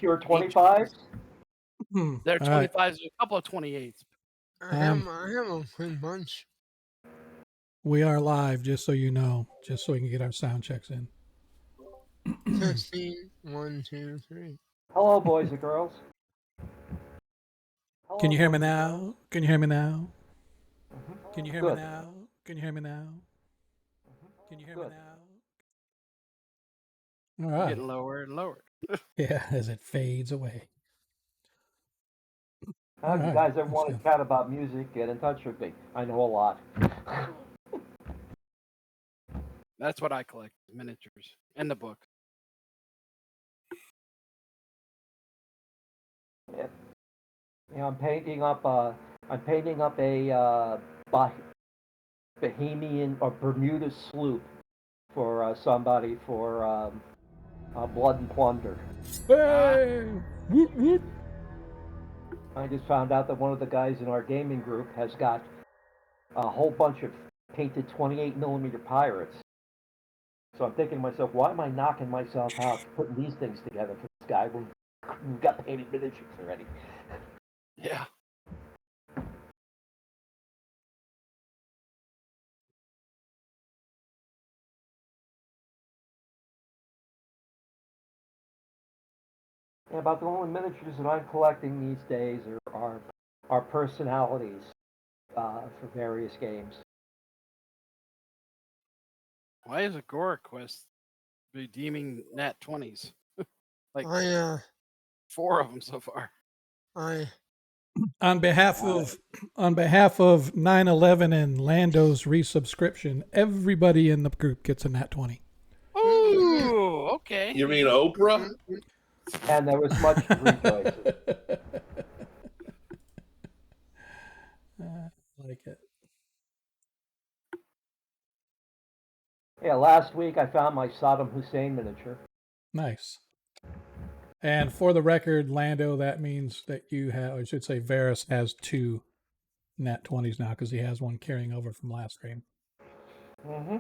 pure 25s? There are 25s, a couple of 28s. I have a quick bunch. We are live, just so you know, just so we can get our sound checks in. 16, 1, 2, 3. Hello, boys and girls. Hello, Can you hear me boys and now? girls. Can you hear me now? Mhm. Can you hear Good. me now? Can you hear me now? Can you hear Good. me now? All right. Getting lower and lower. Yeah, as it fades away. If All you right, guys ever that's want to good. chat about music, get in touch with me. I know a lot. That's what I collect, miniatures and the book. Yeah. I'm painting up a Bahamian or Bermuda sloop for somebody for Blood and Plunder. Hey! Whoop, whoop. I just found out that one of the guys in our gaming group has got a whole bunch of painted 28mm pirates. So I'm thinking to myself, why am I knocking myself out putting these things together for this guy when we've got painted miniatures already? Yeah. Yeah, about the only miniatures that I'm collecting these days are personalities for various games. Why is Agora Quest redeeming nat 20s? Like I 4 of them so far. On behalf of 9/11 and Lando's resubscription, everybody in the group gets a nat 20. Ooh, okay. You mean Oprah? And there was much to rejoice. Like it. Yeah, last week I found my Saddam Hussein miniature. Nice. And for the record, Lando, that means that you have, I should say, Varys has 2 nat 20s now because he has one carrying over from last game. Mm-hmm.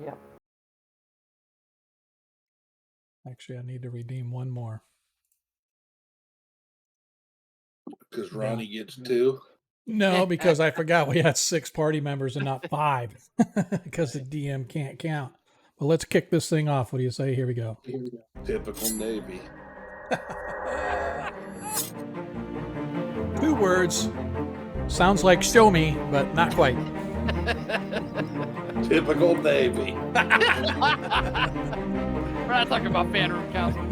Yep. Actually, I need to redeem one more. Because Ronnie gets 2. No, because I forgot we had 6 party members and not 5 because the DM can't count. Well, let's kick this thing off. What do you say? Here we go. Typical Navy. 2 words. Sounds like show me, but not quite. Typical Navy. We're not talking about fan room council.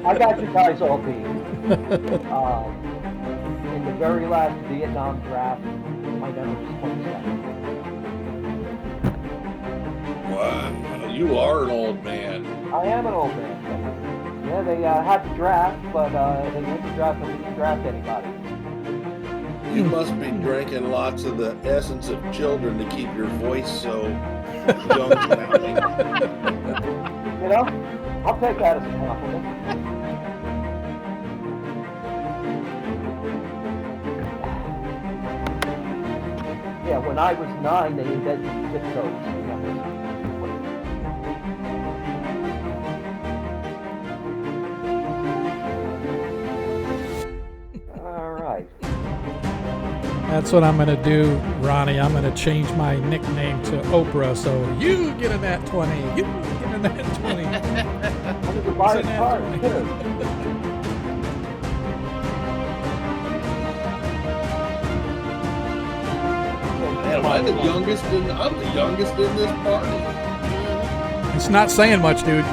I got you guys all beat. In the very last Vietnam draft, my number was 27. Wow, you are an old man. I am an old man. Yeah, they had to draft, but they didn't draft anybody. You must be drinking lots of the essence of children to keep your voice so young sounding. You know, I'll take that as a compliment. Yeah, when I was 9, they invented zip codes. All right. That's what I'm going to do, Ronnie. I'm going to change my nickname to Oprah. So you get a nat 20. You get a nat 20. I'm going to buy a car, too. Man, I'm the youngest in this party. It's not saying much, dude.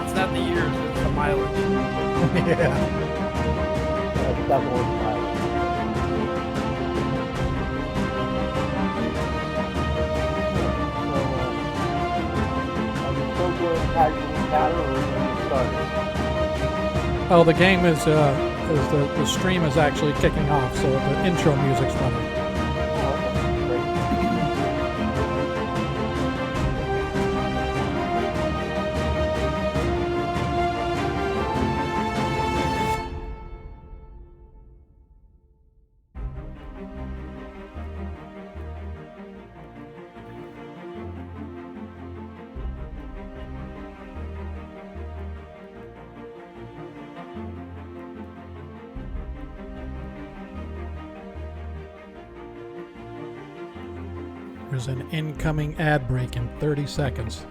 It's not the years, it's the mileage. Yeah. That's definitely fine. Are you still doing casual chatter or are you started? Oh, the game is the stream is actually kicking off, so the intro music's running. There's an incoming ad break in 30 seconds.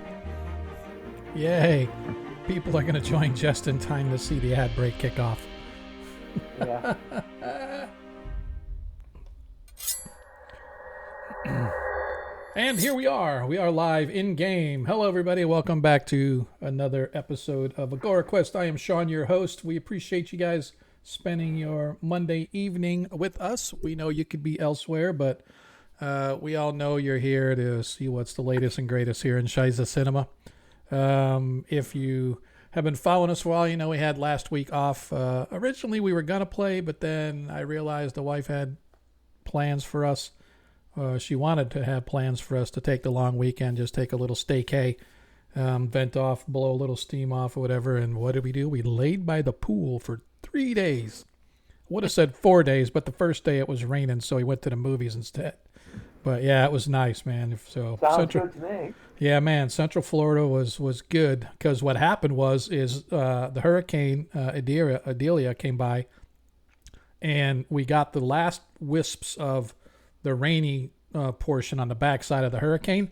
Yay! People are going to join just in time to see the ad break kick off. Yeah. And here we are. We are live in game. Hello, everybody. Welcome back to another episode of Agora Quest. I am Sean, your host. We appreciate you guys spending your Monday evening with us. We know you could be elsewhere, but we all know you're here to see what's the latest and greatest here in Shiza Cinema. If you have been following us for a while, you know we had last week off. Originally, we were going to play, but then I realized the wife had plans for us. She wanted to have plans for us to take the long weekend, just take a little staycay, vent off, blow a little steam off or whatever. And what did we do? We laid by the pool for 3 days. Would have said 4 days, but the first day it was raining, so we went to the movies instead. But yeah, it was nice, man. So Sounds good to me. yeah, man, Central Florida was good because what happened was the hurricane Adelia came by, and we got the last wisps of the rainy portion on the backside of the hurricane,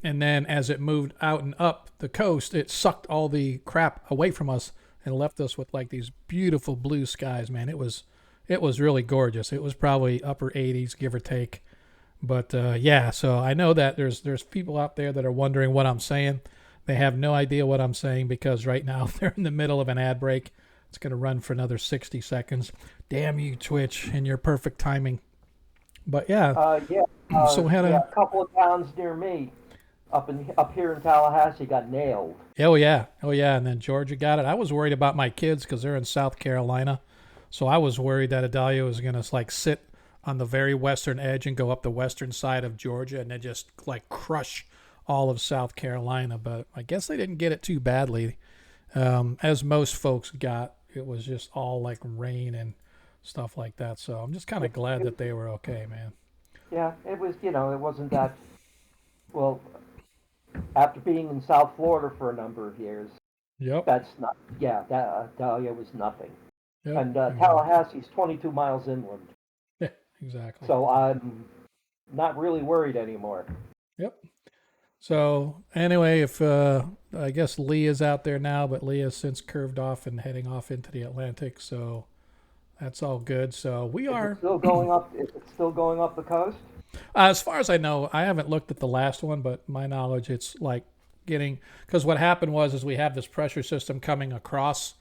and then as it moved out and up the coast, it sucked all the crap away from us and left us with like these beautiful blue skies. Man, it was really gorgeous. It was probably upper 80s, give or take. But yeah, so I know that there's people out there that are wondering what I'm saying. They have no idea what I'm saying because right now they're in the middle of an ad break. It's going to run for another 60 seconds. Damn you, Twitch, and your perfect timing. But yeah, so we had a couple of towns near me up here in Tallahassee got nailed. Oh yeah, and then Georgia got it. I was worried about my kids because they're in South Carolina, so I was worried that Adelia was gonna like sit on the very western edge and go up the western side of Georgia and then just like crush all of South Carolina. But I guess they didn't get it too badly, as most folks got. It was just all like rain and stuff like that. So I'm just kind of glad that they were okay, man. Yeah, it was, it wasn't that, well, after being in South Florida for a number of years, Yep. that Dahlia was nothing. Yep. And Tallahassee's 22 miles inland. Yeah, exactly. So I'm not really worried anymore. Yep. So anyway, if I guess Lee is out there now, but Lee has since curved off and heading off into the Atlantic, so that's all good. So we are still going up. Is it still going up the coast? As far as I know, I haven't looked at the last one, but my knowledge, it's like getting, because what happened was we have this pressure system coming across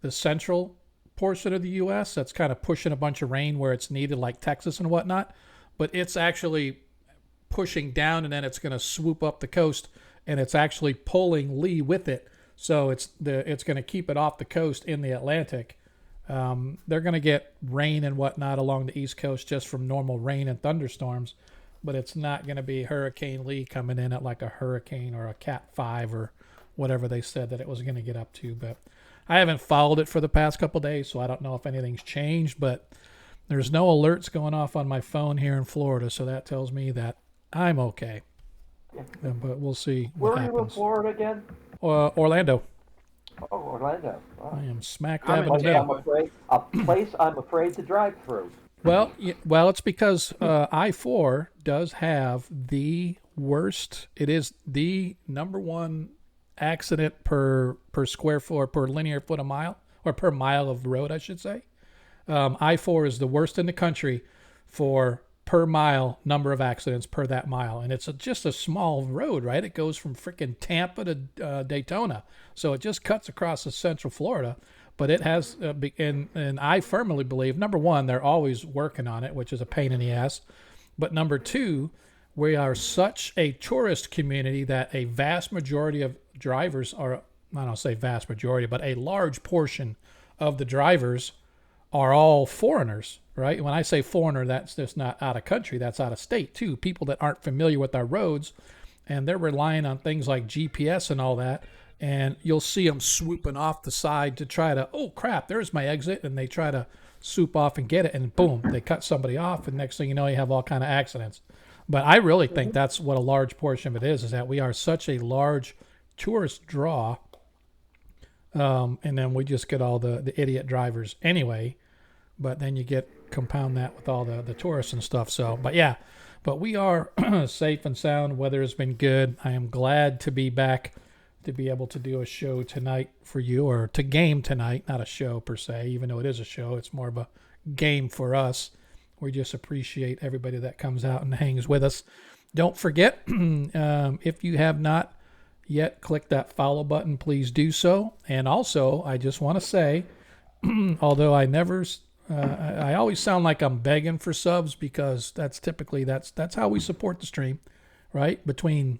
the central portion of the U.S. that's kind of pushing a bunch of rain where it's needed, like Texas and whatnot. But it's actually pushing down, and then it's going to swoop up the coast, and it's actually pulling Lee with it. So it's going to keep it off the coast in the Atlantic. They're going to get rain and whatnot along the East Coast just from normal rain and thunderstorms, but it's not going to be Hurricane Lee coming in at like a hurricane or a Cat 5 or whatever they said that it was going to get up to. But I haven't followed it for the past couple of days, so I don't know if anything's changed, but there's no alerts going off on my phone here in Florida, so that tells me that I'm okay. Yeah. But we'll see Where what are you in happens. Florida again? Orlando. Oh, Orlando. Oh. I am smack dab in the Okay, middle. a place I'm afraid to drive through. Well, it's because I-4 does have the worst. It is the number one accident per square foot or per linear foot a mile, or per mile of road, I should say. I-4 is the worst in the country for per mile number of accidents per that mile, and it's just a small road, right? It goes from freaking Tampa to Daytona, so it just cuts across the Central Florida. But it has, and I firmly believe, number one, they're always working on it, which is a pain in the ass. But number two, we are such a tourist community that a vast majority of drivers are, I don't say vast majority, but a large portion of the drivers are all foreigners, right? When I say foreigner, that's just not out of country, that's out of state too. People that aren't familiar with our roads, and they're relying on things like GPS and all that. And you'll see them swooping off the side to try to, oh crap, there's my exit. And they try to swoop off and get it, and boom, they cut somebody off. And next thing you know, you have all kind of accidents. But I really think that's what a large portion of it is that we are such a large tourist draw. And then we just get all the idiot drivers anyway. But then you get compound that with all the tourists and stuff. So, but we are safe and sound. Weather has been good. I am glad to be back to be able to do a show tonight for you, or to game tonight, not a show per se, even though it is a show. It's more of a game for us. We just appreciate everybody that comes out and hangs with us. Don't forget, if you have not yet clicked that follow button, please do so. And also, I just want to say, although I always sound like I'm begging for subs, because that's how we support the stream, right? Between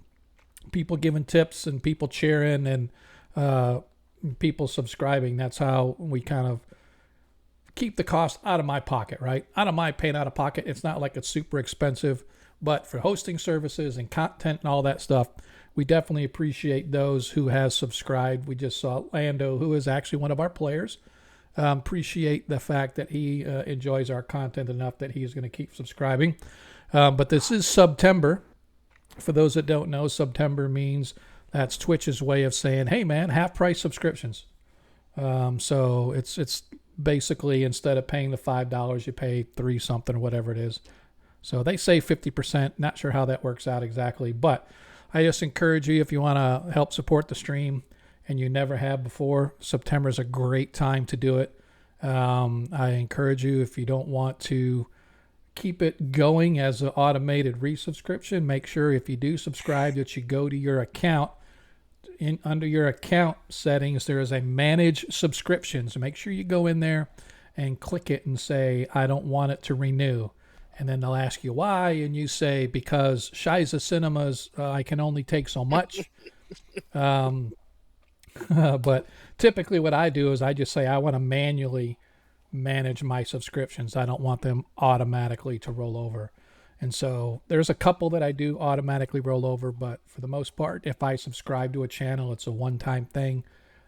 people giving tips and people cheering and people subscribing, that's how we kind of keep the cost out of my pocket, right? I don't mind paying out of pocket. It's not like it's super expensive, but for hosting services and content and all that stuff, we definitely appreciate those who has subscribed. We just saw Lando, who is actually one of our players. Appreciate the fact that he enjoys our content enough that he's going to keep subscribing. But this is September. For those that don't know, September means that's Twitch's way of saying, hey man, half price subscriptions. So it's basically, instead of paying the $5, you pay $3 something or whatever it is. So they say 50%. Not sure how that works out exactly, but I just encourage you, if you want to help support the stream and you never have before, September is a great time to do it. I encourage you, if you don't want to keep it going as an automated resubscription, make sure if you do subscribe that you go to your account. Under your account settings, there is a manage subscriptions. Make sure you go in there and click it and say, I don't want it to renew. And then they'll ask you why, and you say, because Shiza Cinemas, I can only take so much. But typically what I do is I just say I want to manually manage my subscriptions. I don't want them automatically to roll over. And so there's a couple that I do automatically roll over, but for the most part, if I subscribe to a channel, it's a one-time thing.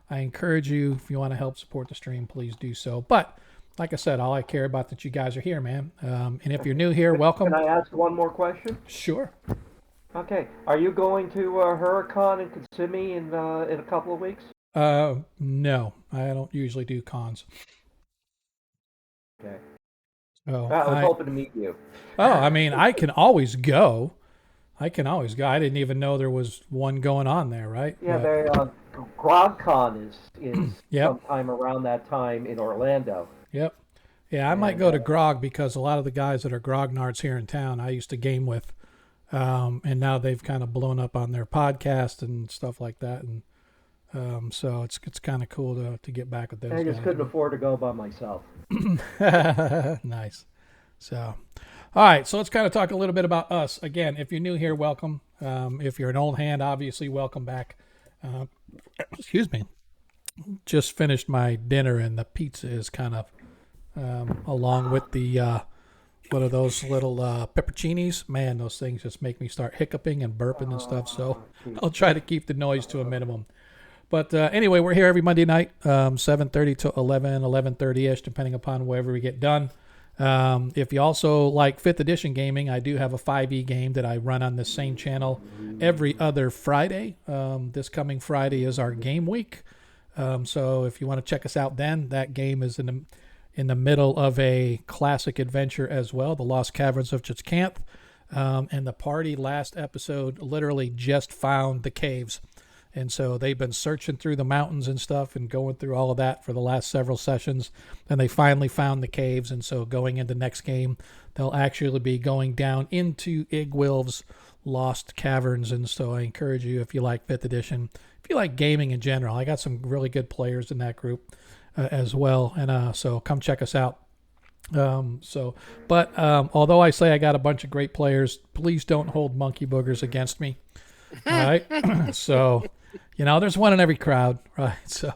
I encourage you, if you want to help support the stream, please do so. But like I said, all I care about that you guys are here, man. And if you're new here, welcome. Can I ask one more question? Sure. Okay. Are you going to Huracan in Kissimmee in a couple of weeks? No, I don't usually do cons. Okay. Oh, I was hoping to meet you. Oh, I mean, I can always go. I didn't even know there was one going on there, right? Yeah, But, GrogCon is Yep. sometime around that time in Orlando. Yep. Yeah, I might go to Grog, because a lot of the guys that are grognards here in town I used to game with, and now they've kind of blown up on their podcast and stuff like that, and so it's kind of cool to get back with those guys. I just couldn't afford to go by myself. Nice. So, all right. So let's kind of talk a little bit about us. Again, if you're new here, welcome. If you're an old hand, obviously, welcome back. Excuse me. Just finished my dinner, and the pizza is kind of along with the what are those little pepperoncinis? Man, those things just make me start hiccuping and burping and stuff. So I'll try to keep the noise to a minimum. But anyway, we're here every Monday night, 7:30 to 11:30ish, depending upon wherever we get done. If you also like 5th edition gaming, I do have a 5e game that I run on this same channel every other Friday. This coming Friday is our game week. So if you want to check us out then, that game is in the middle of a classic adventure as well, The Lost Caverns of Chizkanth. And the party last episode literally just found the caves. And so they've been searching through the mountains and stuff and going through all of that for the last several sessions. And they finally found the caves. And so going into next game, they'll actually be going down into Igwilv's Lost Caverns. And so I encourage you, if you like 5th edition, if you like gaming in general, I got some really good players in that group as well. And so come check us out. Although I say I got a bunch of great players, please don't hold monkey boogers against me. All right. So, there's one in every crowd, right? So,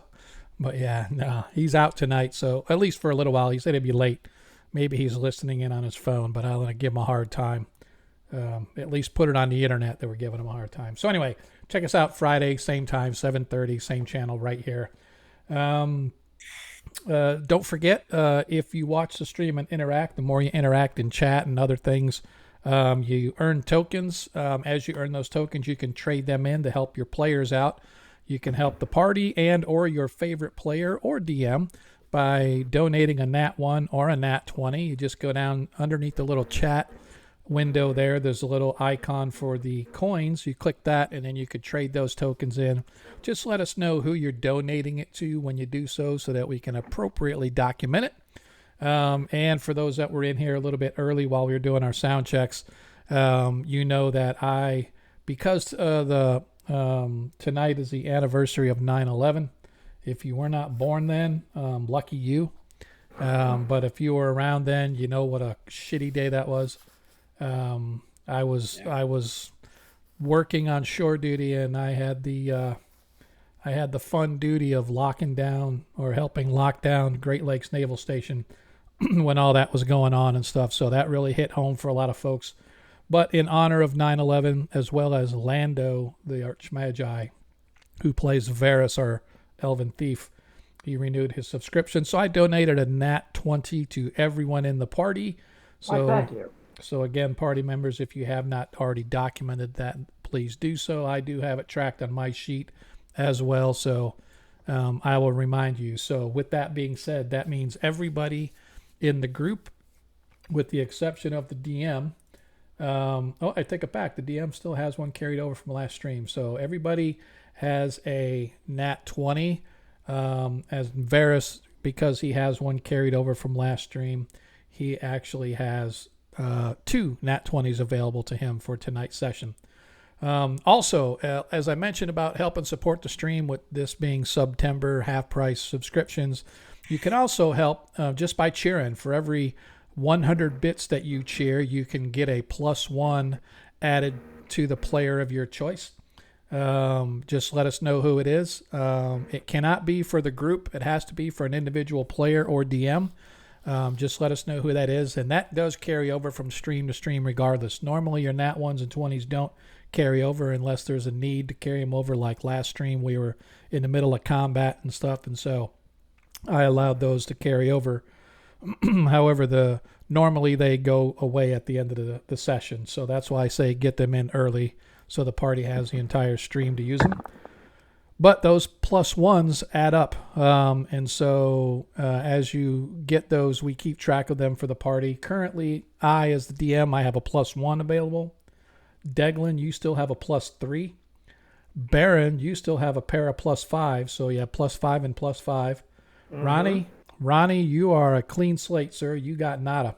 but yeah, no, he's out tonight. So at least for a little while, he said he'd be late. Maybe he's listening in on his phone, but I'm going to give him a hard time. At least put it on the internet that we're giving him a hard time. So anyway, check us out Friday, same time, 7:30, same channel right here. Don't forget, if you watch the stream and interact, the more you interact in chat and other things, you earn tokens. As you earn those tokens, you can trade them in to help your players out. You can help the party and or your favorite player or DM by donating a Nat 1 or a Nat 20. You just go down underneath the little chat window there. There's a little icon for the coins. You click that, and then you could trade those tokens in. Just let us know who you're donating it to when you do so that we can appropriately document it. And for those that were in here a little bit early while we were doing our sound checks, you know that because tonight is the anniversary of 9/11. If you were not born then, lucky you. But if you were around then, you know what a shitty day that was. I was working on shore duty, and I had the fun duty of locking down or helping lock down Great Lakes Naval Station when all that was going on and stuff. So that really hit home for a lot of folks. But in honor of 9/11, as well as Lando, the Archmagi, who plays Varys, our elven thief, he renewed his subscription. So I donated a Nat 20 to everyone in the party. So Why, thank you. So again, party members, if you have not already documented that, please do so. I do have it tracked on my sheet as well, so I will remind you. So with that being said, that means everybody in the group, with the exception of the DM. I take it back. The DM still has one carried over from last stream. So everybody has a Nat 20. As Varys, because he has one carried over from last stream, he actually has 2 Nat 20s available to him for tonight's session. Also, as I mentioned about helping support the stream with this being September half-price subscriptions, you can also help just by cheering. For every 100 bits that you cheer, you can get a +1 added to the player of your choice. Just let us know who it is. It cannot be for the group. It has to be for an individual player or DM. Just let us know who that is, and that does carry over from stream to stream regardless. Normally your Nat 1s and 20s don't carry over unless there's a need to carry them over, like last stream we were in the middle of combat and stuff, and so I allowed those to carry over. However, normally they go away at the end of the session, so that's why I say get them in early so the party has the entire stream to use them. But those +1s add up, and so as you get those, we keep track of them for the party. Currently, as the DM, I have a +1 available. Deglin, you still have a +3. Baron, you still have a pair of +5, so you have +5 and +5. Mm-hmm. Ronnie, you are a clean slate, sir. You got nada.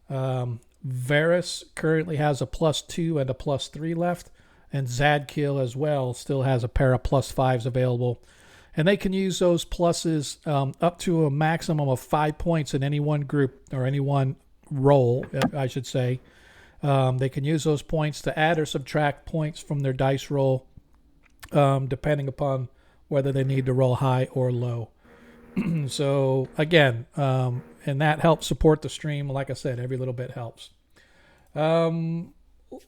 Varys currently has a +2 and a +3 left. And Zadkill as well still has a pair of +5s available. And they can use those pluses up to a maximum of 5 points in any one group or any one roll, I should say. They can use those points to add or subtract points from their dice roll, depending upon whether they need to roll high or low. So, again, and that helps support the stream. Like I said, every little bit helps.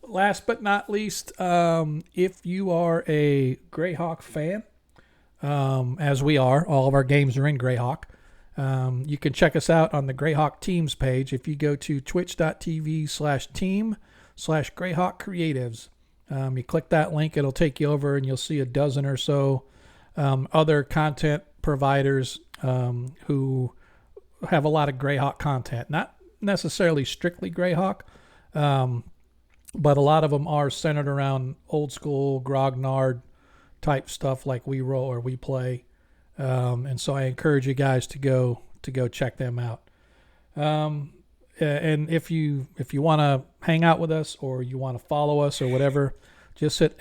Last but not least, if you are a Greyhawk fan, as we are, all of our games are in Greyhawk, you can check us out on the Greyhawk Teams page. If you go to twitch.tv/team/Greyhawk Creatives, you click that link, it'll take you over and you'll see a dozen or so other content providers who have a lot of Greyhawk content. Not necessarily strictly Greyhawk, but a lot of them are centered around old school grognard type stuff like we roll or we play. And so I encourage you guys to go check them out. And if you want to hang out with us or you want to follow us or whatever, just hit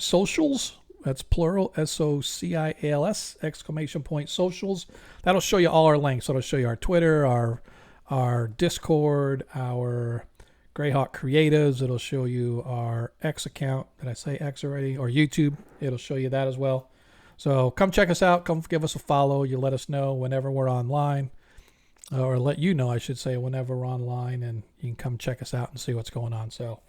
!socials. That's plural, SOCIALS, !socials. That'll show you all our links. It'll show you our Twitter, our Discord, our Greyhawk Creatives. It'll show you our X account. Did I say X already? Or YouTube. It'll show you that as well. So come check us out. Come give us a follow. You let us know whenever we're online. Or let you know, I should say, whenever we're online. And you can come check us out and see what's going on. So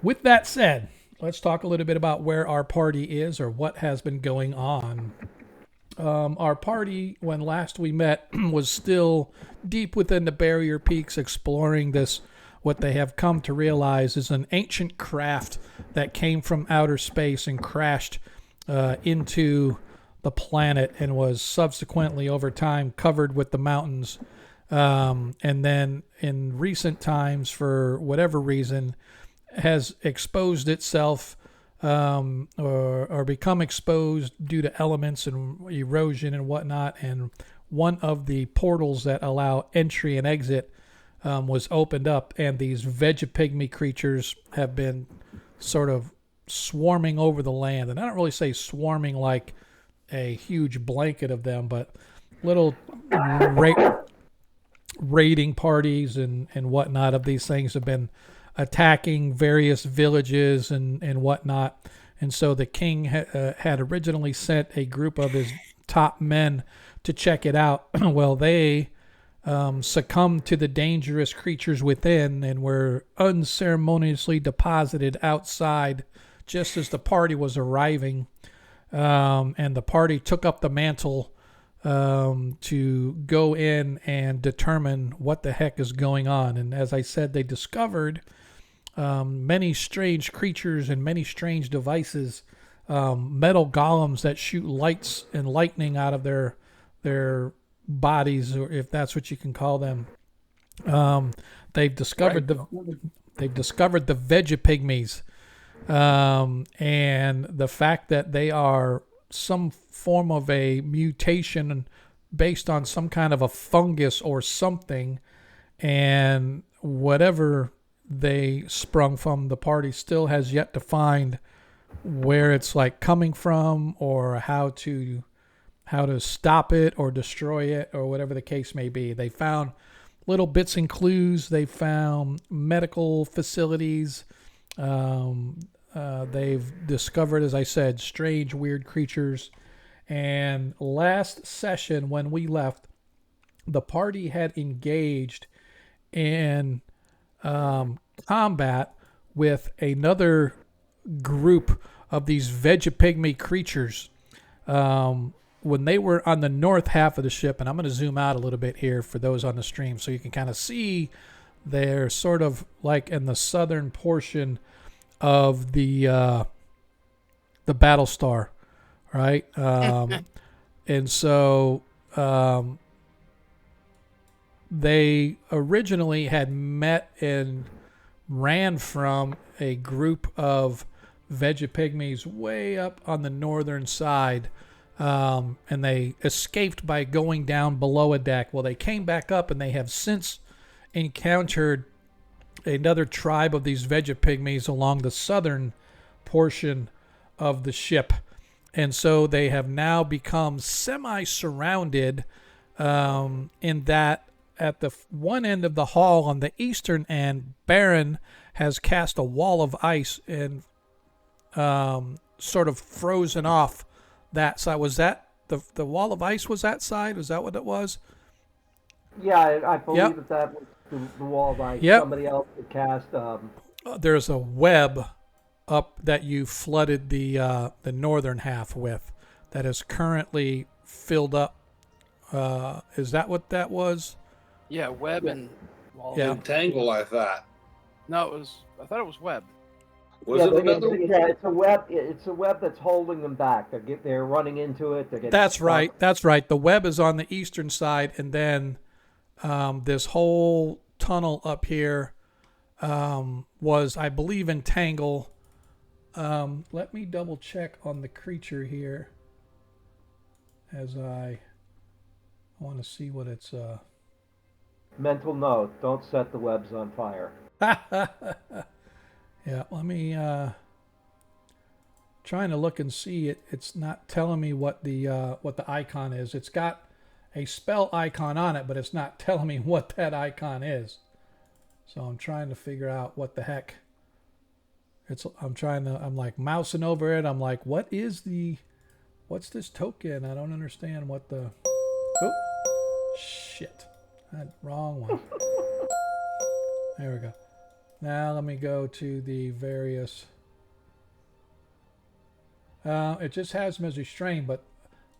with that said, let's talk a little bit about where our party is or what has been going on. Our party, when last we met, was still deep within the barrier peaks exploring this, what they have come to realize is an ancient craft that came from outer space and crashed into the planet and was subsequently over time covered with the mountains. And then in recent times, for whatever reason, has exposed itself or become exposed due to elements and erosion and whatnot. And one of the portals that allow entry and exit was opened up, and these Vegapygmy creatures have been sort of swarming over the land. And I don't really say swarming like a huge blanket of them, but little raiding parties and whatnot of these things have been attacking various villages and whatnot. And so the king had originally sent a group of his top men to check it out. Well, they succumbed to the dangerous creatures within and were unceremoniously deposited outside just as the party was arriving. And the party took up the mantle to go in and determine what the heck is going on. And as I said, they discovered many strange creatures and many strange devices, metal golems that shoot lights and lightning out of their bodies, or if that's what you can call them. They've discovered the Vegapygmies, and the fact that they are some form of a mutation based on some kind of a fungus or something, and whatever they sprung from, the party still has yet to find where it's like coming from or how to stop it or destroy it or whatever the case may be. They found little bits and clues. They found medical facilities. They've discovered, as I said, strange, weird creatures. And last session when we left, the party had engaged in combat with another group of these Vegapygmy creatures. When they were on the north half of the ship, and I'm going to zoom out a little bit here for those on the stream so you can kind of see they're sort of like in the southern portion of the battle star, right? And so they originally had met and ran from a group of Vegapygmies way up on the northern side, and they escaped by going down below a deck. Well, they came back up, and they have since encountered another tribe of these Vegapygmies along the southern portion of the ship. And so they have now become semi-surrounded, in that at the one end of the hall on the eastern end, Baron has cast a wall of ice and sort of frozen off that side. Was that the wall of ice was that side? Was that what it was? Yeah, I believe Yep. that was the wall of ice. Yep. Somebody else had cast. There's a web up that you flooded the northern half with that is currently filled up. Is that what that was? Yeah, web and wall. Yeah. Entangle, I thought. No, I thought it was web. Was yeah, it another one? yeah, it's a web. It's a web that's holding them back. They're running into it. They're getting That's stuck. right. That's right. The web is on the eastern side, and then this whole tunnel up here was, I believe, entangle. Let me double check on the creature here, as I want to see what it's. Mental note: don't set the webs on fire. Yeah, let me trying to look and see it. It's not telling me what the icon is. It's got a spell icon on it, but it's not telling me what that icon is. So I'm trying to figure out what the heck. I'm like mousing over it. I'm like, what's this token? I don't understand what the. Oh, shit. Wrong one. There we go. Now let me go to the various. It just has them as restrained, but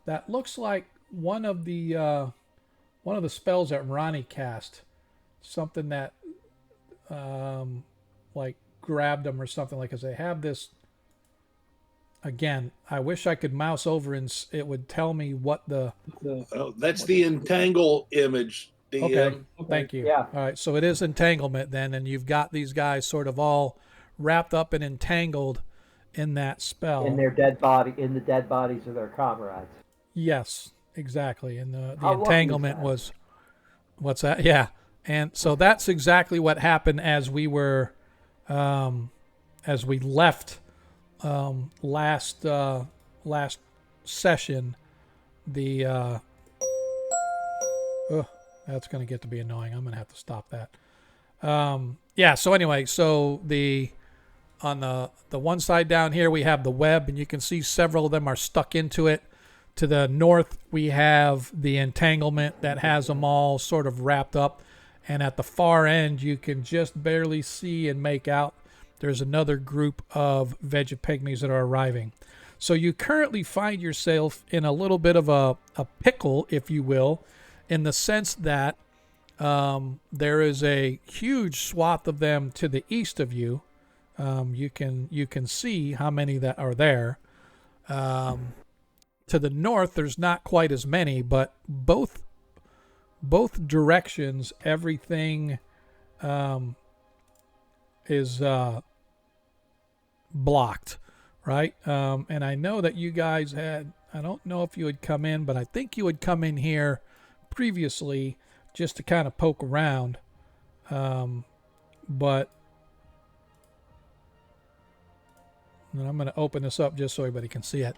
that looks like one of the spells that Ronnie cast. Something that like grabbed them or something, like, because they have this again, I wish I could mouse over and it would tell me what the. Oh, that's the entangle image, DM. Okay, thank you. Yeah. All right, so it is entanglement then, and you've got these guys sort of all wrapped up and entangled in that spell. In the dead bodies of their comrades. Yes, exactly. And the How lucky is entanglement that? was, what's that? Yeah, and so that's exactly what happened as we were, as we left last session. The that's going to get to be annoying. I'm going to have to stop that. Yeah. So anyway, so on the one side down here we have the web, and you can see several of them are stuck into it. To the north we have the entanglement that has them all sort of wrapped up, and at the far end you can just barely see and make out there's another group of Vegapygmies that are arriving. So you currently find yourself in a little bit of a pickle, if you will, in the sense that there is a huge swath of them to the east of you. You can see how many that are there. To the north, there's not quite as many, but both directions, everything is blocked, right? And I know that you guys had, I don't know if you had come in, but I think you had come in here previously just to kind of poke around. But and I'm going to open this up just so everybody can see it.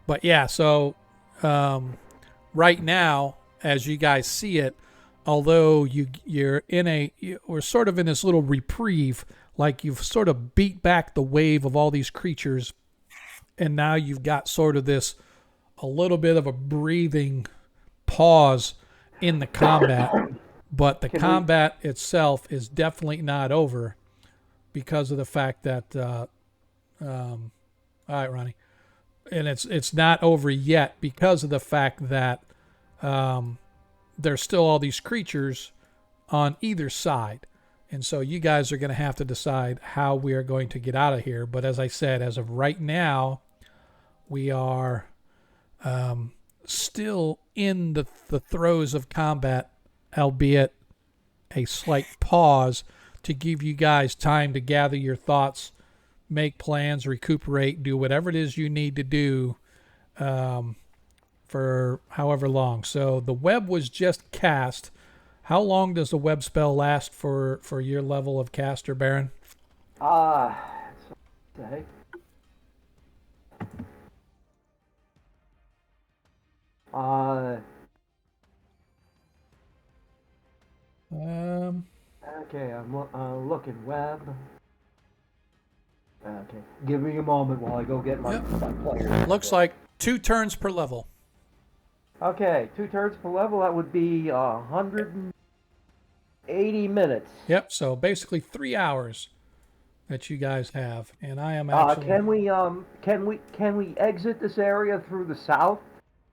But yeah, so right now, as you guys see it, although we're sort of in this little reprieve, like you've sort of beat back the wave of all these creatures, and now you've got sort of a little bit of a breathing pause in the combat. But the combat itself is definitely not over because of the fact that, all right, Ronnie. And it's not over yet because of the fact that there's still all these creatures on either side. And so you guys are going to have to decide how we are going to get out of here. But as I said, as of right now, we are still in the throes of combat, albeit a slight pause to give you guys time to gather your thoughts, make plans, recuperate, do whatever it is you need to do for however long. So the web was just cast. How long does the web spell last for your level of caster, Baron? Okay. Okay, I'm looking web. Okay, give me a moment while I go get my players. Looks like 2 turns per level. Okay, 2 turns per level. That would be 180 minutes. Yep. So basically 3 hours that you guys have, and I am actually. Can we exit this area through the south?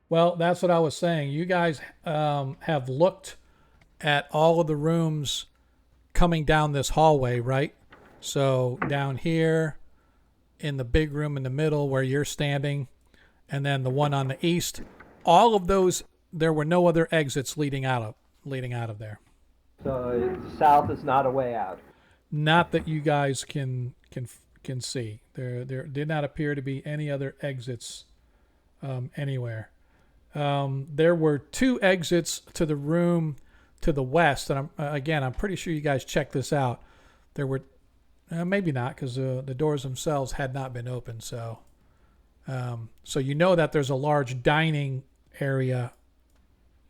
Well, that's what I was saying. You guys have looked at all of the rooms coming down this hallway, right? So down here in the big room in the middle where you're standing, and then the one on the east, all of those, there were no other exits leading out of there. So south is not a way out. Not that you guys can see. There did not appear to be any other exits anywhere. There were 2 exits to the room to the west, and I'm pretty sure you guys checked this out. There were maybe not, because the doors themselves had not been opened. So you know that there's a large dining area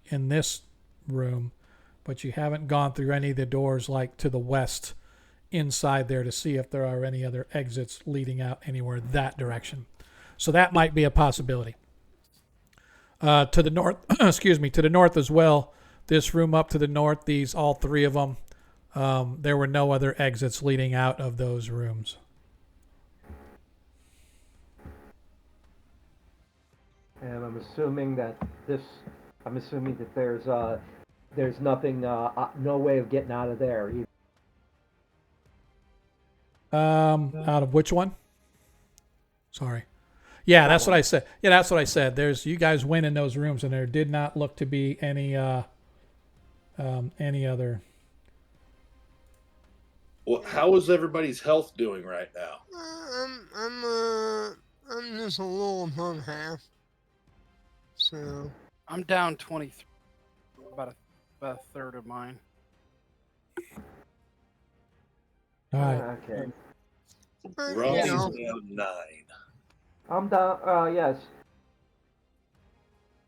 in this room, but you haven't gone through any of the doors like to the west inside there to see if there are any other exits leading out anywhere that direction. So that might be a possibility. To the north, to the north as well. This room up to the north, all 3 of them, there were no other exits leading out of those rooms. And I'm assuming that there's nothing, no way of getting out of there either. Out of which one? Sorry. Yeah, that's what I said. Yeah, that's what I said. There's you guys win in those rooms, and there did not look to be any other. Well, how is everybody's health doing right now? I'm just a little above half. So I'm down 23. About a third of mine. All right. Okay. Ronnie's you know, down 9. I'm down. Yes.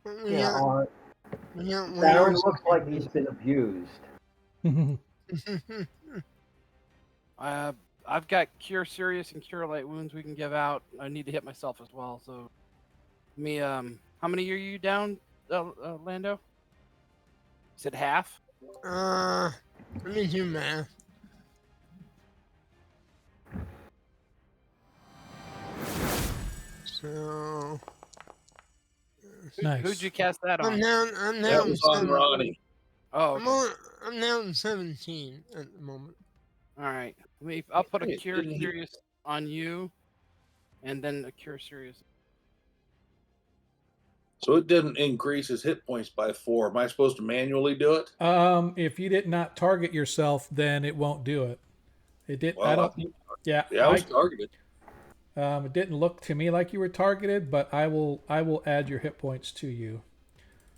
we Yeah. got, we got Darren whales. looks like he's been abused. I've got cure serious and cure light wounds we can give out. I need to hit myself as well. So, how many are you down, Lando? Is it half? Let me do math. So Nice. Who'd you cast that on? I'm That down was on 7. Ronnie. Oh, okay. I'm down 17 at the moment. All right. I'll put a Hey, cure didn't he- serious on you, and then a cure serious. So it didn't increase his hit points by 4. Am I supposed to manually do it? If you did not target yourself, then it won't do it. It did. I Well, don't. Yeah. I was targeted. It didn't look to me like you were targeted, but I will add your hit points to you.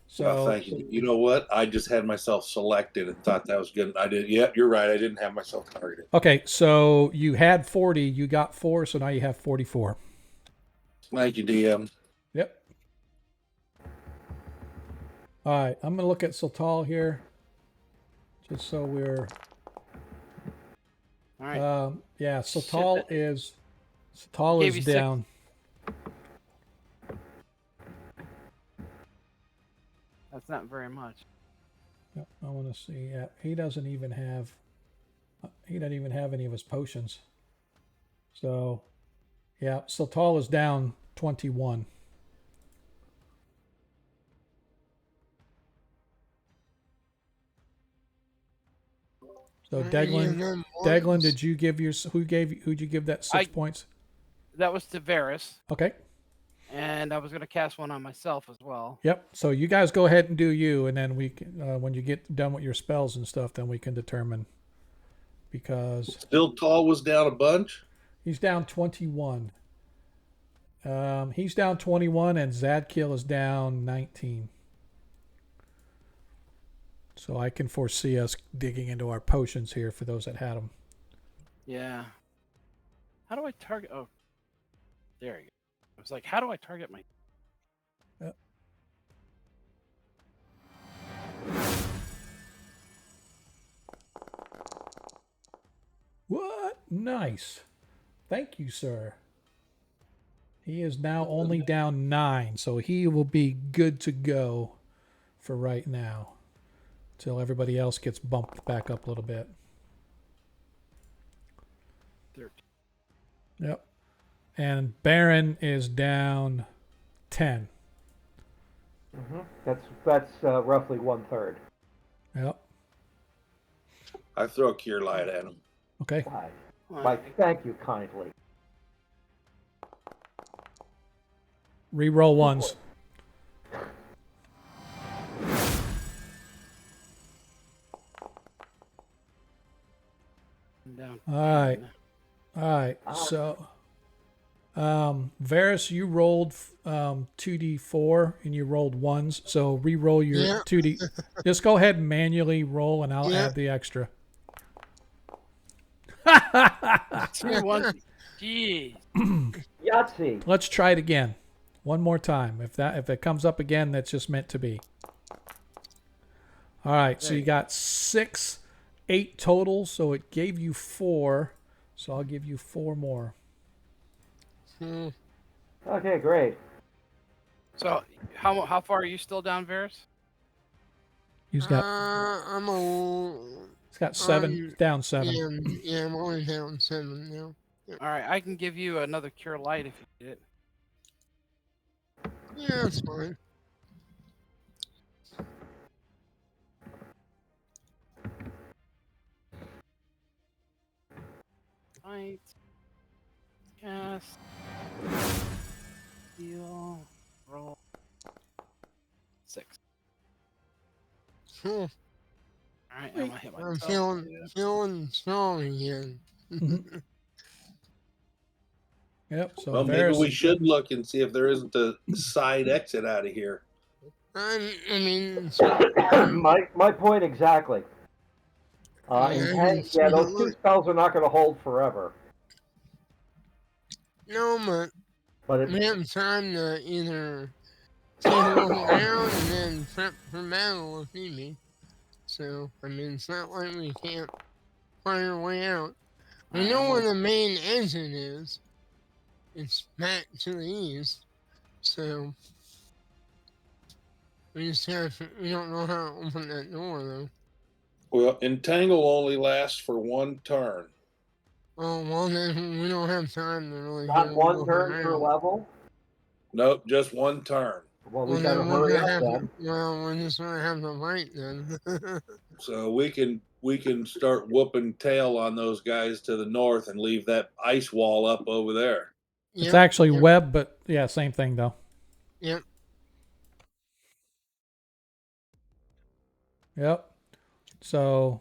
So Well, thank you. You know what? I just had myself selected and thought that was good. I did. Yep, you're right. I didn't have myself targeted. okay, so you had 40, you got 4, so now you have 44. Thank you, DM. Yep. All right, I'm gonna look at Sultal here, just so we're. All right. Yeah, Shit, Sultal that- is Gave you 6. down. That's not very much. Yep, I want to see. Yeah, he doesn't even have. He doesn't even have any of his potions. So, yeah, Sultal is down 21. So Deglin, did you give your who'd you give that 6 points? That was to Varys, Okay. and I was going to cast one on myself as well. Yep. So you guys go ahead and do you, and then we can, when you get done with your spells and stuff, then we can determine. Because Still tall was down a bunch. he's down 21. He's down 21, and Zadkiel is down 19. So I can foresee us digging into our potions here for those that had them. Yeah. How do I target? Oh, there you go. I was like, how do I target my? What? Nice. Thank you, sir. He is now only down 9, so he will be good to go for right now till everybody else gets bumped back up a little bit. 13. Yep. And Baron is down 10. Mm-hmm. That's roughly 1/3. Yep. I throw a cure light at him. Okay. Why, thank you kindly. Reroll ones. I'm down. All right. All right. So, Varys, you rolled 2d4 and you rolled ones. So re-roll your Yeah. 2d. Just go ahead and manually roll, and I'll Yeah. add the extra. 2, 1. Jeez. Yahtzee. Let's try it again, one more time. If it comes up again, that's just meant to be. All right. So you got 6, 8 total. So it gave you 4. So I'll give you 4 more. Okay, great. So how far are you still down, Varys? He's got I'm a he's got 7 down 7. yeah, I'm only down 7 now. All right, I can give you another cure light if you need it. Yeah, that's fine. Light. Cast. Heal. Roll. 6. Cool. All right, I'm gonna hit I'm myself. feeling strong again. Mhm. Yep. So Well, maybe Varys, we should look and see if there isn't a side exit out of here. I mean, my point exactly. I In can tank, see yeah, the those 2 look. spells are not going to hold forever. No, but But we have time to either take a look around and then prep for battle if need be. So, I mean, it's not like we can't find our way out. We Alright, know I'm where gonna- the main engine is. It's back to the east. So, we don't know how to open that door though. Well, entangle only lasts for 1 turn. Oh, well, then we don't have time to really not get a 1 look turn per around. level. Nope, just 1 turn. Well, we Well, better then we're hurry gonna up have then. well, we're just gonna have to fight then. So we can start whooping tail on those guys to the north and leave that ice wall up over there. it's Yep, actually yep, web, but yeah, same thing though. yep. Yep. So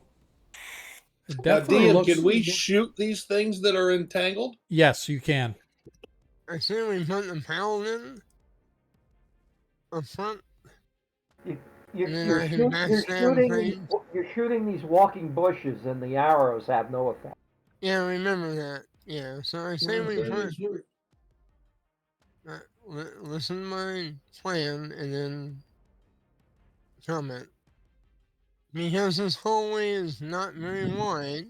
it Now, definitely DM, looks. can we shoot these things that are entangled? Yes, you can. I see we put the paladin up front, You, and then I can backstab things. you're shooting these walking bushes, and the arrows have no effect. Yeah, remember that. Yeah, so I say we That put. is true. Listen to my plan and then comment. Because this hallway is not very wide,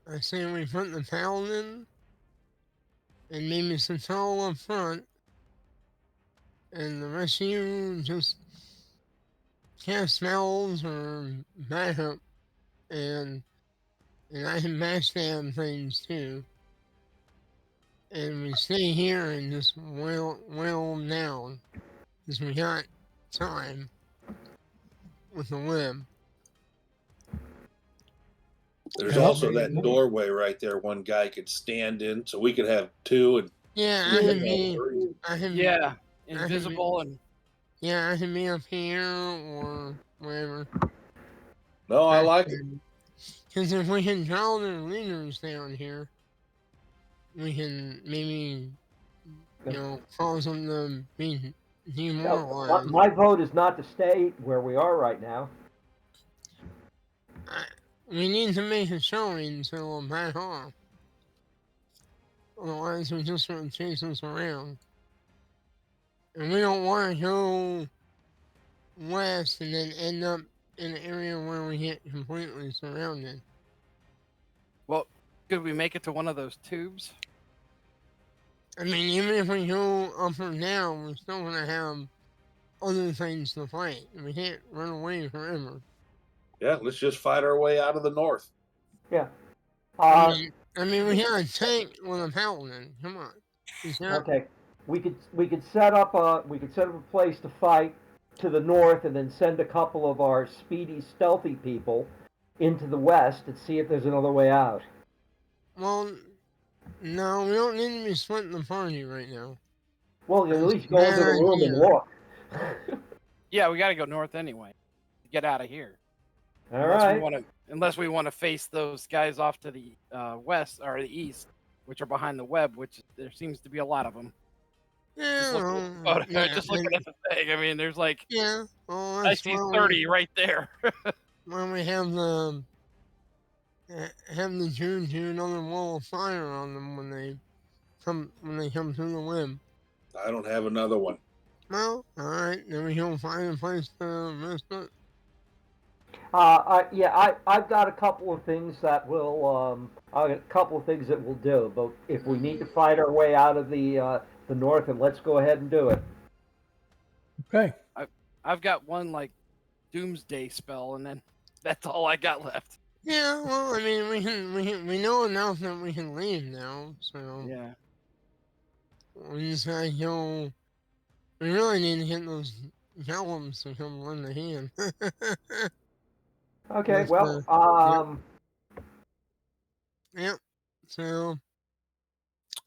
I say we put the paladin and maybe some towel up front, and the rest of you just cast spells or back up, and I can backstab things too. And we stay here and just wail them down, because we got time with the web. There's Yep. also that doorway right there one guy could stand in, so we could have 2 and Yeah, Yeah. I can be. I can. Yeah, I can invisible and Yeah, I can be up here or wherever. No, I like it. Because if we can draw their leaders down here, we can maybe, cause them to be No, demoralized. my vote is not to stay where we are right now. We need to make a showing to back off. Otherwise, we just sort of chase us around. And we don't want to go west and then end up in an area where we get completely surrounded. well, could we make it to one of those tubes? I mean, even if we go up or down, we're still gonna have other things to fight. We can't run away forever. Yeah, let's just fight our way out of the north. Yeah. I mean, we got a tank with a paladin. Come on. Okay. We could set up a place to fight to the north, and then send a couple of our speedy, stealthy people into the west and see if there's another way out. Well, no, we don't need to be splitting the party right now. Well, you at That's least a go into bad the room and idea. look. Yeah, we got to go north anyway. Get out of here. All right. Unless we want to face those guys off to the west or the east, which are behind the web, which there seems to be a lot of them. Yeah, Just looking at the thing, I mean, there's like yeah. Well, I that's see 30 right there. when we have the June to another wall of fire on them when they come through the web. I don't have another one. Well, all right, then we can find a place to rest it. I've got a couple of things that will do. But if we need to fight our way out of the north, then let's go ahead and do it. Okay. I've got one like doomsday spell, and then that's all I got left. Yeah, well, I mean, we know enough that we can leave now, so Yeah. we just gotta go. We really need to get those golems to come lend a hand. Okay. That's, Well, Yep. So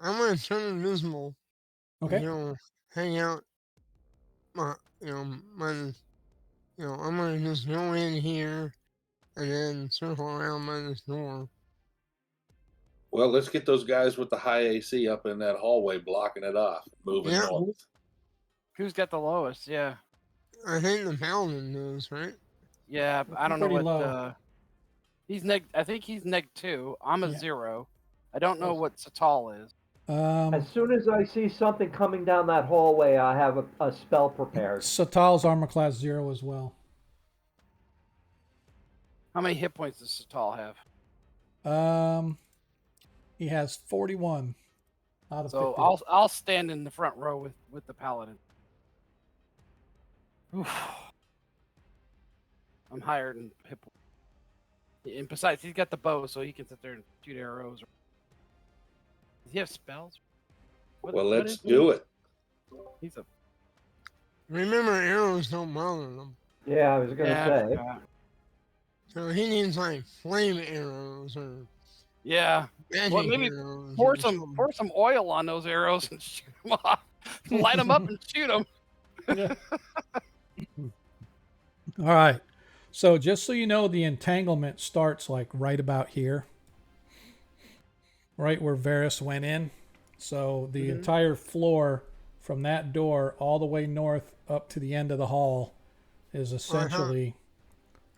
I'm gonna turn invisible Okay. Hang out. My, I'm gonna just go in here and then circle around by this door. Well, let's get those guys with the high AC up in that hallway blocking it off, moving Yeah. north. Who's got the lowest? Yeah. I think the paladin knows, right? Yeah, I don't know Pretty what. low. He's neg. I think he's neg 2. I'm a Yeah. 0. I don't know what Satal is. As soon as I see something coming down that hallway, I have a spell prepared. Satal's armor class 0 as well. How many hit points does Satal have? He has 41 out of So 50. I'll stand in the front row with the paladin. Oof. I'm higher than hit points. And besides, he's got the bow, so he can sit there and shoot arrows. Does he have spells? Well, let's do it. He's a. Remember, arrows don't bother them. Yeah, I was gonna Yeah, I say. forgot. So he needs like flame arrows or Yeah. magic Well, maybe arrows. pour or some something. pour some oil on those arrows and shoot them off. Light them up and shoot them. Yeah. All right. So just so you know, the entanglement starts like right about here. Right where Varys went in. So the entire floor from that door all the way north up to the end of the hall is essentially...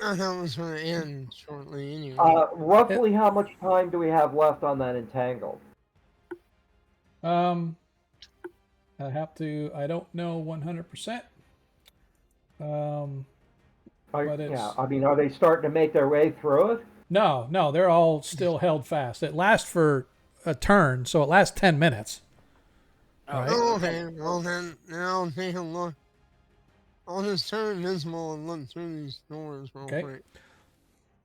I thought it was going to end shortly anyway. Roughly how much time do we have left on that entangle? I don't know 100%. But it's... Yeah, I mean, are they starting to make their way through it? No, they're all still held fast. It lasts for a turn, so it lasts 10 minutes. Right? Oh, okay. Well, then I'll take a look. I'll just turn invisible and look through these doors real quick.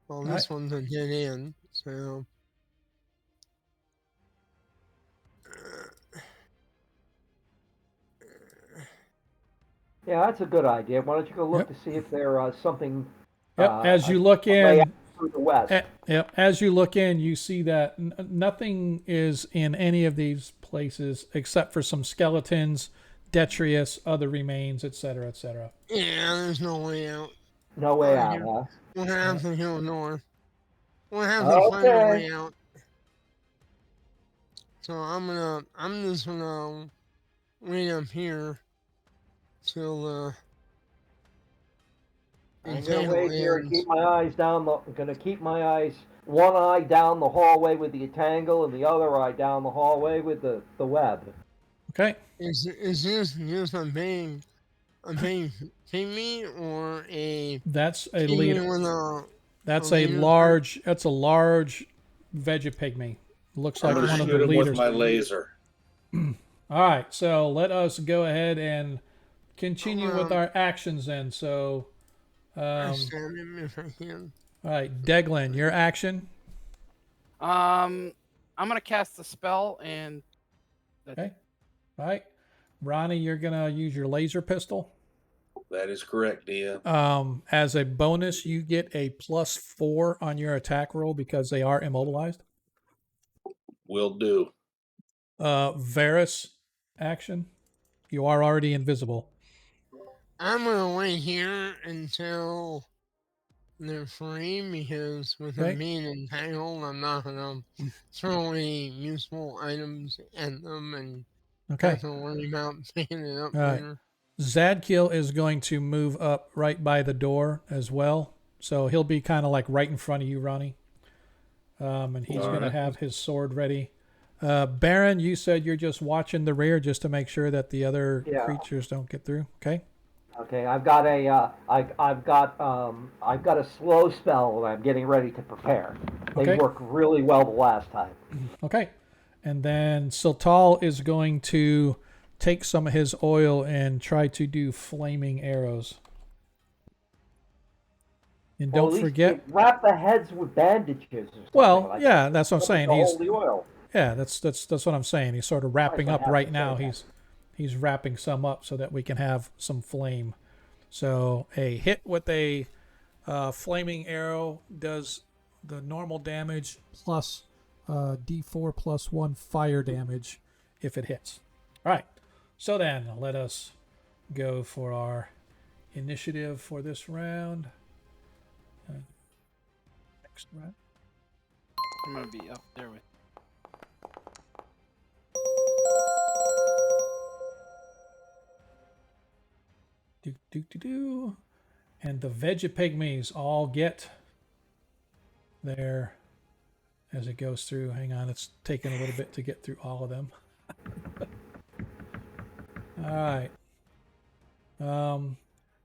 Well, this one's a dead end, so... Yeah, that's a good idea. Why don't you go look to see if there's something... As you look in... through the west. As you look in, you see that nothing is in any of these places except for some skeletons, detritus, other remains, etc., etc. Yeah, there's no way out. No way out, huh? We'll have to go north. We'll have to find a way out. So I'm just gonna wait up here till I'm gonna wait here and keep my eyes down. I'm gonna keep my eyes, one eye down the hallway with the entangle, and the other eye down the hallway with the web. Okay. Is this just a big pygmy or a? That's a leader. That's a large vegapygmy. Looks like one of the leaders. With my laser. All right, so let us go ahead and continue with our actions then. So, all right, Deglin, your action. I'm gonna cast the spell and. Okay. All right, Ronnie, you're gonna use your laser pistol. That is correct, Dia. As a bonus, you get a +4 on your attack roll because they are immobilized. Will do. Varys, action. You are already invisible. I'm gonna wait here until they're free because with them being entangled, I'm not gonna throw any useful items at them and have to worry about picking it up later. Zadkiel is going to move up right by the door as well. So he'll be kind of like right in front of you, Ronnie. And he's going to have his sword ready. Baron, you said you're just watching the rear just to make sure that the other creatures don't get through. Okay. Okay, I've got a slow spell that I'm getting ready to prepare. They worked really well the last time. Okay. And then Sultal is going to take some of his oil and try to do flaming arrows. And don't forget, wrap the heads with bandages. Well, yeah, that's what I'm saying. He's the oil. Yeah, that's what I'm saying. He's sort of wrapping up right now. He's wrapping some up so that we can have some flame. So a hit with a flaming arrow does the normal damage plus D4 +1 fire damage if it hits. All right. So then, let us go for our initiative for this round. Next round. I'm gonna be up there with. Do. And the Vegapygmies all get there as it goes through. Hang on, it's taking a little bit to get through all of them. All right.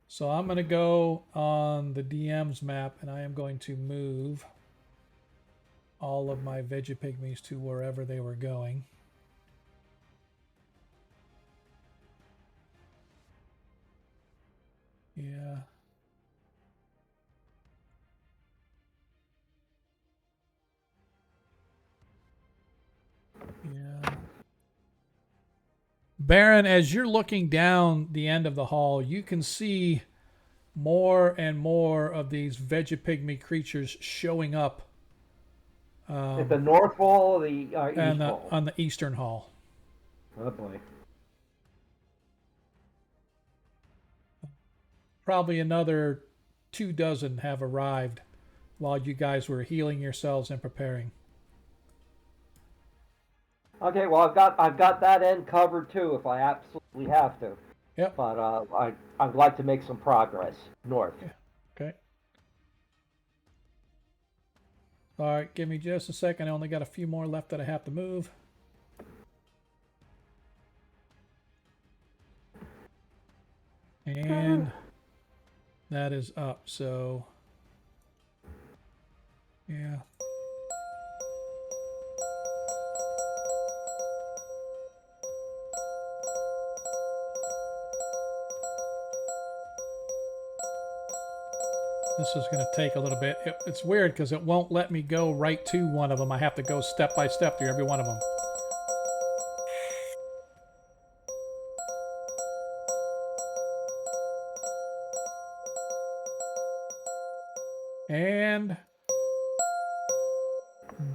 So I'm going to go on the DM's map, and I am going to move all of my Vegapygmies to wherever they were going. Yeah. Yeah. Baron, as you're looking down the end of the hall, you can see more and more of these Vegapygmy creatures showing up At the north wall or the east wall? on the eastern hall. Oh boy. Probably another 24 have arrived while you guys were healing yourselves and preparing. Okay, well I've got that end covered too if I absolutely have to. Yep. But I'd like to make some progress north. Yeah. Okay. All right, give me just a second. I only got a few more left that I have to move. And that is up, so yeah. This is going to take a little bit. It's weird because it won't let me go right to one of them. I have to go step by step through every one of them. And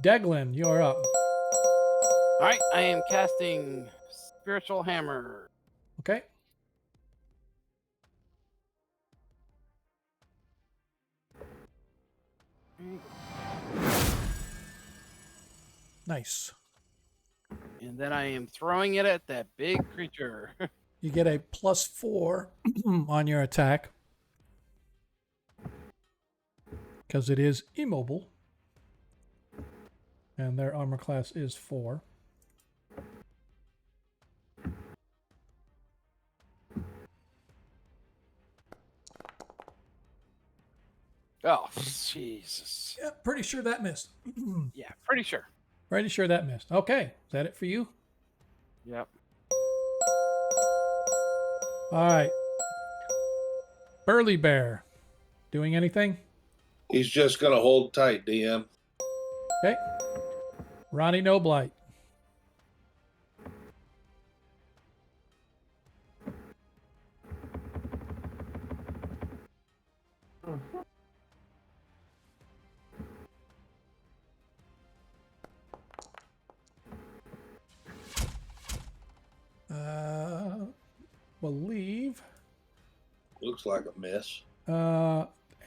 Deglin, you're up. All right, I am casting Spiritual Hammer. Okay. Nice. And then I am throwing it at that big creature. You get a +4 on your attack because it is immobile. And their armor class is 4. Oh, Jesus. Yeah, pretty sure that missed. Yeah, pretty sure. Pretty sure that missed. Okay, is that it for you? Yep. All right. Burly Bear, doing anything? He's just going to hold tight, DM. Okay. Ronnie Noblight. Believe. Looks like a miss.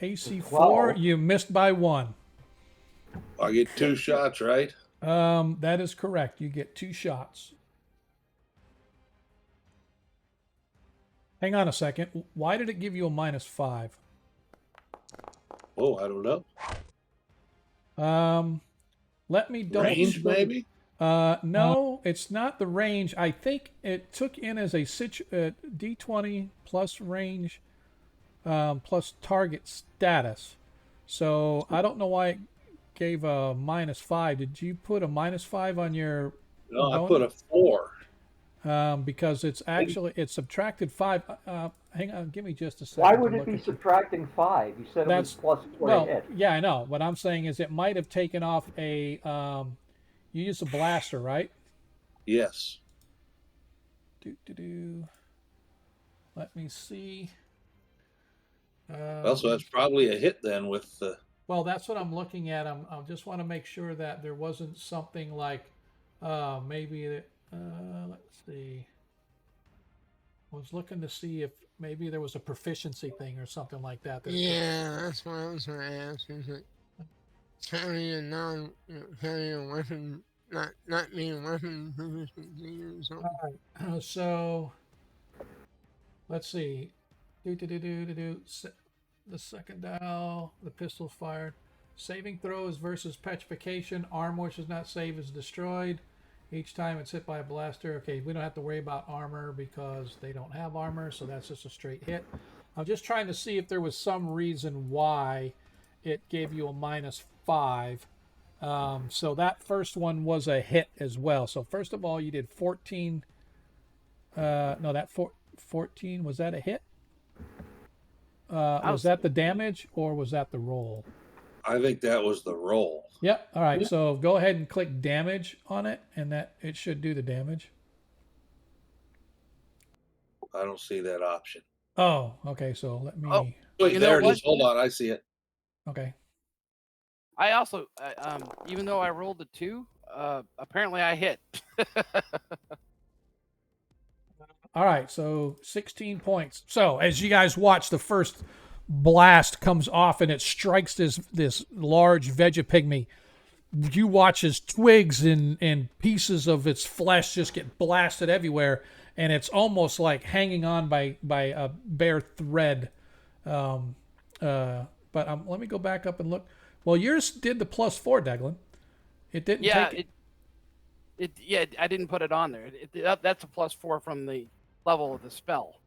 AC 4, 12. you missed by 1. I get 2 shots, right? That is correct. You get 2 shots. Hang on a second. Why did it give you a -5? Oh, I don't know. Let me double Range, maybe? no, it's not the range. I think it took in as a D20 plus range plus target status. So I don't know why it gave a -5. Did you put a -5 on your No, I bonus? put a 4. Because it's actually, it subtracted 5. Hang on, give me just a second. Why to would it look be at subtracting 5? You said it was plus for a hit. yeah, I know. What I'm saying is it might have taken off a, you use a blaster, right? Yes. Let me see. Well, so that's probably a hit then with the... Well, that's what I'm looking at. I just want to make sure that there wasn't something like maybe that. Let's see. was looking to see if maybe there was a proficiency thing or something like that. Yeah, that's what I was going to ask. Is it carrying carrying a weapon, not being weapon proficiency or something? All right. So let's see. The second dial, the pistol fired. Saving throws versus petrification. Armor which is not saved is destroyed. Each time it's hit by a blaster. Okay, we don't have to worry about armor because they don't have armor, so that's just a straight hit. I'm just trying to see if there was some reason why it gave you a -5. So that first one was a hit as well. So first of all, you did 14. No, that 14, was that a hit? Was that the damage or was that the roll? I think that was the roll. Yep. All right. So go ahead and click damage on it, and that it should do the damage. I don't see that option. Oh, okay. So let me. Oh. Wait, You know there it what? is. Hold on, I see it. Okay. I also, even though I rolled a 2, apparently I hit. All right. So 16 points. So as you guys watch, the first blast comes off and it strikes this large vegapigmy. You watch as twigs and pieces of its flesh just get blasted everywhere, and it's almost like hanging on by a bare thread. But let me go back up and look. Well, yours did the +4, Declan. It didn't take it. Yeah, I didn't put it on there. That's a +4 from the level of the spell.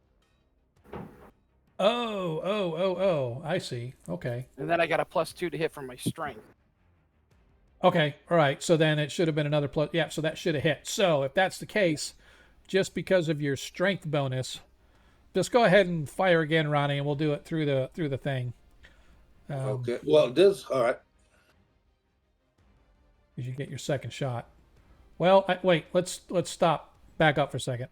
Oh, I see. Okay. And then I got a +2 to hit from my strength. Okay, all right. So then it should have been another plus. Yeah, so that should have hit. So if that's the case, just because of your strength bonus, just go ahead and fire again, Ronnie, and we'll do it through the thing. Okay. Well, this all right. You get your second shot. Well, wait. Let's stop. Back up for a second.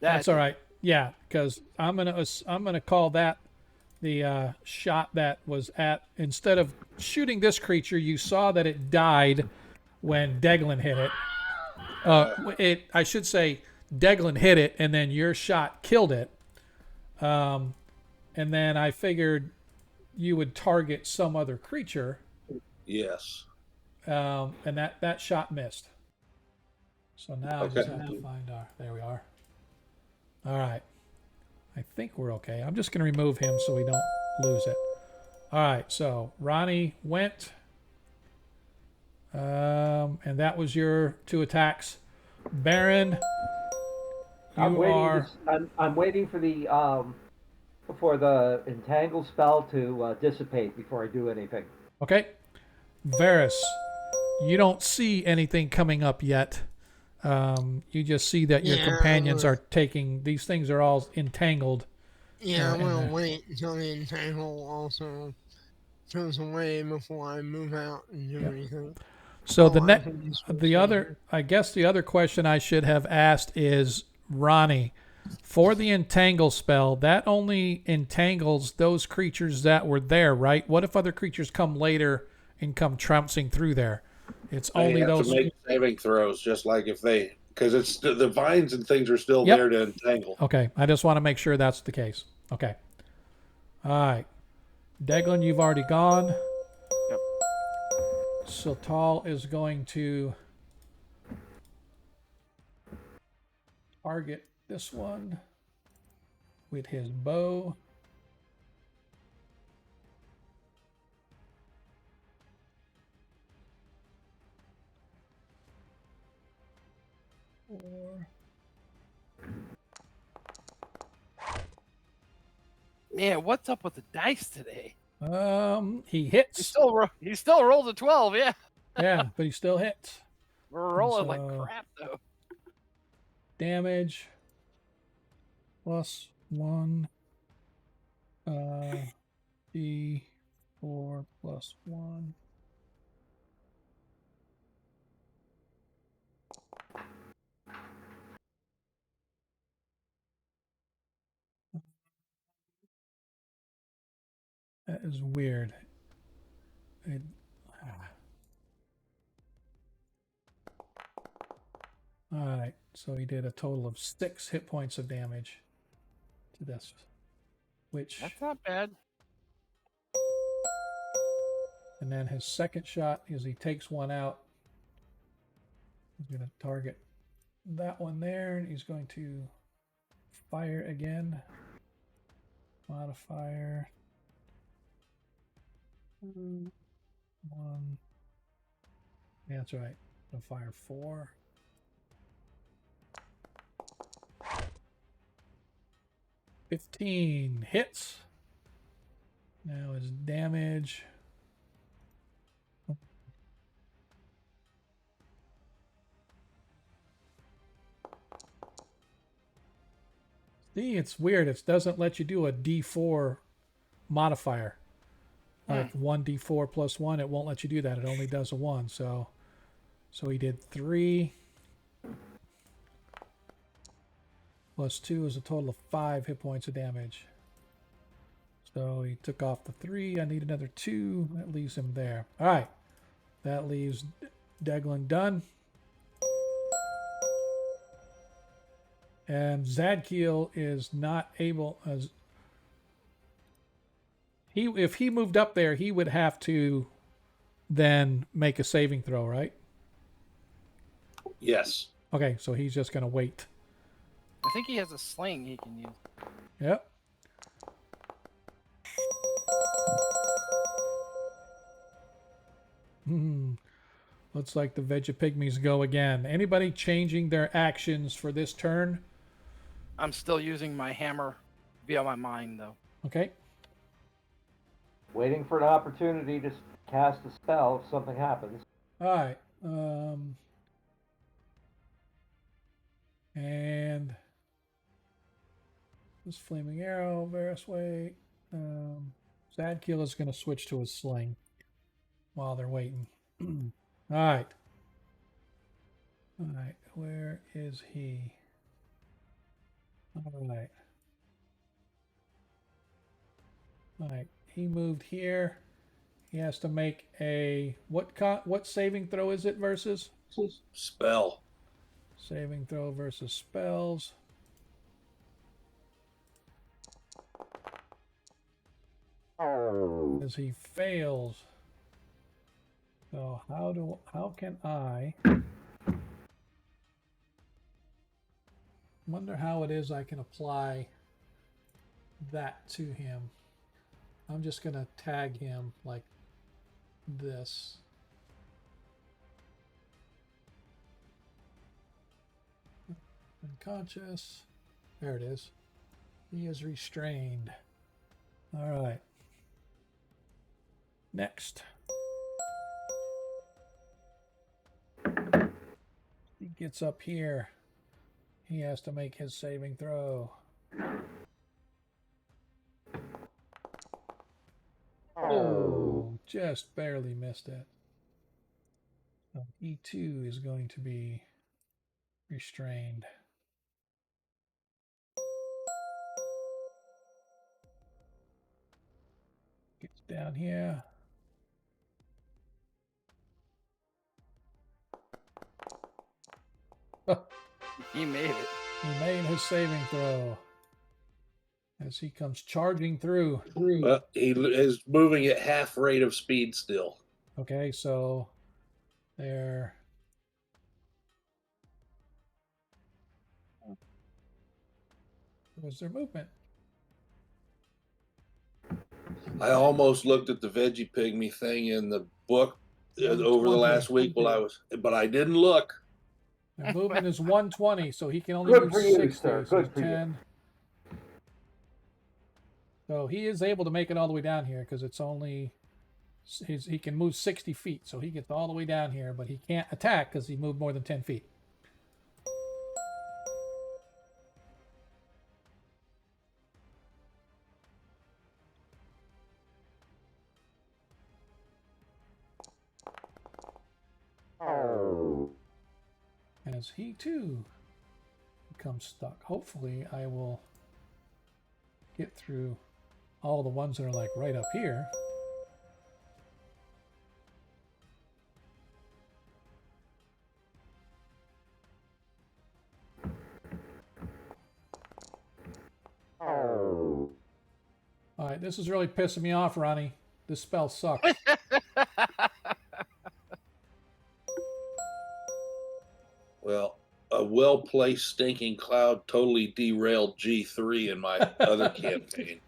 That's all right. Yeah, because I'm gonna call that the shot that was at, instead of shooting this creature, you saw that it died when Deglin hit it. I should say Deglin hit it, and then your shot killed it. And then I figured you would target some other creature. Yes. And that shot missed. So now I Okay. just have to find our. There we are. All right. I think we're okay. I'm just going to remove him so we don't lose it. All right. So Ronnie went. And that was your 2 attacks. Baron, I'm you waiting. are. I'm waiting for the entangle spell to dissipate before I do anything. Okay. Varys, you don't see anything coming up yet. You just see that your companions are taking. These things are all entangled. Yeah, I'm gonna wait until the entangle also goes away before I move out and do anything. So the other question I should have asked is, Ronnie, for the entangle spell, that only entangles those creatures that were there, right? What if other creatures come later and come trouncing through there? It's only those. To make saving throws, just like if they, because it's the vines and things are still there to entangle. Okay, I just want to make sure that's the case. Okay. All right. Deglin, you've already gone. Yep. Sultal is going to target this one with his bow. Man, what's up with the dice today? He hits. He still rolls a 12, yeah. Yeah, but he still hits. We're rolling like crap, though. Damage +1. D4 +1. That is weird. All right, so he did a total of 6 hit points of damage to this, which, That's not bad. and then his second shot is he takes one out. He's going to target that one there, and he's going to fire again. Modifier. 1. Yeah, that's right. I'll fire 4. $15 hits. Now his damage. See, it's weird. It doesn't let you do a D4 modifier. Like 1d4 plus 1, it won't let you do that. It only does a 1. So he did 3 plus 2 is a total of 5 hit points of damage. So he took off the 3. I need another 2. That leaves him there. All right. That leaves Deglin done. And Zadkiel is not able as if he moved up there, he would have to then make a saving throw, right? Yes. Okay, so he's just going to wait. I think he has a sling he can use. Yep. Looks like the Vegapygmies go again. Anybody changing their actions for this turn? I'm still using my hammer via my mind, though. Okay. Waiting for an opportunity to cast a spell if something happens. All right. And this flaming arrow, Varus wait. Zadkiel is going to switch to his sling while they're waiting. All right. All right. Where is he? All right. All right. He moved here. He has to make a what saving throw is it versus? Spell. Saving throw versus spells. As he fails. So how can I wonder how it is I can apply that to him. I'm just gonna tag him like this. Unconscious. There it is. He is restrained. All right. Next. He gets up here. He has to make his saving throw. Oh, just barely missed it. So E2 is going to be restrained. Gets down here. He made it. He made his saving throw as he comes charging through. Well, he is moving at half rate of speed still. Okay, so there. Was their movement? I almost looked at the veggie pygmy thing in the book over the 120. last week but I didn't look. Their movement is 120, so he can only Good move for you, 60. sir. So Good for you. 10. So he is able to make it all the way down here because it's only he can move 60 feet. So he gets all the way down here, but he can't attack because he moved more than 10 feet. As he too becomes stuck. Hopefully I will get through all the ones that are like right up here. All right, this is really pissing me off, Ronnie. This spell sucks. Well, a well-placed stinking cloud totally derailed G3 in my other campaign.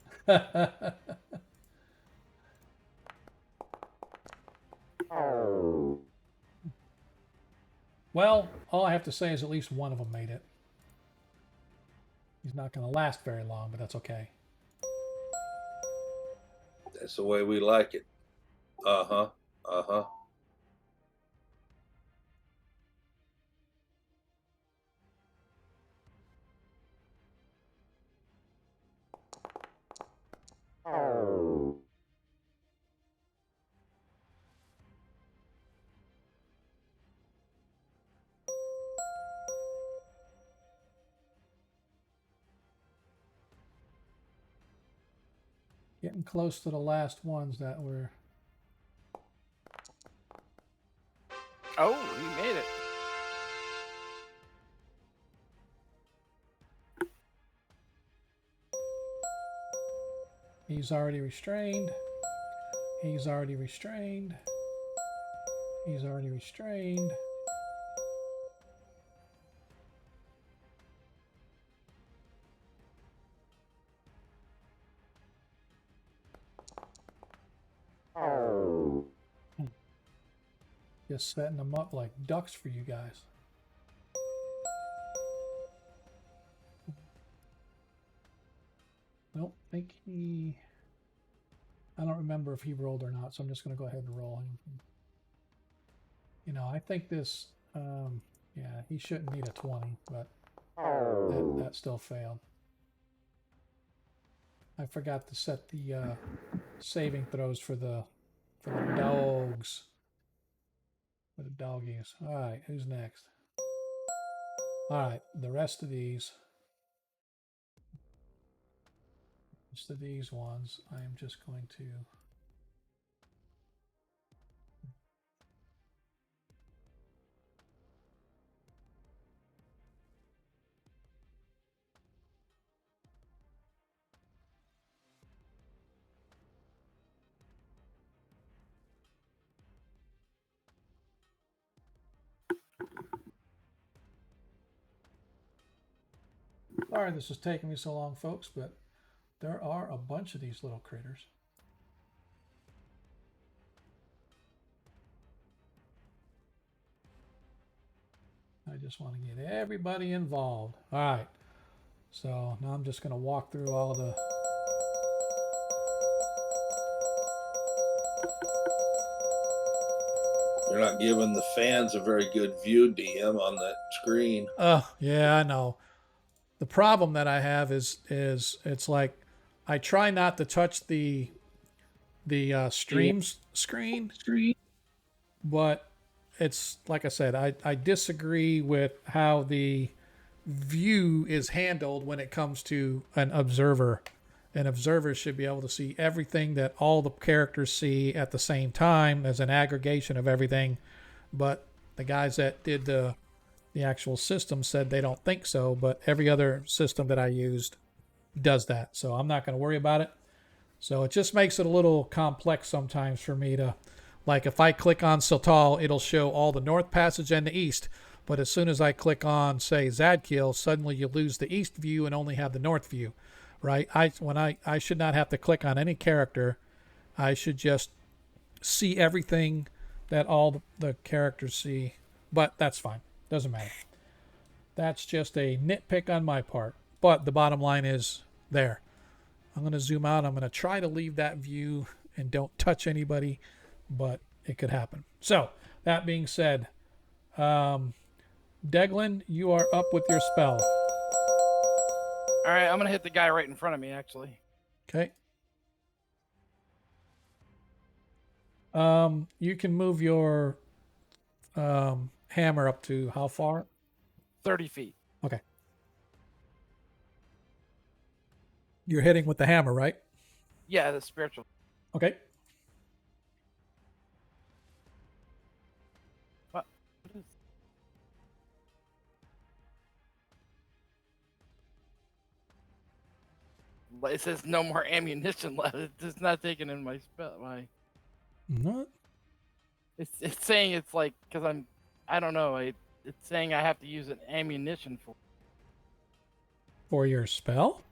Well, all I have to say is at least one of them made it. He's not going to last very long, but that's okay. That's the way we like it. Uh-huh. Uh-huh. Getting close to the last ones that were... Oh, he made it. He's already restrained. He's already restrained. He's already restrained. Just setting them up like ducks for you guys. Nope, think he... I don't remember if he rolled or not, so I'm just going to go ahead and roll him. You know, I think this... yeah, he shouldn't need a 20, but that still failed. I forgot to set the saving throws for the dogs. For the doggies. Alright, who's next? Alright, the rest of these ones, I am just going to... Sorry this is taking me so long, folks, but there are a bunch of these little critters. I just want to get everybody involved. All right. So now I'm just going to walk through all the... You're not giving the fans a very good view, DM, on that screen. Yeah, I know. The problem that I have is it's like I try not to touch the streams screen, but it's like I said, I disagree with how the view is handled when it comes to an observer. An observer should be able to see everything that all the characters see at the same time as an aggregation of everything, but the guys that did the actual system said they don't think so, but every other system that I used does that. So I'm not going to worry about it. So it just makes it a little complex sometimes for me to, like if I click on Siltal, it'll show all the North Passage and the East. But as soon as I click on, say, Zadkiel, suddenly you lose the East view and only have the North view, right? I should not have to click on any character. I should just see everything that all the characters see. But that's fine. Doesn't matter. That's just a nitpick on my part. But the bottom line is there. I'm going to zoom out. I'm going to try to leave that view and don't touch anybody, but it could happen. So, that being said, Deglin, you are up with your spell. All right, I'm going to hit the guy right in front of me, actually. Okay. You can move your hammer up to how far? 30 feet. Okay. You're hitting with the hammer, right? Yeah, the spiritual. Okay. What? It says no more ammunition left. It's not taken in my spell. What? It's saying it's like because I don't know. It's saying I have to use an ammunition For your spell?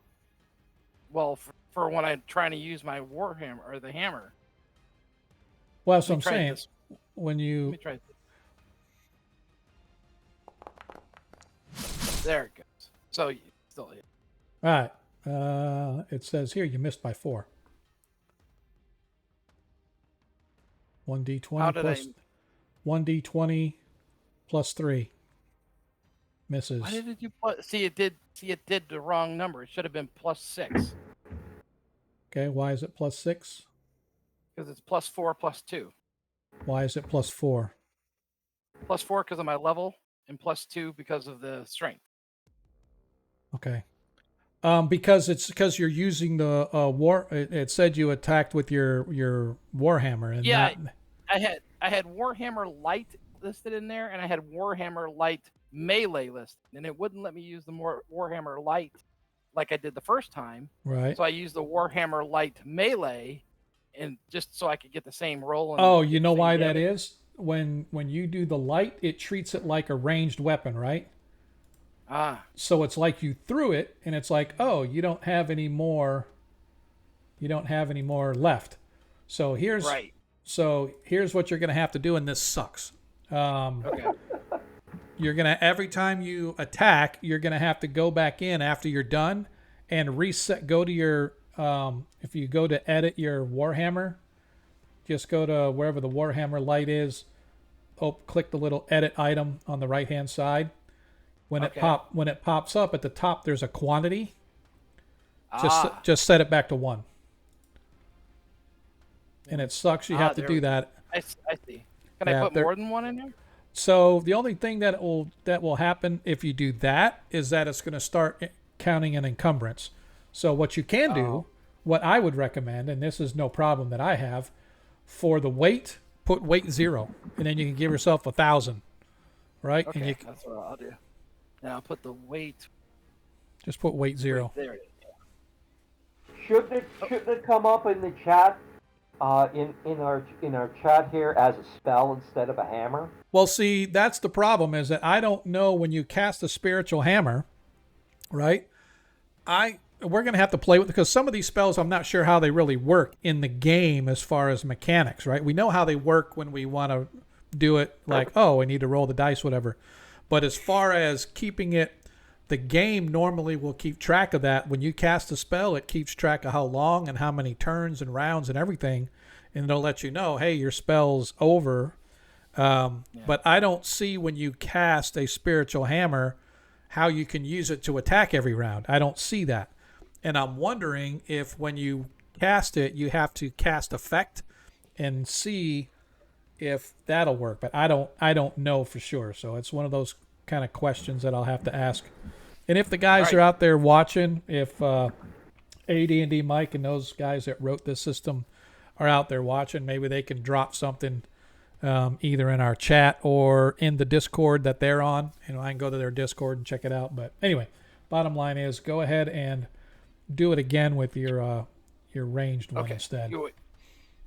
for when I'm trying to use my warhammer or the hammer. Well, that's what Let I'm me try saying. this. When Let you me try this. There it goes. So you still hit. all right, it says here you missed by 4. 1d20 How did plus I? 1d20 plus 3 misses. Why did it do plus? See, it did the wrong number. It should have been +6 Okay, why is it plus 6? because it's +4 +2. Why is it plus 4? +4 because of my level, and +2 because of the strength. Okay. Because you're using the war. It said you attacked with your warhammer and Yeah, not. I had Warhammer Light listed in there, and I had Warhammer Light Melee listed, and it wouldn't let me use the Warhammer Light like I did the first time. Right. So I used the Warhammer Light Melee, and just so I could get the same roll. And Oh, get you the know same why that damage. is? When you do the light, it treats it like a ranged weapon, right? Ah, So it's like you threw it, and it's like, oh, you don't have any more. You don't have any more left. So here's right. what you're gonna have to do, and this sucks. Okay. You're gonna every time you attack, you're gonna have to go back in after you're done and reset. Go to your if you go to edit your Warhammer, just go to wherever the Warhammer light is. Oh, click the little edit item on the right hand side. When Okay. it pops up at the top, there's a quantity. Ah, Just set it back to 1. And it sucks you have to there do we go. that. I see. Can Yeah, I put there- more than one in there? So the only thing that will happen if you do that is that it's going to start counting an encumbrance. So what you can do, what I would recommend, and this is no problem that I have, for the weight, put weight 0, and then you can give yourself 1,000, right? Okay, And you that's what I'll do. Now I'll put the weight just put weight 0. right there. Shouldn't it come up in the chat, in our chat here as a spell instead of a hammer? Well, see, that's the problem is that I don't know when you cast a spiritual hammer, right? We're going to have to play with because some of these spells I'm not sure how they really work in the game as far as mechanics, right? We know how they work when we want to do it like, oh, we need to roll the dice, whatever. But as far as keeping it, the game normally will keep track of that. When you cast a spell, it keeps track of how long and how many turns and rounds and everything, and it'll let you know, hey, your spell's over. But I don't see when you cast a spiritual hammer how you can use it to attack every round. I don't see that. And I'm wondering if when you cast it, you have to cast effect and see if that'll work. But I don't know for sure. So it's one of those kind of questions that I'll have to ask. And if the guys are out there watching, if AD&D Mike and those guys that wrote this system are out there watching, maybe they can drop something either in our chat or in the Discord that they're on. I can go to their Discord and check it out. But anyway, bottom line is go ahead and do it again with your ranged one instead. Do it.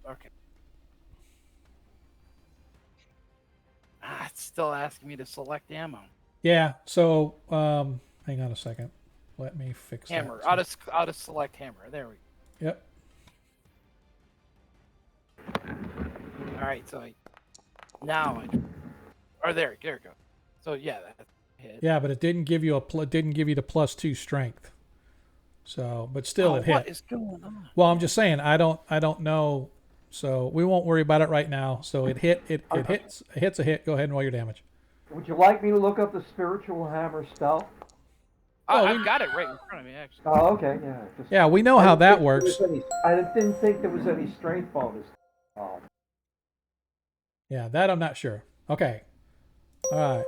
Okay. It's still asking me to select ammo. Yeah. So hang on a second. Let me fix Hammer. that. I'll just select hammer. There we go. Yep. All right. So there you go. So yeah, that hit. Yeah, but it didn't give you didn't give you the +2 strength. So, but still it hit. What is going on? Well, I'm just saying I don't know. So we won't worry about it right now. So it hit. It hits a hit. Go ahead and roll your damage. Would you like me to look up the spiritual hammer spell? I've got it right in front of me, actually. Oh, okay, yeah. Yeah, we know how that works. I didn't think there was any strength bonus. Yeah, that I'm not sure. Okay. All right.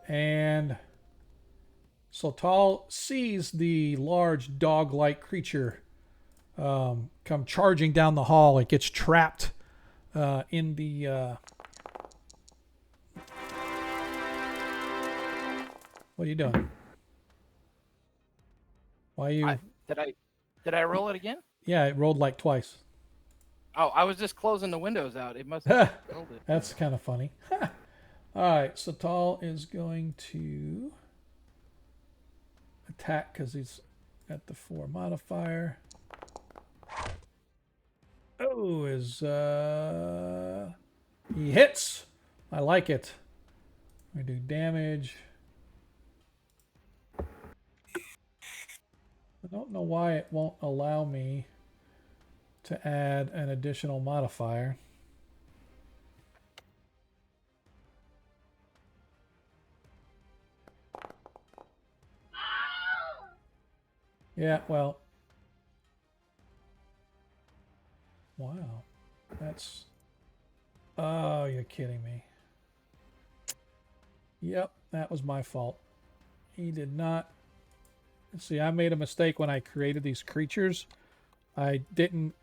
And Sotal sees the large dog-like creature come charging down the hall. It gets trapped in the... What are you doing? Why you? Did I roll it again? Yeah, it rolled like twice. Oh, I was just closing the windows out. It must have rolled it. That's kind of funny. All right, Satal is going to attack because he's at the 4 modifier. Oh, he hits. I like it. We do damage. I don't know why it won't allow me to add an additional modifier. Yeah, well. Wow. That's... Oh, you're kidding me. Yep, that was my fault. He did not... See, I made a mistake when I created these creatures. I didn't...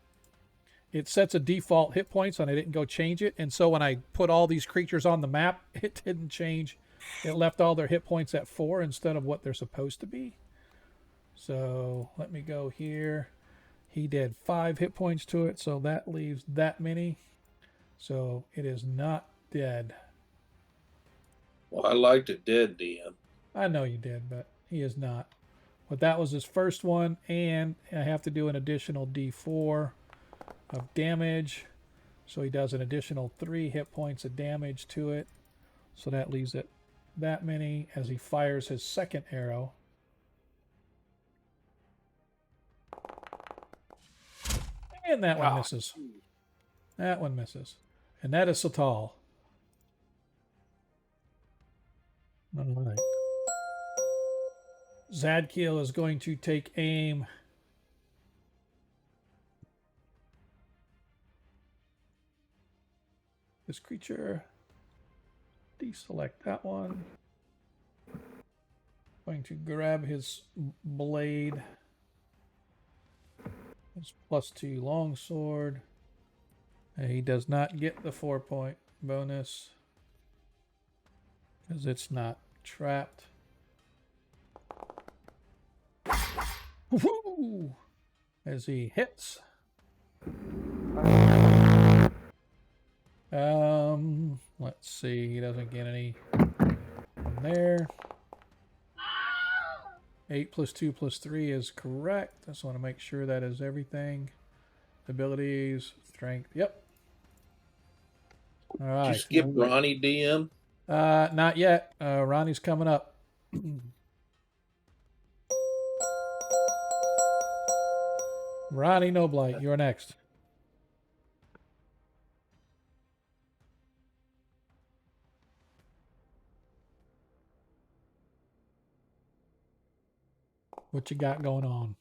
It sets a default hit points and I didn't go change it. And so when I put all these creatures on the map, it didn't change. It left all their hit points at 4 instead of what they're supposed to be. So let me go here. He did 5 hit points to it, so that leaves that many. So it is not dead. Well, I liked it dead, DM. I know you did, but he is not. But that was his first one, and I have to do an additional D4 of damage. So he does an additional 3 hit points of damage to it. So that leaves it that many as he fires his second arrow. And that one misses. That one misses. And that is Satal. All right. Zadkiel is going to take aim. This creature. Deselect that one. Going to grab his blade. His +2 longsword. And he does not get the 4-point bonus because it's not trapped. Woo! As he hits. Let's see. He doesn't get any from there. 8 + 2 + 3 is correct. I just want to make sure that is everything. Abilities, strength. Yep. All right. Did you skip Ronnie, DM? Not yet. Ronnie's coming up. Ronnie Noblight, you're next. What you got going on?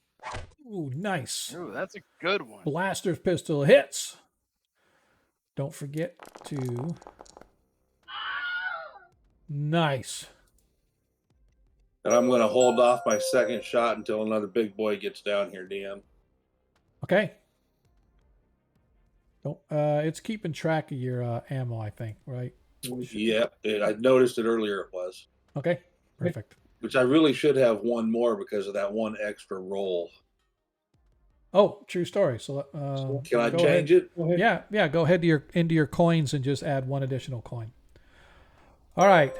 Ooh, nice. Ooh, that's a good one. Blaster's pistol hits. Don't forget to... Nice. And I'm going to hold off my second shot until another big boy gets down here, DM. Okay. Don't. It's keeping track of your ammo, I think, right? Yeah, I noticed it earlier. It was. Okay. Perfect. Which I really should have one more because of that one extra roll. Oh, true story. So, can I change it? it? Yeah. Go ahead to into your coins and just add 1 additional coin. All right,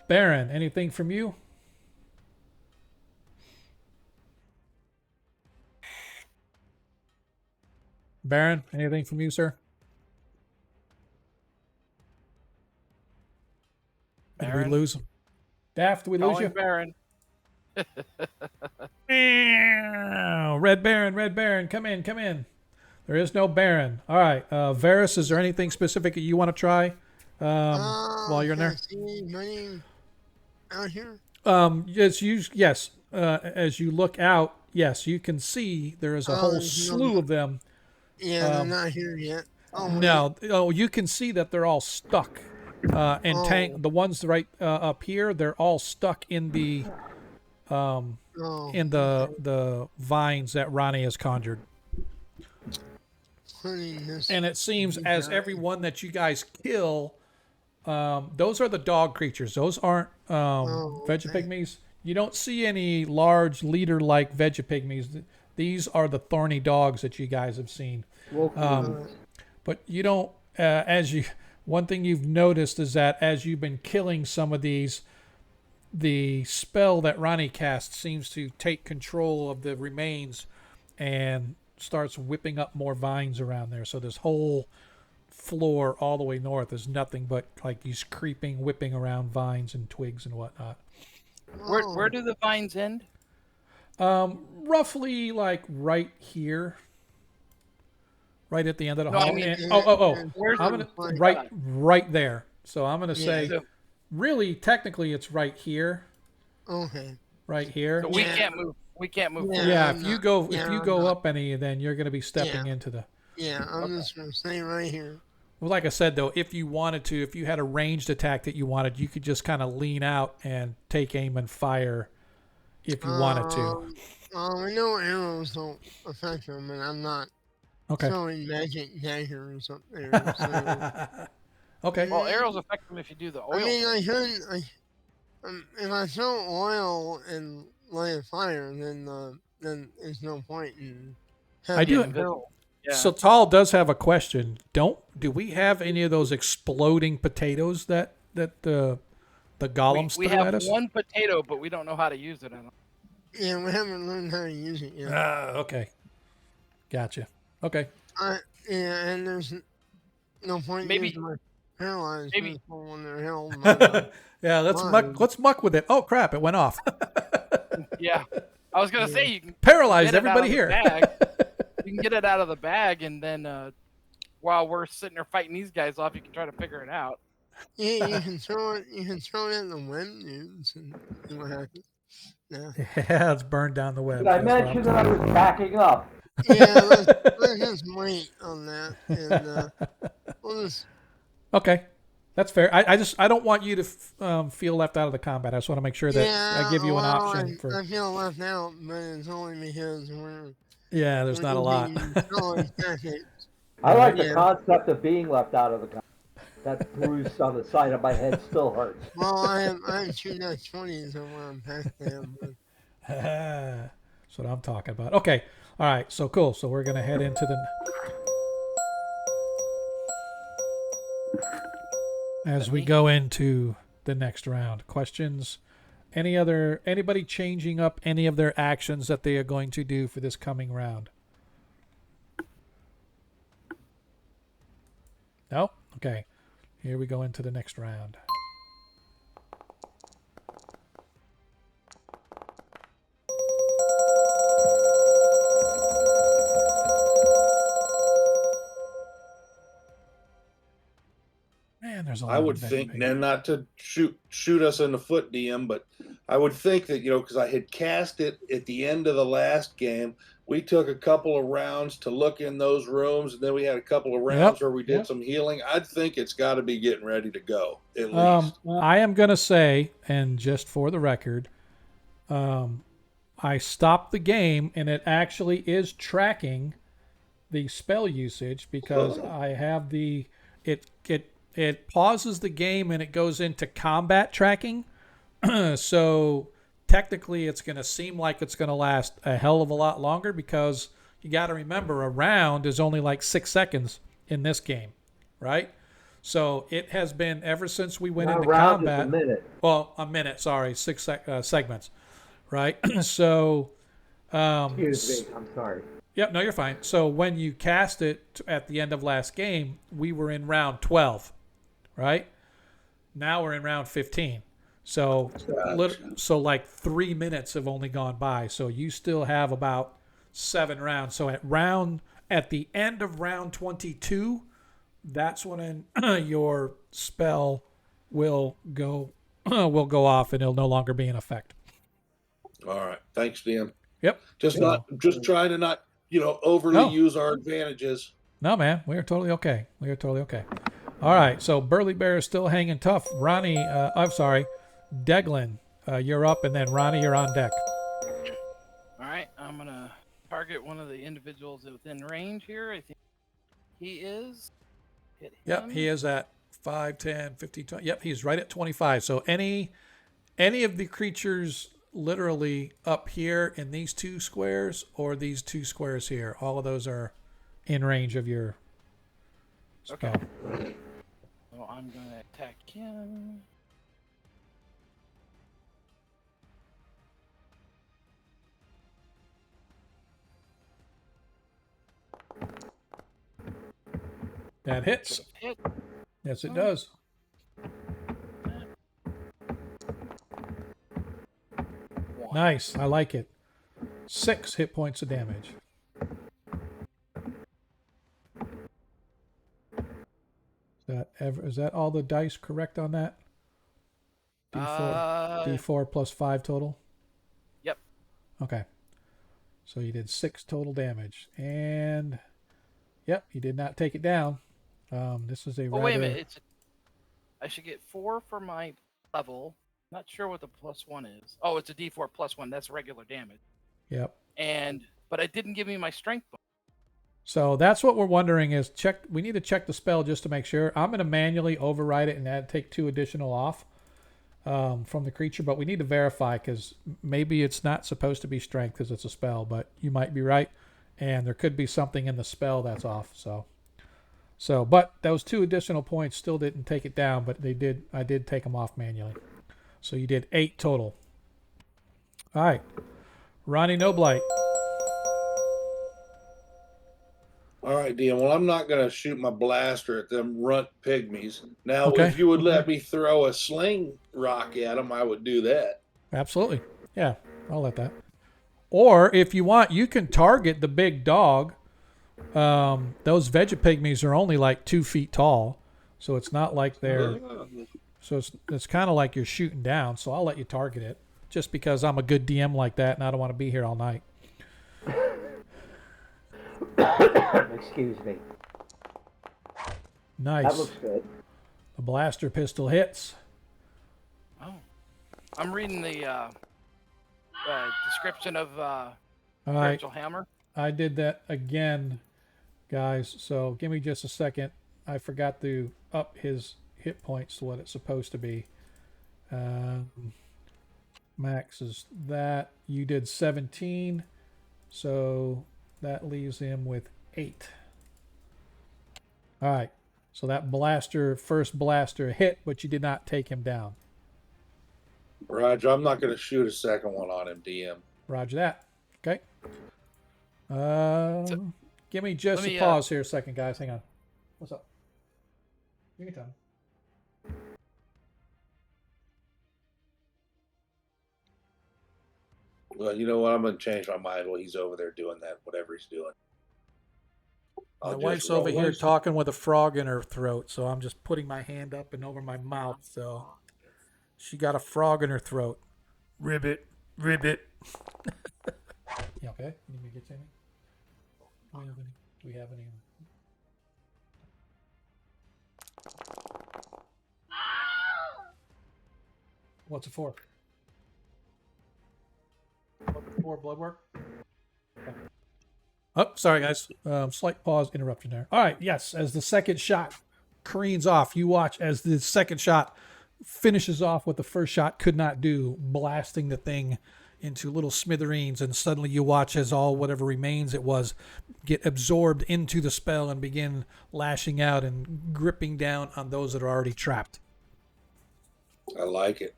Baron. Anything from you? Baron, anything from you, sir? Did we lose him? Daft, did we lose you? Baron. Red Baron, come in. There is no Baron. All right, Varus, is there anything specific that you want to try while you're in there? Running out here? Yes. As you look out, yes, you can see there is a whole slew of them. Yeah, they're not here yet. No, you can see that they're all stuck. And the ones right up here, they're all stuck in the the vines that Ronnie has conjured. And it seems as every one that you guys kill, those are the dog creatures. Those aren't Vegapygmies. You don't see any large leader-like vegapygmies. These are the thorny dogs that you guys have seen. Wolf But you don't, one thing you've noticed is that as you've been killing some of these, the spell that Ronnie cast seems to take control of the remains and starts whipping up more vines around there. So this whole floor all the way north is nothing but like these creeping, whipping around vines and twigs and whatnot. Where do the vines end? Roughly like right here. Right at the end of the No, hall. I mean, Where's I'm the gonna vine? right there. So I'm gonna say So, really technically it's right here. Okay. Right here. so we Yeah. can't move. We can't move. Yeah. forward. Yeah, I'm if you not- go yeah, if you I'm go not. up any, then you're gonna be stepping Yeah. into the Yeah, I'm just gonna stay right here. well, like I said though, if you wanted to, if you had a ranged attack that you wanted, you could just kind of lean out and take aim and fire if you wanted to. I know arrows don't affect them, and I'm not Okay. throwing magic daggers up there. So. Okay. Well, arrows affect them if you do the oil. I mean, I couldn't. If I throw oil and light a fire, then there's no point in. I do- having help. Yeah. So Tall does have a question. Do we have any of those exploding potatoes that the golems we threw at have us? one potato, but we don't know how to use it. I don't. Yeah, we haven't learned how to use it yet. Okay. Gotcha. Okay. Yeah, and there's no point Maybe- using my paralyzed maybe- people when they're held. by the- Yeah, let's Why? muck with it. Oh crap, it went off. Yeah, I was gonna say you can Paralyzed get it out everybody of the here. bag. You can get it out of the bag, and then while we're sitting there fighting these guys off, you can try to figure it out. Yeah, you can throw it. You can throw it in the wind dudes and see what happens. Yeah, Yeah, it's burned down the web. Did I That's what mention I'm that I was backing up? yeah. Let's just wait on that, and we'll just. Okay, that's fair. I don't want you to feel left out of the combat. I just want to make sure that Yeah, I give you an well, option I for. feel left out, but it's only because we're. Yeah, there's not a lot. Throwing tactics. I like the Yeah. concept of being left out of the combat. That bruise on the side of my head still hurts. Well, I have 2 20s and when I'm past them. But That's what I'm talking about. Okay, all right. So cool. So we're gonna head into as we go into the next round. Questions? Anybody changing up any of their actions that they are going to do for this coming round? No? Okay. Here we go into the next round. Man, there's a lot I would of think, veggie and not to shoot us in the foot, DM, but I would think that, because I had cast it at the end of the last game, we took a couple of rounds to look in those rooms, and then we had a couple of rounds where we did some healing. I'd think it's got to be getting ready to go, at least. I am going to say, and just for the record, I stopped the game, and it actually is tracking the spell usage because I have it pauses the game and it goes into combat tracking. So technically it's going to seem like it's going to last a hell of a lot longer because you got to remember a round is only like 6 seconds in this game, right? So it has been ever since we went Not into round, combat. just a minute. Well, a minute, sorry, 6 segments, right? So, Excuse me, I'm sorry. yep, no, you're fine. So when you cast it at the end of last game, we were in round 12, right? Now we're in round 15. So, so like 3 minutes have only gone by. So you still have about 7 rounds. So at the end of round 22, that's when your spell will go off and it'll no longer be in effect. All right. Thanks, DM. Yep. Just trying to not, overly use our advantages. No, man, we are totally okay. We are totally okay. All right, so Burly Bear is still hanging tough. Ronnie, I'm sorry, Deglin, you're up, and then Ronnie, you're on deck. All right, I'm gonna target one of the individuals within range here. I think he is. Hit him. Yep, he is at 5, 10, 15, 20. Yep, he's right at 25. So any of the creatures literally up here in these 2 squares or these 2 squares here. All of those are in range of your spell. Okay. So I'm gonna attack him. That hits. Should have hit. Yes, it does. One. Nice. I like it. 6 hit points of damage. Is that all the dice correct on that? D4 plus 5 total? Yep. Okay. So you did 6 total damage. And, yep, you did not take it down. This is a rather... wait a minute. I should get 4 for my level. Not sure what the +1 is. Oh, it's a D4 +1. That's regular damage. Yep. But it didn't give me my strength bonus. So that's what we're wondering is we need to check the spell just to make sure. I'm going to manually override it and take 2 additional off from the creature, but we need to verify because maybe it's not supposed to be strength because it's a spell, but you might be right. And there could be something in the spell that's off. But those 2 additional points still didn't take it down, but I did take them off manually. So you did 8 total. All right. Ronnie Noblight. All right, DM. Well, I'm not going to shoot my blaster at them runt pygmies. Now, Okay. if you would let me throw a sling rock at them, I would do that. Absolutely. Yeah, I'll let that. Or if you want, you can target the big dog. Those Vegapygmies are only like 2 feet tall, so it's not like they're... So it's kind of like you're shooting down, so I'll let you target it. Just because I'm a good DM like that and I don't want to be here all night. Excuse me. Nice. That looks good. The blaster pistol hits. Oh. I'm reading the description of All right. Spiritual Hammer. I did that again, guys. So give me just a second. I forgot to up his hit points to what it's supposed to be. Max is that. You did 17. So that leaves him with 8. All right. So that first blaster hit, but you did not take him down. Roger, I'm not going to shoot a second one on him, DM. Roger that. Okay. Give me just a pause here a second, guys. Hang on. What's up? You can tell me. Well, you know what? I'm going to change my mind while he's over there doing that, whatever he's doing. My wife's over here talking with a frog in her throat, so I'm just putting my hand up and over my mouth. So she got a frog in her throat. Ribbit, ribbit. Yeah, okay. You need me to get any? Do we have any? What's it for? For blood work? Okay. Oh, sorry, guys. Slight pause, interruption there. All right, yes. As the second shot careens off, you watch as the second shot finishes off what the first shot could not do, blasting the thing into little smithereens, and suddenly you watch as all whatever remains it was get absorbed into the spell and begin lashing out and gripping down on those that are already trapped. I like it.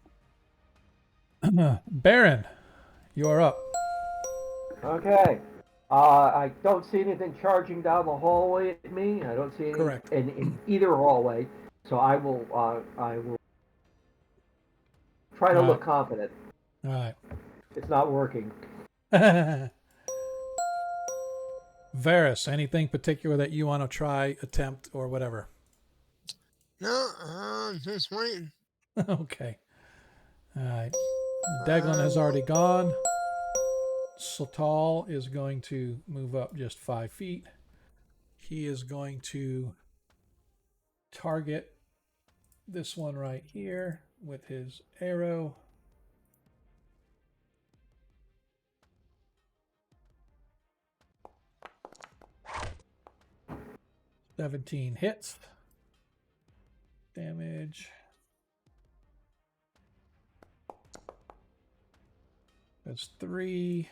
Baron, you're up. Okay. I don't see anything charging down the hallway at me. I don't see anything Correct. in either hallway. So I will try to look confident. All right. It's not working. Varys, anything particular that you want to try, attempt, or whatever? No, I'm just waiting. Okay. All right. Deglin has already gone. Satal is going to move up just 5 feet. He is going to target this one right here with his arrow. $17 hits. Damage. That's 3.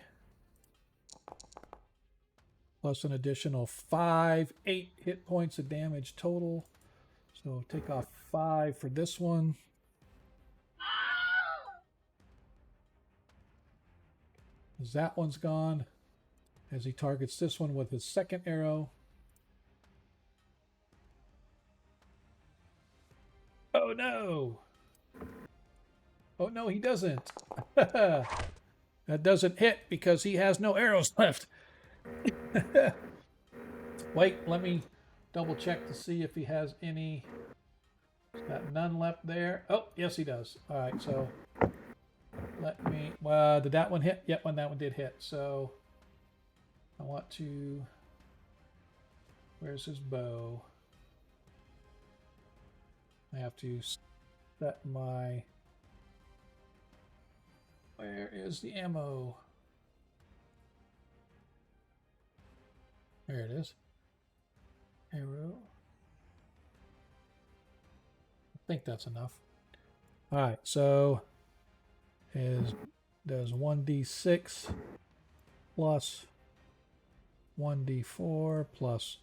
Plus an additional 5. 8 hit points of damage total. So take off 5 for this one. As that one's gone. As he targets this one with his second arrow. Oh no! Oh no, he doesn't. That doesn't hit because he has no arrows left. Wait, let me double check to see if he has any. He's got none left there. Oh, yes, he does. All right, so let me. Did that one hit? Yep, that one did hit. So I want to. Where's his bow? I have to set my. Where is the ammo? There it is. Arrow. I think that's enough. All right, so does 1d6 plus 1d4 plus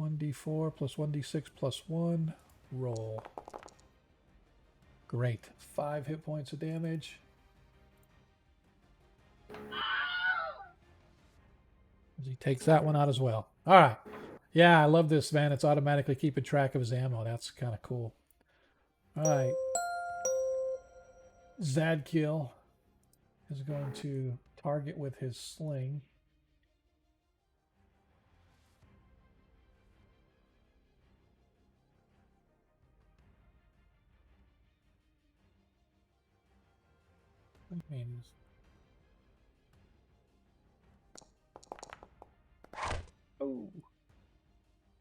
1d4 plus 1d6 plus 1. Roll. Great. 5 hit points of damage. He takes that one out as well. All right. Yeah, I love this, man. It's automatically keeping track of his ammo. That's kind of cool. All right. Zadkiel is going to target with his sling. What means? Oh.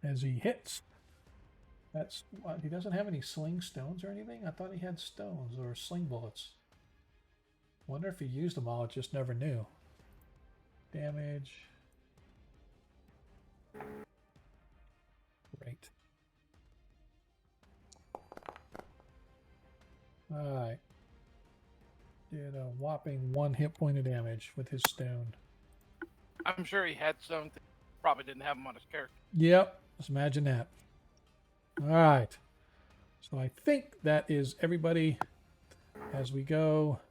As he hits. That's what, he doesn't have any sling stones or anything? I thought he had stones or sling bullets. Wonder if he used them all, just never knew. Damage. Great. Alright. Did a whopping 1 hit point of damage with his stone. I'm sure he had some. Probably didn't have them on his character. Yep. Just imagine that. Alright. So I think that is everybody as we go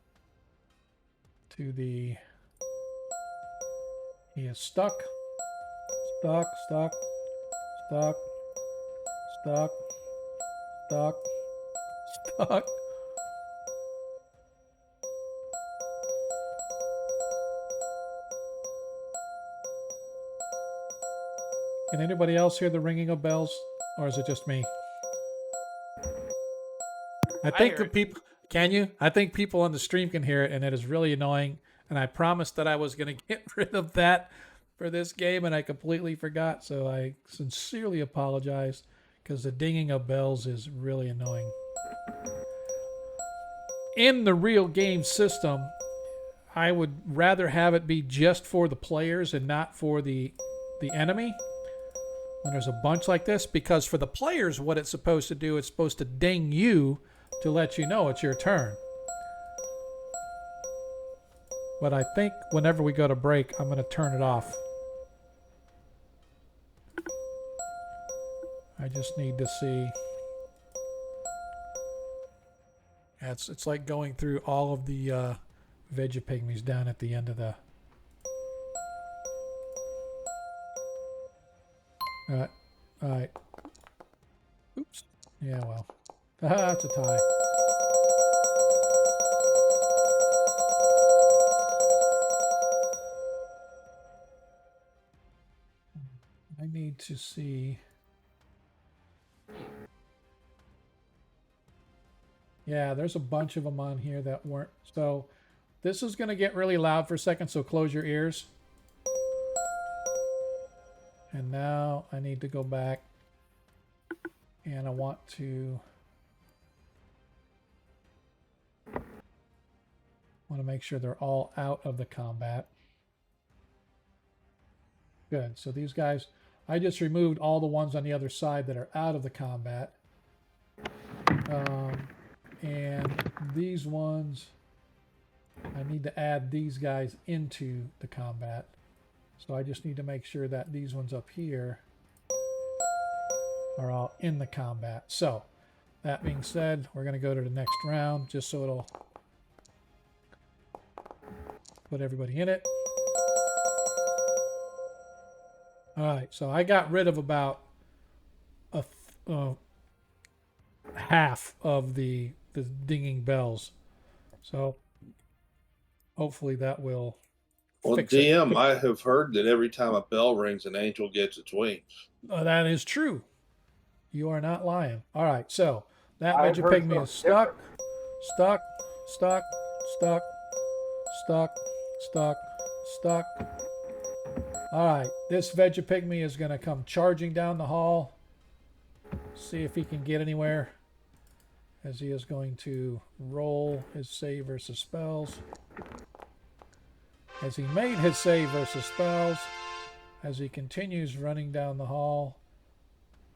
to the... He is stuck. Stuck, stuck, stuck, stuck, stuck, stuck. Can anybody else hear the ringing of bells? Or is it just me? I think the people... Can you? I think people on the stream can hear it, and it is really annoying. And I promised that I was going to get rid of that for this game, and I completely forgot. So I sincerely apologize, because the dinging of bells is really annoying. In the real game system, I would rather have it be just for the players and not for the enemy. When there's a bunch like this, because for the players, what it's supposed to do, it's supposed to ding you to let you know it's your turn. But I think whenever we go to break, I'm going to turn it off. I just need to see. It's like going through all of the Vegapygmies down at the end of the... Alright. Oops. Yeah, well. That's a tie. I need to see... Yeah, there's a bunch of them on here that weren't... So, this is going to get really loud for a second, so close your ears. And now I need to go back and I want to make sure they're all out of the combat. Good. So these guys, I just removed all the ones on the other side that are out of the combat. And these ones I need to add these guys into the combat. So I just need to make sure that these ones up here are all in the combat. So that being said, we're going to go to the next round just so it'll put everybody in it. All right, so I got rid of about half of the dinging bells. So hopefully that will Well, fix it. DM, I have heard that every time a bell rings, an angel gets its wings. That is true. You are not lying. All right, so that I've heard Vegapygmy is something stuck, stuck, stuck, stuck, stuck, stuck, stuck. All right, this Vegapygmy is going to come charging down the hall. See if he can get anywhere, as he is going to roll his save versus spells. As he made his save versus spells, as he continues running down the hall.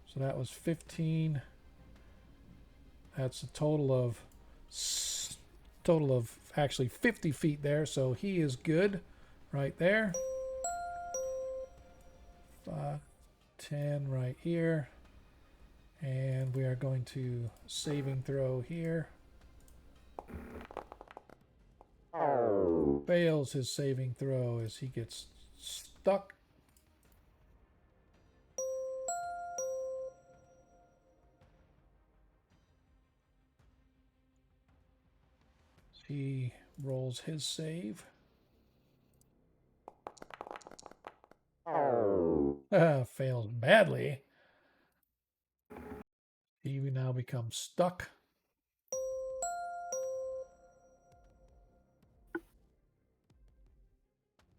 So that was 15. That's a total of actually 50 feet there. So he is good right there. 5, 10 right here. And we are going to saving throw here. Fails his saving throw as he gets stuck. He rolls his save. Fails badly. He now becomes stuck.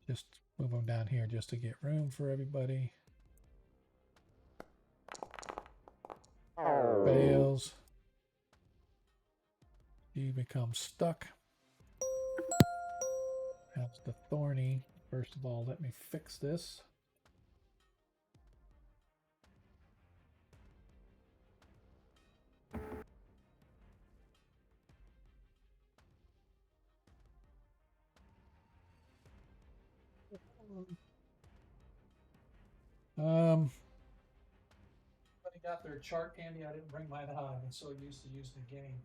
Just move him down here just to get room for everybody. Fails. He becomes stuck. That's the thorny. First of all, let me fix this. Everybody got their chart handy. I didn't bring mine out. I've been so used to using the game.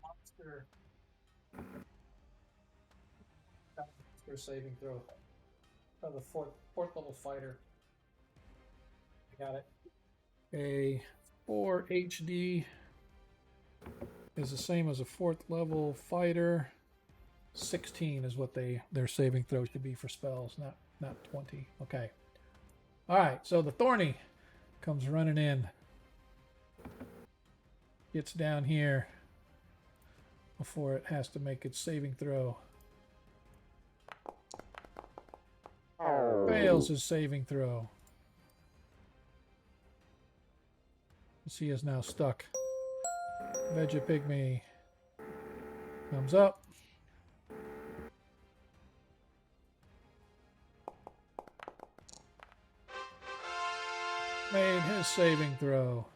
Monster saving throw. Oh, the fourth level fighter. I got it. A 4 HD is the same as a 4th level fighter. 16 is what their saving throw should be for spells, not 20. Okay. All right, so the thorny comes running in. Gets down here before it has to make its saving throw. Fails his saving throw. He is now stuck. Vegapygmy comes up. Made his saving throw.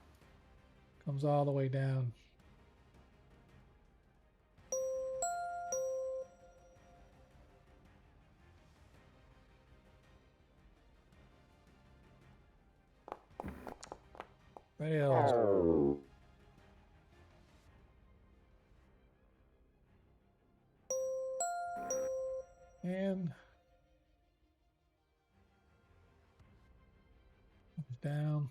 Comes all the way down. Fails. And down.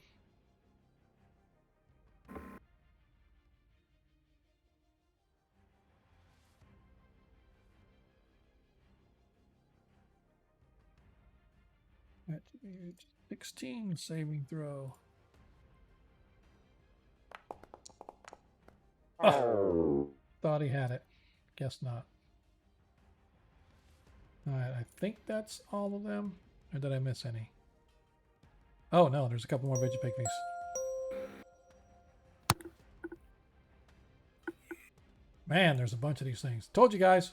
That should be 16 saving throw. Oh, thought he had it. Guess not. Alright, I think that's all of them. Or did I miss any? Oh no, there's a couple more Vegapygmies. Man, there's a bunch of these things. Told you guys.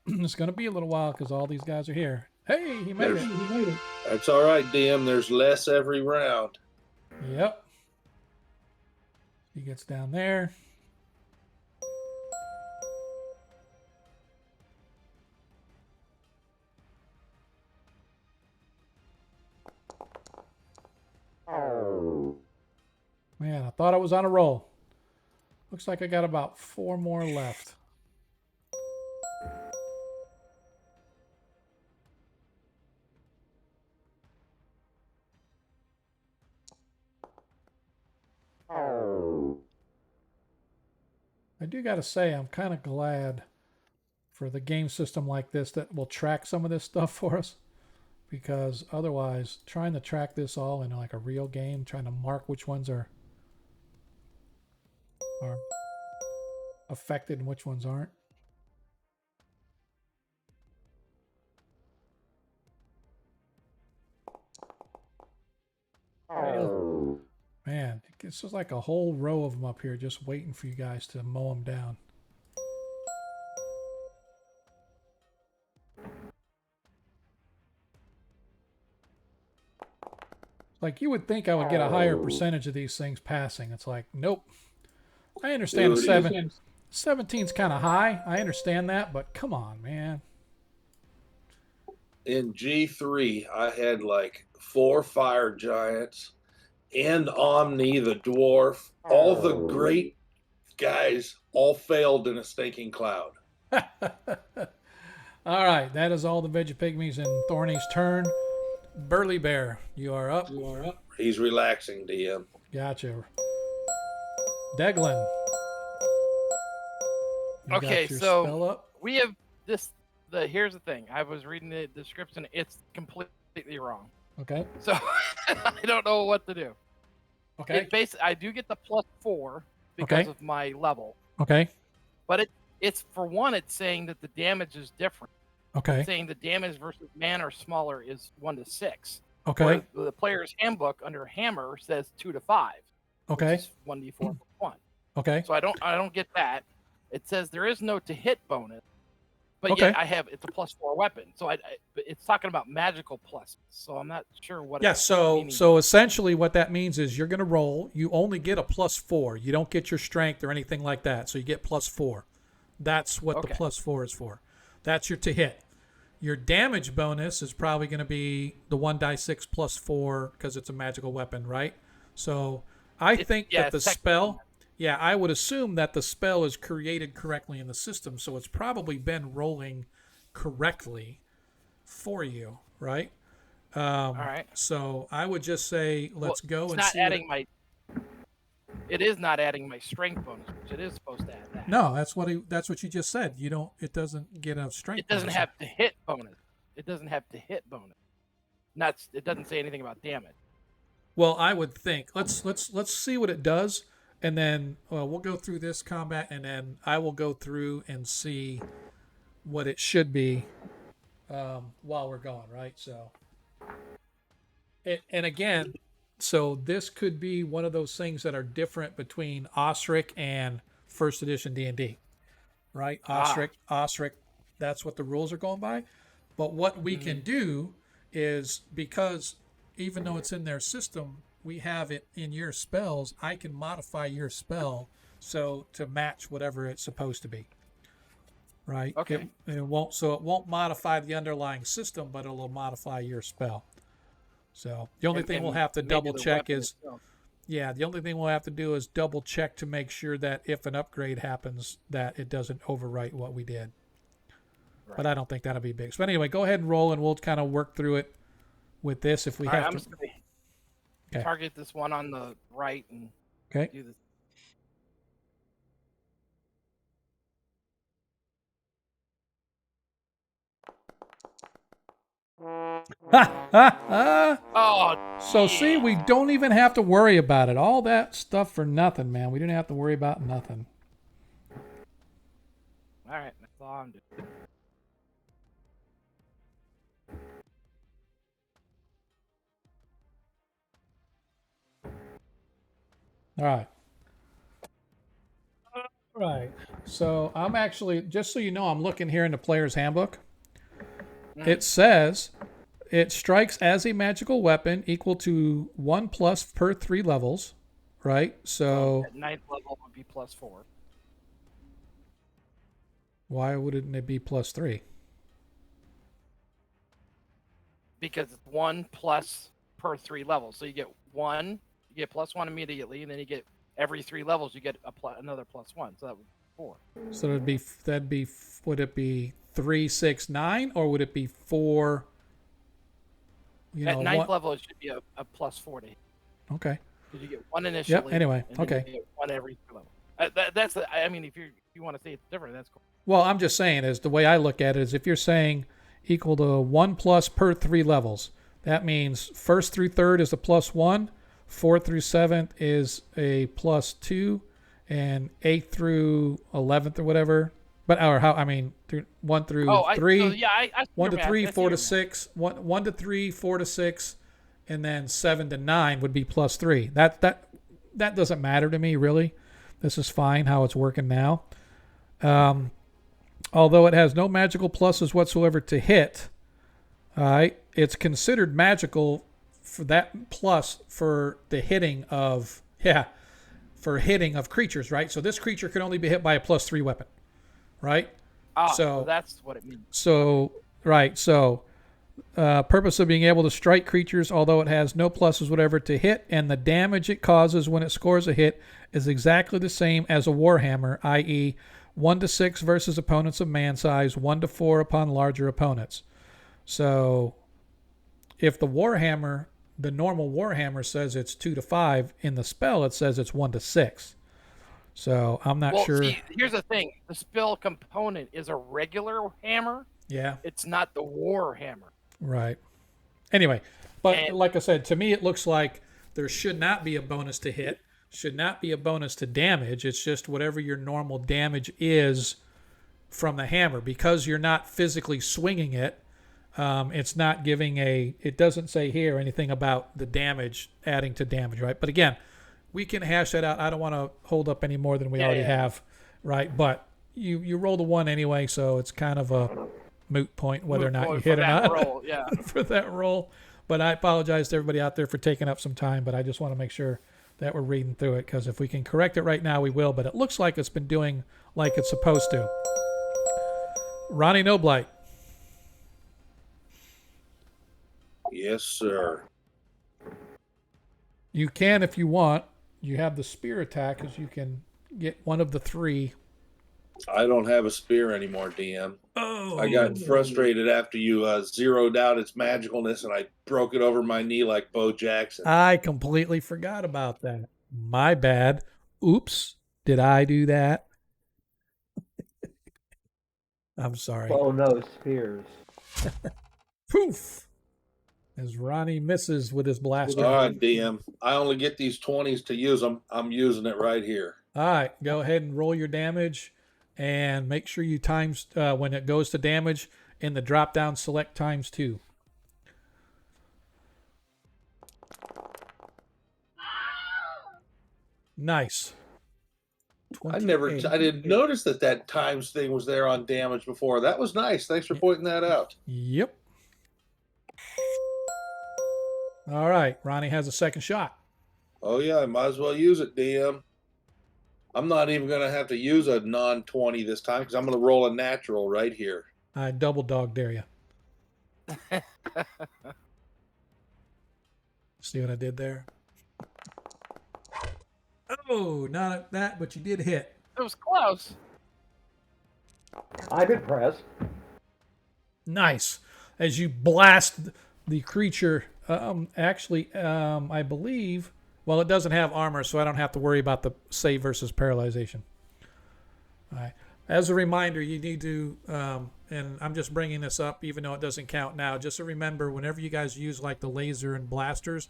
It's going to be a little while because all these guys are here. Hey, he made it. He made it. That's all right, DM. There's less every round. Yep. He gets down there. Man, I thought I was on a roll. Looks like I got about 4 more left. I do got to say, I'm kind of glad for the game system like this that will track some of this stuff for us. Because otherwise, trying to track this all in like a real game, trying to mark which ones are affected and which ones aren't. Man, it's just like a whole row of them up here just waiting for you guys to mow them down. Like, you would think I would get a higher percentage of these things passing. It's like, nope. I understand the 17's kind of high. I understand that, but come on, man. In G3, I had like 4 fire giants and Omni the dwarf. All the great guys all failed in a stinking cloud. All right, that is all the Vegapygmies in Thorny's turn. Burly Bear, you are up. He's relaxing, DM. Gotcha. Deglin. You Okay, got your so spell up? we have this. Here's the thing. I was reading the description. It's completely wrong. Okay. So I don't know what to do. Okay. I do get the +4 because of my level. Okay. But it's for one, it's saying that the damage is different. Okay. It's saying the damage versus man or smaller is 1 to 6. Okay. Where the player's handbook under hammer says 2 to 5. Okay. 1d4 plus 1. Okay. So I don't get that. It says there is no to hit bonus, but Okay. yet it's a +4 weapon. So but it's talking about magical pluses. So I'm not sure what. Yeah. it's So meaning. essentially, what that means is you're going to roll. You only get a +4. You don't get your strength or anything like that. So you get +4. That's what the +4 is for. That's your to hit. Your damage bonus is probably going to be the 1d6 +4 because it's a magical weapon, right? So I think that the spell. Yeah, I would assume that the spell is created correctly in the system, so it's probably been rolling correctly for you, right? All right. So I would just say let's go and not see. adding It is not adding my strength bonus, which it is supposed to add that. No, that's what you just said. You don't. It doesn't get a strength. It doesn't bonus. have to hit bonus. It doesn't have to hit bonus. It doesn't say anything about damage. Well, I would think let's see what it does, and then we'll go through this combat, and then I will go through and see what it should be while we're going, right? So, and again, so this could be one of those things that are different between Osric and First Edition D&D, right? Osric, that's what the rules are going by. But what we can do is, because even though it's in their system, we have it in your spells. I can modify your spell so to match whatever it's supposed to be. Right? Okay. It won't modify the underlying system, but it'll modify your spell. So the only thing we'll have to double check is, the only thing we'll have to do is double check to make sure that if an upgrade happens, that it doesn't overwrite what we did. Right. But I don't think that'll be big. So anyway, go ahead and roll, and we'll kind of work through it with this if we have to. I'm just gonna target this one on the right and do this. Oh, so see, we don't even have to worry about it. All that stuff for nothing, man. We didn't have to worry about nothing. All right, that's all I'm doing. All right. Right. So I'm actually, just so you know, I'm looking here in the player's handbook. It says it strikes as a magical weapon equal to 1+ per 3 levels, right? So at 9th level would be +4. Why wouldn't it be +3? Because it's 1+ per 3 levels. So you get 1, You get +1 immediately, and then you get every 3 levels you get another +1. So that would be 4. So would it be 3, 6, 9, or would it be 4? At 9th level, it should be a +4 to hit. Okay. Because you get 1 initially. Yep. Anyway. And then Okay. you get 1 every 3 level. I mean, if you want to say it's different, that's cool. Well, I'm just saying, is the way I look at it is if you're saying equal to 1+ per 3 levels, that means 1st through 3rd is a +1, 4th through 7th is a +2, and 8th through 11th or whatever. But or how I mean, 1 through 3, I 1 to 3, 4 to to 6, 1 to 3, 4 to 6, and then 7 to 9 would be +3. That doesn't matter to me really. This is fine how it's working now. Although it has no magical pluses whatsoever to hit, all right, it's considered magical for that plus for the hitting of creatures, right? So this creature can only be hit by a +3 weapon, right? So that's what it means. So right, so purpose of being able to strike creatures, although it has no pluses whatever to hit, and the damage it causes when it scores a hit is exactly the same as a warhammer, i.e. 1 to 6 versus opponents of man size, 1 to 4 upon larger opponents. So if the normal warhammer says it's 2 to 5, in the spell it says it's 1 to 6. So I'm not sure. See, here's the thing: the spell component is a regular hammer. Yeah. It's not the war hammer. Right. Anyway, but like I said, to me it looks like there should not be a bonus to hit, should not be a bonus to damage. It's just whatever your normal damage is from the hammer. Because you're not physically swinging it, it's not giving it doesn't say here anything about the damage adding to damage, right? But again, we can hash that out. I don't want to hold up any more than we already have, right? But you rolled a 1 anyway, so it's kind of a moot point whether or not you hit or not for that roll. But I apologize to everybody out there for taking up some time, but I just want to make sure that we're reading through it, because if we can correct it right now, we will. But it looks like it's been doing like it's supposed to. Ronnie Noblight. Yes, sir. You can, if you want. You have the spear attack, because you can get one of the 3. I don't have a spear anymore, DM. Oh. I got frustrated after you zeroed out its magicalness, and I broke it over my knee like Bo Jackson. I completely forgot about that. My bad. Oops. Did I do that? I'm sorry. Oh no, spears. Poof. As Ronnie misses with his blaster. All right, DM. I only get these 20s to use them. I'm using it right here. All right. Go ahead and roll your damage. And make sure you times, when it goes to damage, in the drop down, select ×2. Nice. I didn't notice that times thing was there on damage before. That was nice. Thanks for pointing that out. Yep. All right. Ronnie has a second shot. Oh, yeah. I might as well use it, DM. I'm not even going to have to use a non-20 this time, because I'm going to roll a natural right here. I double dog dare you. See what I did there? Oh, not that, but you did hit. It was close. I'm impressed. Nice. As you blast the creature, I believe, well, it doesn't have armor, so I don't have to worry about the save versus paralyzation. All right. As a reminder, you need to, and I'm just bringing this up even though it doesn't count now, just to remember whenever you guys use like the laser and blasters,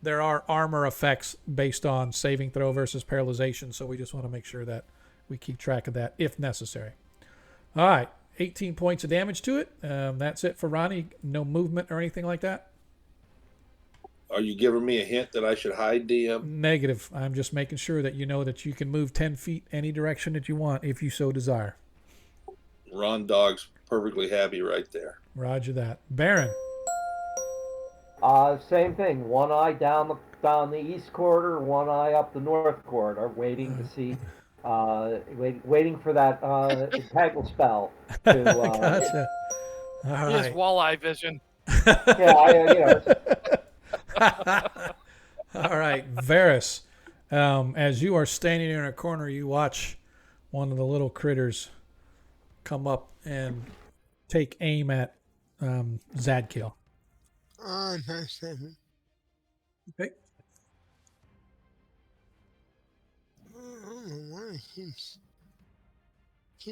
there are armor effects based on saving throw versus paralyzation, so we just want to make sure that we keep track of that if necessary. All right, 18 points of damage to it. That's it for Ronnie. No movement or anything like that? Are you giving me a hint that I should hide, DM? Negative. I'm just making sure that you know that you can move 10 feet any direction that you want if you so desire. Ron Dog's perfectly happy right there. Roger that. Baron. Same thing. One eye down the east corridor, one eye up the north corridor, waiting to see, waiting for that entangle spell. To, Gotcha. All right. His walleye vision. Yeah, All right, Varys. As you are standing in a corner, you watch one of the little critters come up and take aim at Zadkiel. That's it. Okay. I don't know why it keeps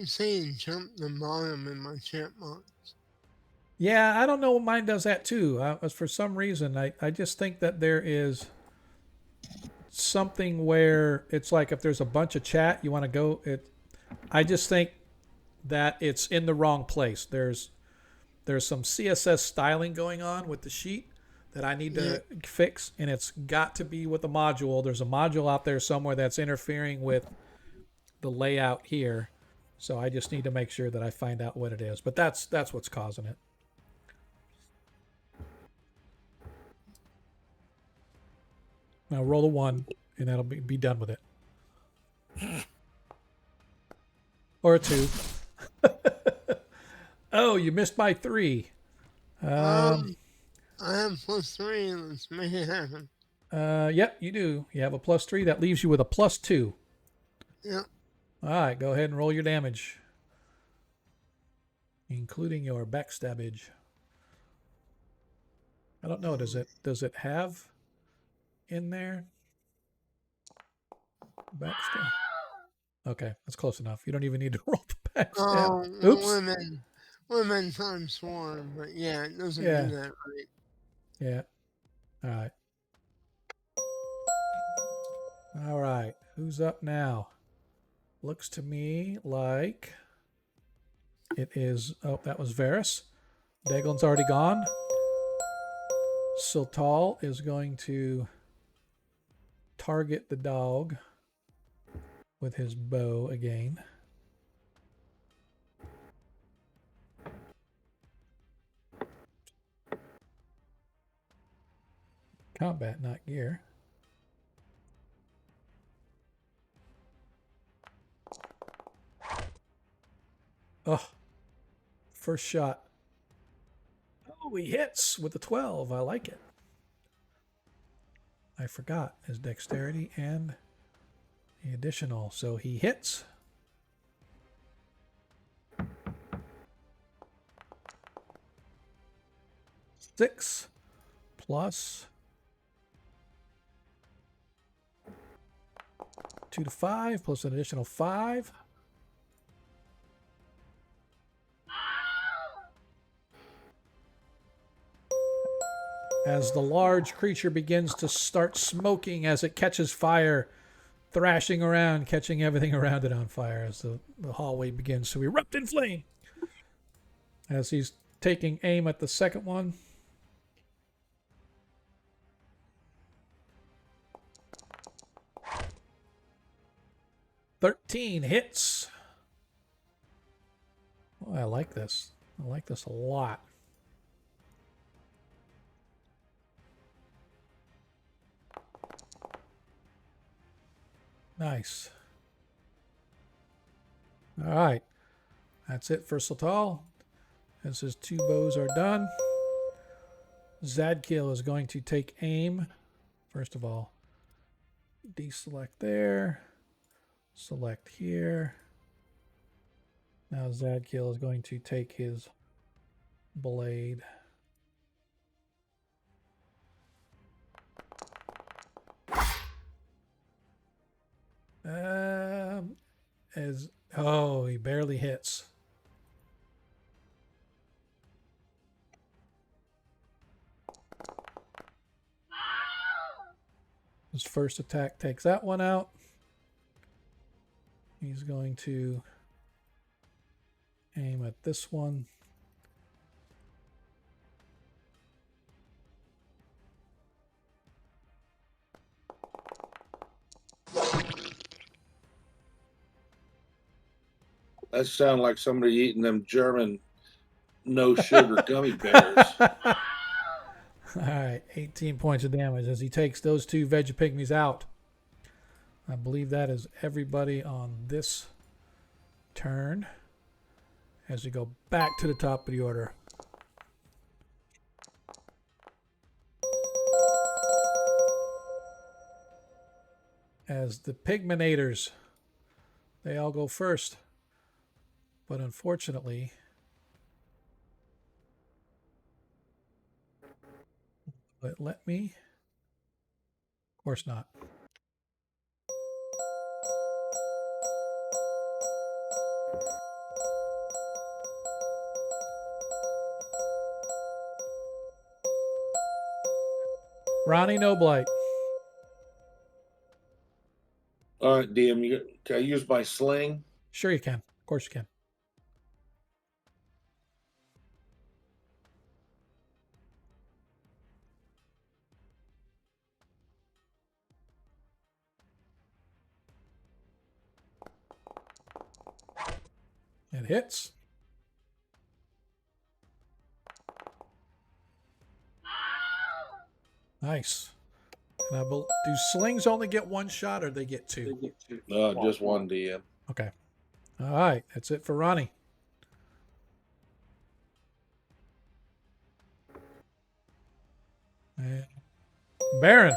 saying jump the bottom in my chat box. Yeah, I don't know. Mine does that too. For some reason, I just think that there is something where it's like if there's a bunch of chat, you want to go. I just think that it's in the wrong place. There's some CSS styling going on with the sheet that I need to fix, and it's got to be with a module. There's a module out there somewhere that's interfering with the layout here. So I just need to make sure that I find out what it is. But that's what's causing it. Now roll a 1, and that'll be done with it. Or a 2. Oh, you missed by 3. I have +3. Let's make it happen. Yep, you do. You have a +3. That leaves you with a +2. Yep. All right, go ahead and roll your damage, including your backstabbage. I don't know. Does it have in there backstab? Okay, that's close enough. You don't even need to roll the backstab. Oh, Oops. women ×4, but yeah, it doesn't Yeah. do that right. Yeah. All right. All right. Who's up now? Looks to me like it is. Oh, that was Varys. Daglin's already gone. Sultal is going to target the dog with his bow again. Combat, not gear. Oh, first shot. Oh, he hits with the 12. I like it. I forgot his dexterity and the additional. So he hits. Six plus 2 to 5 plus an additional 5. As the large creature begins to start smoking as it catches fire, thrashing around, catching everything around it on fire as the hallway begins to erupt in flame. As he's taking aim at the second one. "13 hits." Oh, I like this. I like this a lot. Nice. All right. That's it for Sultal. As his 2 bows are done, Zadkiel is going to take aim. First of all, deselect there. Select here. Now Zadkiel is going to take his blade. He barely hits. His first attack takes that one out. He's going to aim at this one. That sounds like somebody eating them German no sugar gummy bears. All right, 18 points of damage as he takes those 2 Vegapygmies out. I believe that is everybody on this turn. As we go back to the top of the order. as the Pigmanators. They all go first. But unfortunately, let me. Of course not. Ronnie Noblight. All right, DM, can I use my sling? Sure you can. Of course you can. It hits. Nice. And do slings only get one shot or they get two? Just one DM. Okay. All right. That's it for Ronnie. And Baron.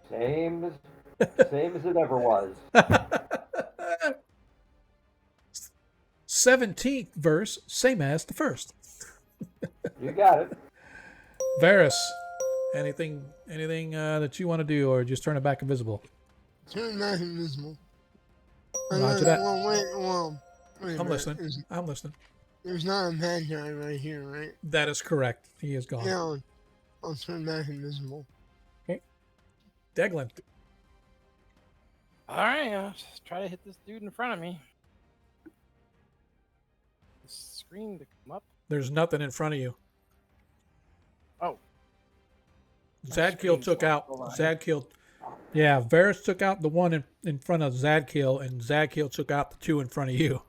Same as it ever was. 17th verse, same as the first. You got it. Varys, anything that you want to do, or just turn it back invisible? Turn back invisible. Roger that. Wait a I'm minute. listening. I'm listening. There's not a bad guy right here, right? That is correct. He is gone. Yeah, I'll turn back invisible. Okay. Deglin. All right, I'll just try to hit this dude in front of me. The screen to come up. There's nothing in front of you. Oh. Zadkiel took out. Zadkiel. Yeah, Varys took out the one in front of Zadkiel, and Zadkiel took out the two in front of you.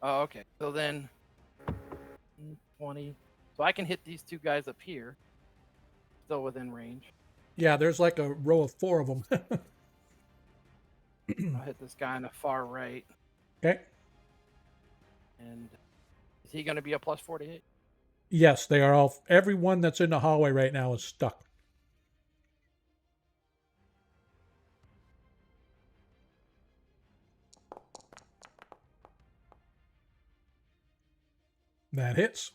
Oh, okay. So then 20. So I can hit these two guys up here. Still within range. Yeah, there's like a row of 4 of them. I'll hit this guy on the far right. Okay. And is he going to be a plus 48? Yes, they are all. Everyone that's in the hallway right now is stuck. That hits.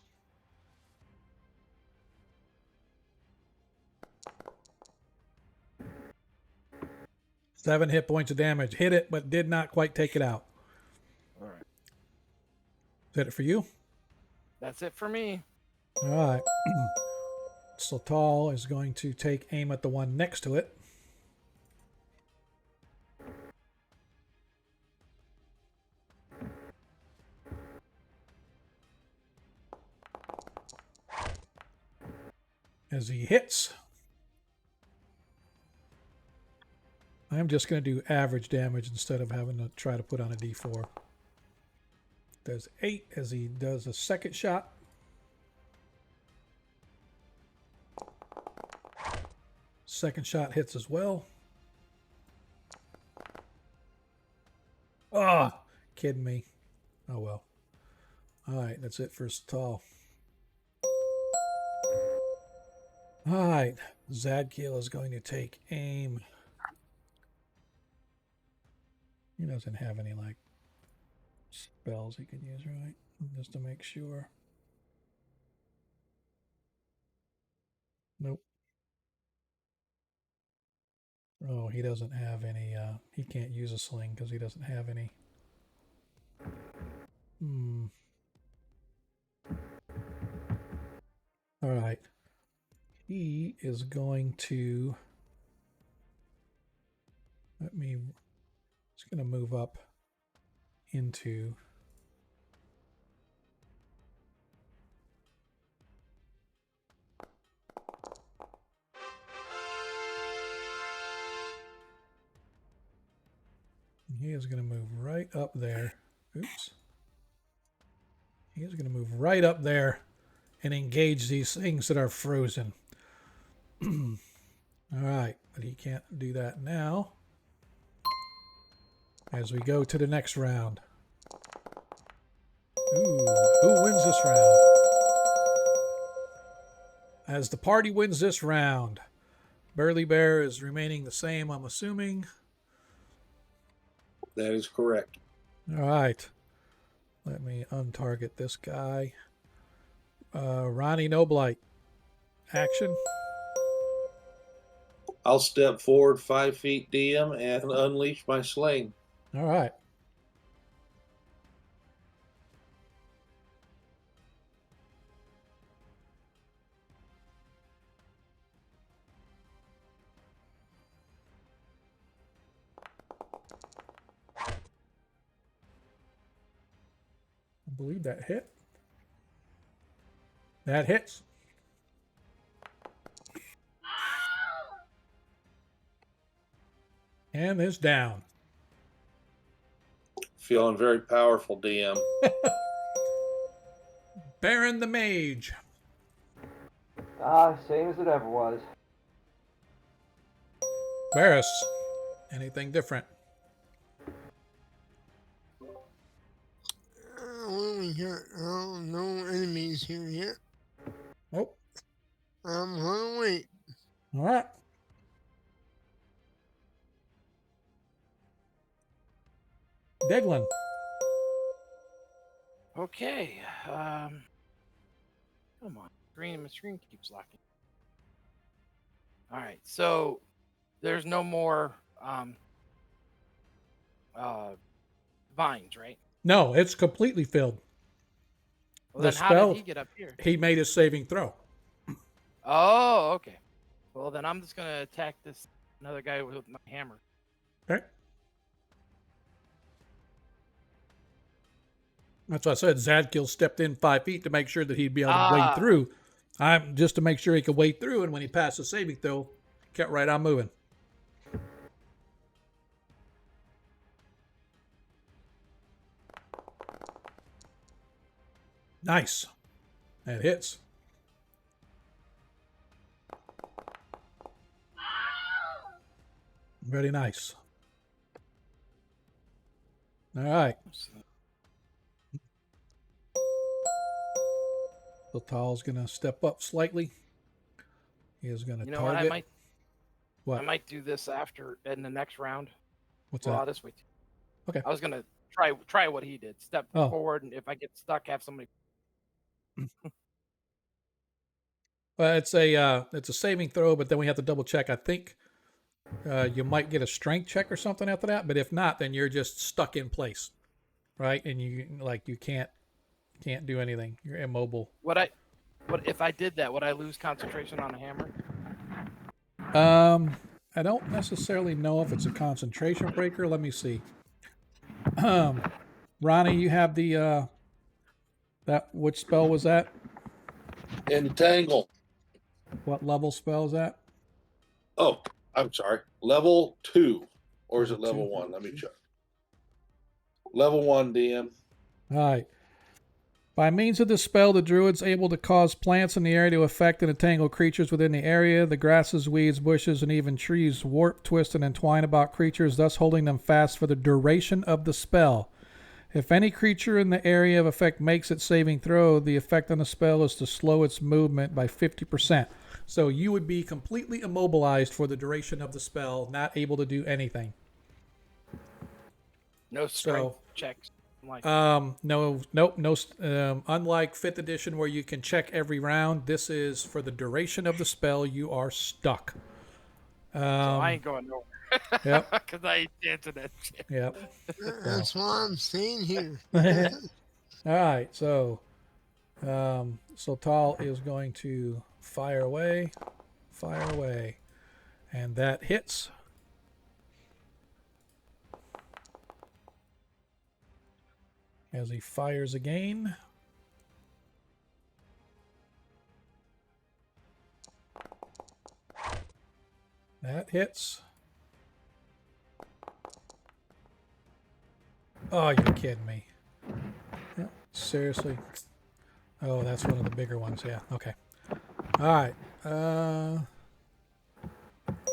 Seven hit points of damage. Hit it, but did not quite take it out. All right. Is that it for you? That's it for me. All right. Slotal is going to take aim at the one next to it. As he hits, I'm just going to do average damage instead of having to try to put on a D4. Does 8 as he does a second shot. Second shot hits as well. Ah, oh, kidding me. Oh well. All right, that's it for Slotal. All right, Zadkiel is going to take aim. He doesn't have any like spells he can use, right? Just to make sure. Nope. Oh, he doesn't have any. He can't use a sling because he doesn't have any. All right. He is going to. It's going to move up into. He is going to move right up there. Oops. He is going to move right up there and engage these things that are frozen. All right, but he can't do that now. As we go to the next round. Ooh, who wins this round? As the party wins this round, Burly Bear is remaining the same, I'm assuming. That is correct. All right. Let me untarget this guy. Ronnie Noblight. Action. I'll step forward 5 feet, DM, and unleash my sling. All right. I believe that hit. That hits. And is down. Feeling very powerful, DM. Baron the Mage. Same as it ever was. Varus. Anything different? What do we got? Oh, no enemies here yet. Nope. I'm gonna wait. All right. Deglin. Okay. Come on. My screen keeps locking. All right. So there's no more vines, right? No, it's completely filled. Well, The then how did spell- he get up here? He made his saving throw. Oh, okay. Well, then I'm just gonna attack this another guy with my hammer. Okay. That's why I said Zadkiel stepped in 5 feet to make sure that he'd be able to wade through. I'm just to make sure he could wade through, and when he passed the saving throw, kept right on moving. Nice. That hits. Very nice. All right. So Tal's going to step up slightly. He is going to You know what? target. I might do this after in the next round. What's Well, that? this way. Okay. I was gonna try what he did. Step Oh. forward, and if I get stuck, have somebody. Well, it's a saving throw, but then we have to double check. I think you might get a strength check or something after that, but if not, then you're just stuck in place, right? And you can't do anything. You're immobile. What if I did that? Would I lose concentration on a hammer? I don't necessarily know if it's a concentration breaker. Let me see. Ronnie, you have the which spell was that? Entangle. What level spell is that? Oh, I'm sorry. Level 2. Or is it Level level 2? 1? Let me check. Level 1, DM. All right. By means of this spell, the druid's able to cause plants in the area to affect and entangle creatures within the area. The grasses, weeds, bushes, and even trees warp, twist, and entwine about creatures, thus holding them fast for the duration of the spell. If any creature in the area of effect makes its saving throw, the effect on the spell is to slow its movement by 50%. So you would be completely immobilized for the duration of the spell, not able to do anything. No strength checks. Like No. Unlike 5th edition where you can check every round, this is for the duration of the spell. You are stuck. so I ain't going nowhere. Yep. Because I ain't dancing that shit. Yep. That's why I'm staying here. All right. So Tal is going to fire away, and that hits. As he fires again. That hits. Oh, you're kidding me. Yeah, seriously. Oh, that's one of the bigger ones. Yeah, okay. All right.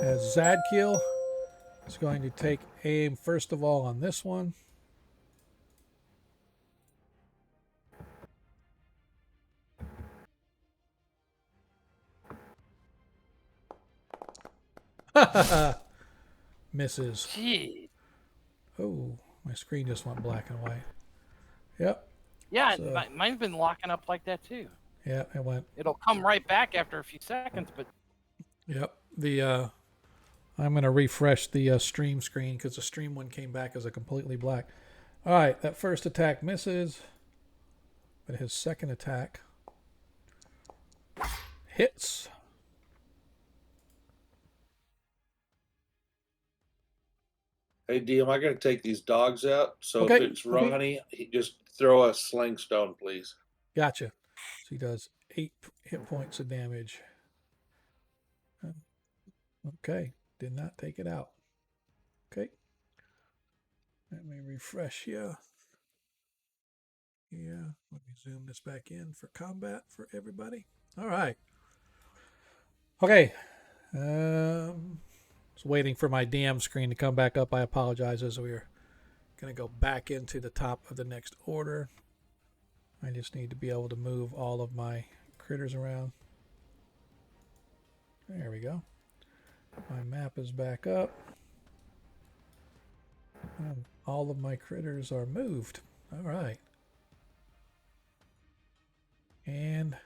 As Zadkiel is going to take aim, first of all, on this one. Misses. Gee. Oh, my screen just went black and white. Yep. Yeah, So- mine's been locking up like that too. Yeah, it went. It'll come right back after a few seconds, but Yep. I'm gonna refresh the stream screen because the stream one came back as a completely black. All right, that first attack misses, but his second attack hits. Hey, DM, I got to take these dogs out. So Okay, if it's okay. Ronnie, he just throw a sling stone, please. Gotcha. So he does 8 hit points of damage. Okay, did not take it out. Okay. Let me refresh here. Yeah, let me zoom this back in for combat for everybody. All right. Okay. Was waiting for my DM screen to come back up. I apologize as we're going to go back into the top of the next order. I just need to be able to move all of my critters around. There we go. My map is back up. And all of my critters are moved. All right. And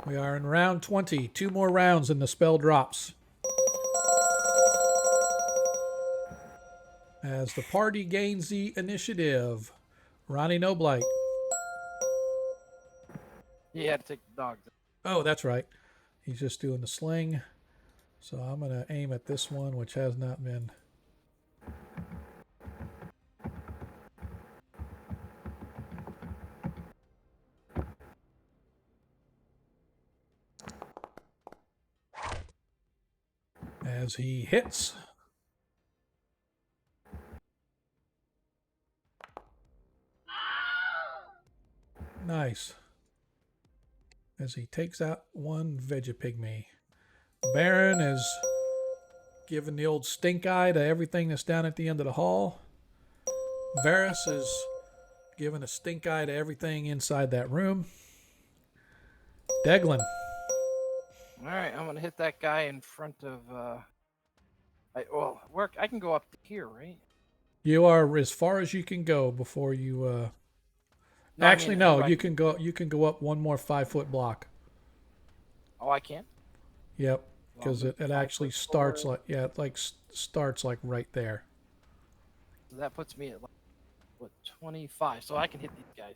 we are in round 20. 2 more rounds and the spell drops. As the party gains the initiative, Ronnie Noblight. he had to take the dogs. Oh, that's right. He's just doing the sling. So I'm going to aim at this one, which has not been. As he hits. Nice. As he takes out one Vegapygmy. Baron is giving the old stink eye to everything that's down at the end of the hall. Varus is giving a stink eye to everything inside that room. Deglin. All right, I'm gonna hit that guy in front of. I can go up to here, right? You are as far as you can go before you. No, I Actually, mean, no. I You can go. You can go up one more 5-foot block. Oh, I can. Yep, because Well, it actually 5 foot starts forward. like starts like right there. So that puts me at what 25. So I can hit these guys.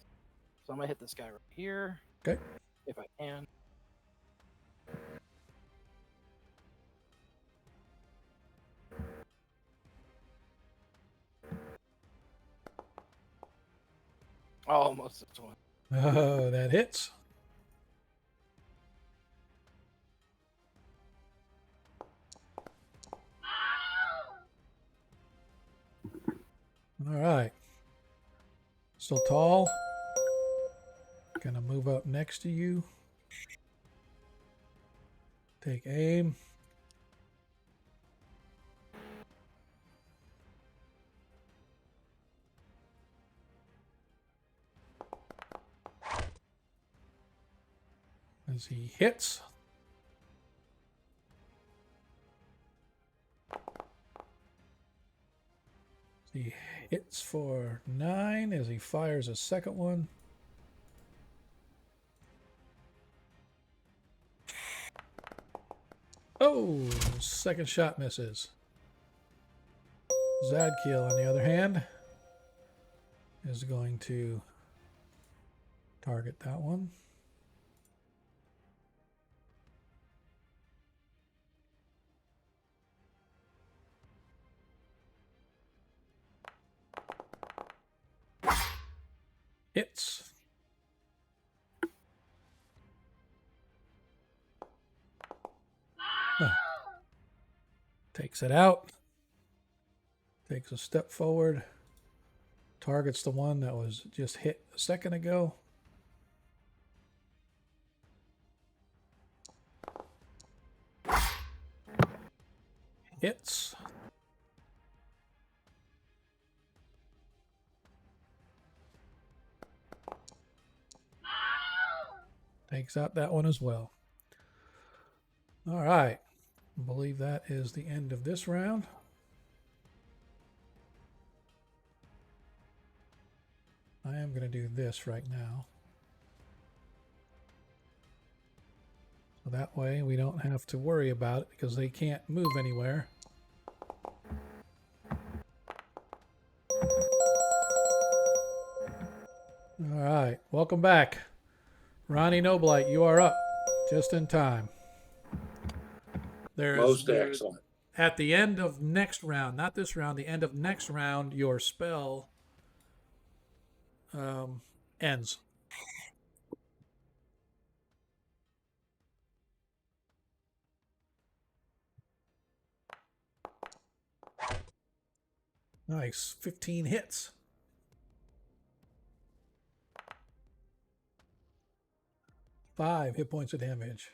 So I'm gonna hit this guy right here. Okay. If I can. Oh, almost this one. Oh, that hits. All right. Still tall. Gonna move up next to you. Take aim. As he hits. He hits for 9 as he fires a second one. Oh, second shot misses. Zadkiel, on the other hand, is going to target that one. Hits. Takes it out. Takes a step forward. Targets the one that was just hit a second ago. Hits. Takes out that one as well. All right. I believe that is the end of this round. I am going to do this right now. So that way we don't have to worry about it because they can't move anywhere. All right. Welcome back. Ronnie Noblight, you are up just in time. There is Most excellent. at the end of next round, not this round, the end of next round, your spell ends. Nice. 15 hits. Five hit points of damage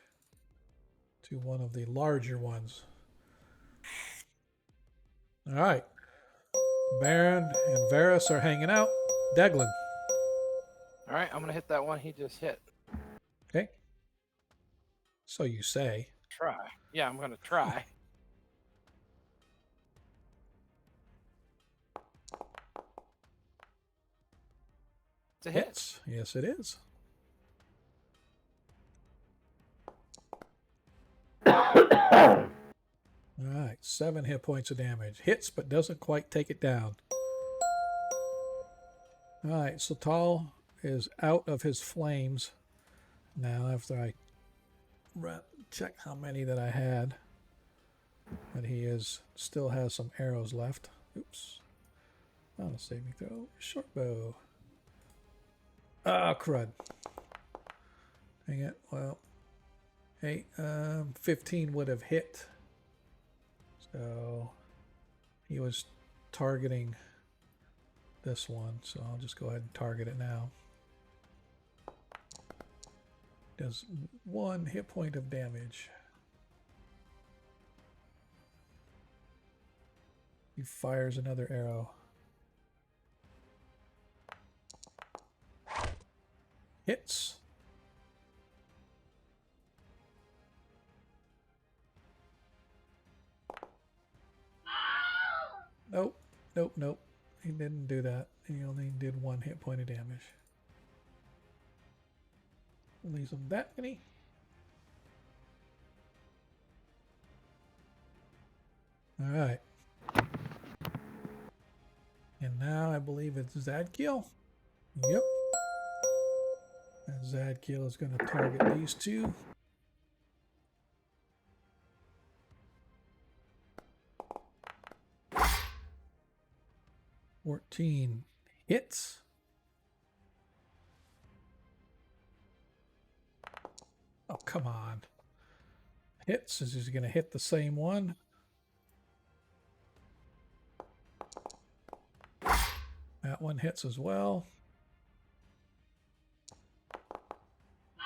to one of the larger ones. All right. Baron and Varus are hanging out. Deglin. All right, I'm gonna hit that one he just hit. Okay. So you say. Try. Yeah, I'm gonna try. It's a hit. Hits. Yes, it is. All right. 7 hit points of damage. Hits, but doesn't quite take it down. All right. Satal is out of his flames now after I check how many that I had. But he still has some arrows left. Oops. On a saving throw. Short bow. Ah, crud. Dang it. Well, hey, 15 would have hit. So he was targeting this one. So I'll just go ahead and target it now. Does 1 hit point of damage. He fires another arrow. Hits. Nope. Nope, nope. He didn't do that. He only did 1 hit point of damage. Leaves him that many. Alright. And now I believe it's Zadkiel. Yep. And Zadkiel is going to target these two. $14 hits. Oh, come on. Hits. Is he going to hit the same one? That one hits as well.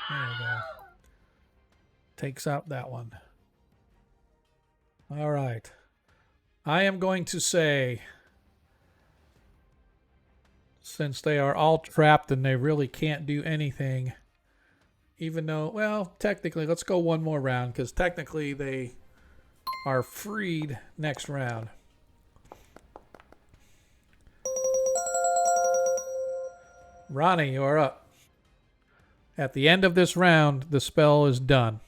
There we go. Takes out that one. All right. I am going to say, since they are all trapped and they really can't do anything, even though, well, technically, let's go one more round because technically they are freed next round. Ronnie, you are up. At the end of this round, the spell is done.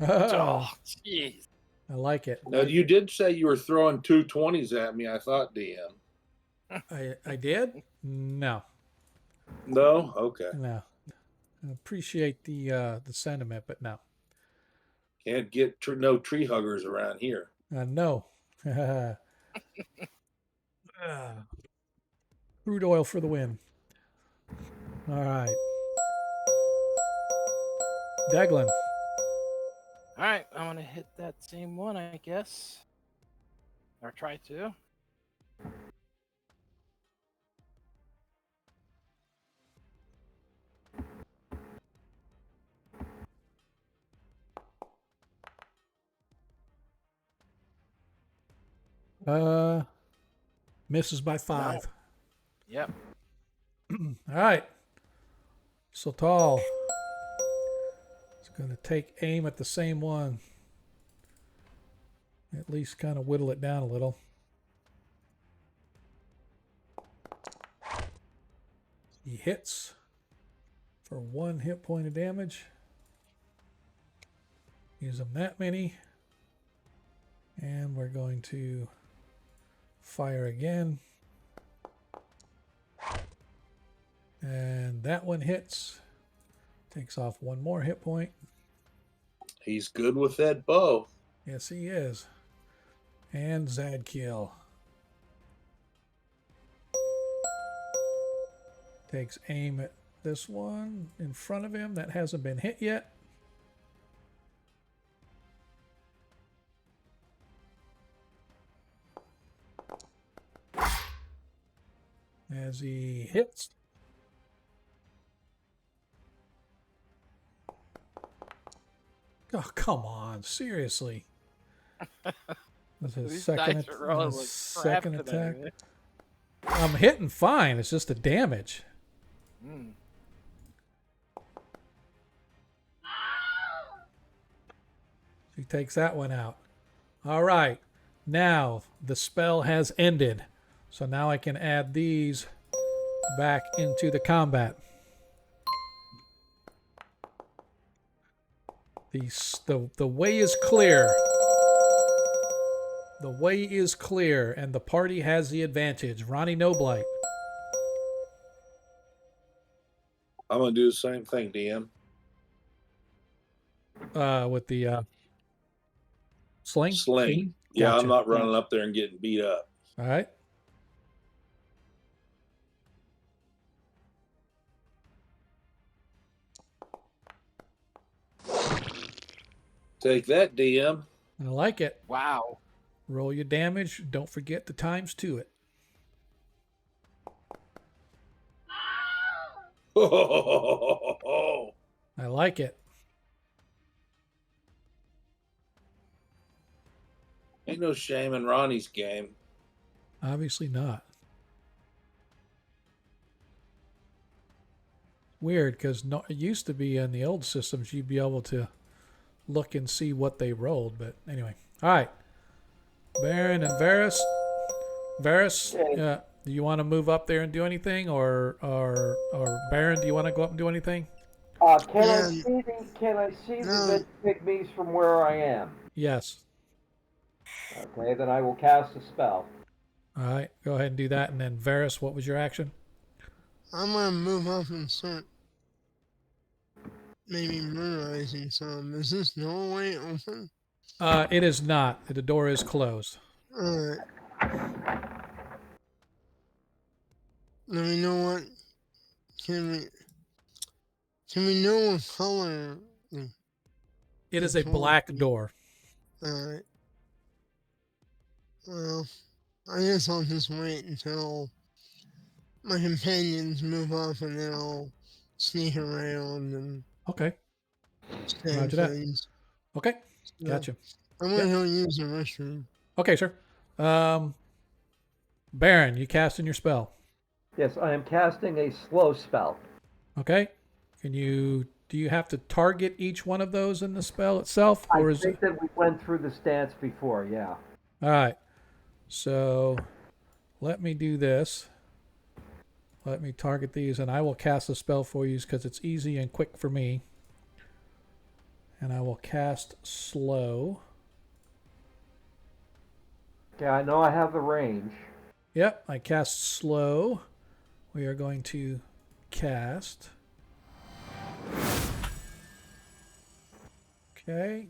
Oh, jeez. I like it. Now, you did say you were throwing 2 20s at me, I thought, DM. I did? No. No? Okay. No. I appreciate the sentiment, but no. Can't get no tree huggers around here. No. Crude oil for the win. All right. Deglin. All right, I'm gonna hit that same one, I guess, or try to. Misses by 5. Yep. All right. So tall. It's going to take aim at the same one. At least kind of whittle it down a little. He hits for 1 hit point of damage. Use them that many. And we're going to fire again. And that one hits. Takes off 1 more hit point. He's good with that bow. Yes, he is. And Zadkiel. Takes aim at this one in front of him that hasn't been hit yet. As he hits. Oh, come on. Seriously. This is These second, dice are rolling like second crap attack. today. I'm hitting fine. It's just the damage. Mm. He takes that one out. All right. Now the spell has ended. So now I can add these back into the combat. The way is clear. The way is clear, and the party has the advantage. Ronnie Noblight. I'm gonna do the same thing, DM. With the sling. Sling. Yeah, Gotcha. I'm not running up there and getting beat up. All right. Take that, DM. I like it. Wow. Roll your damage. Don't forget the times to it. I like it. Ain't no shame in Ronnie's game. Obviously not. Weird, because no, it used to be in the old systems you'd be able to look and see what they rolled. But anyway. All right. Baron and Varys. Varys, do you want to move up there and do anything? Or Baron, do you want to go up and do anything? Can I see the pygmies from where I am? Yes. Okay, then I will cast a spell. All right. Go ahead and do that. And then Varys, what was your action? I'm gonna move up and start maybe murderizing some. Is this doorway open? It is not. The door is closed. Alright. Let me know what. Can we know what color? It is a black door. Alright. Well, I guess I'll just wait until my companions move up and then I'll sneak around and Okay. stab Roger that. things. Okay. So, Gotcha. I'm gonna go use the restroom. Okay, sir. Baron, you casting your spell. Yes, I am casting a slow spell. Okay. Do you have to target each one of those in the spell itself? Or I is think that we went through this dance before, yeah. All right. So let me do this. Let me target these, and I will cast a spell for you because it's easy and quick for me. And I will cast slow. Okay, I know I have the range. Yep, I cast slow. We are going to cast. Okay.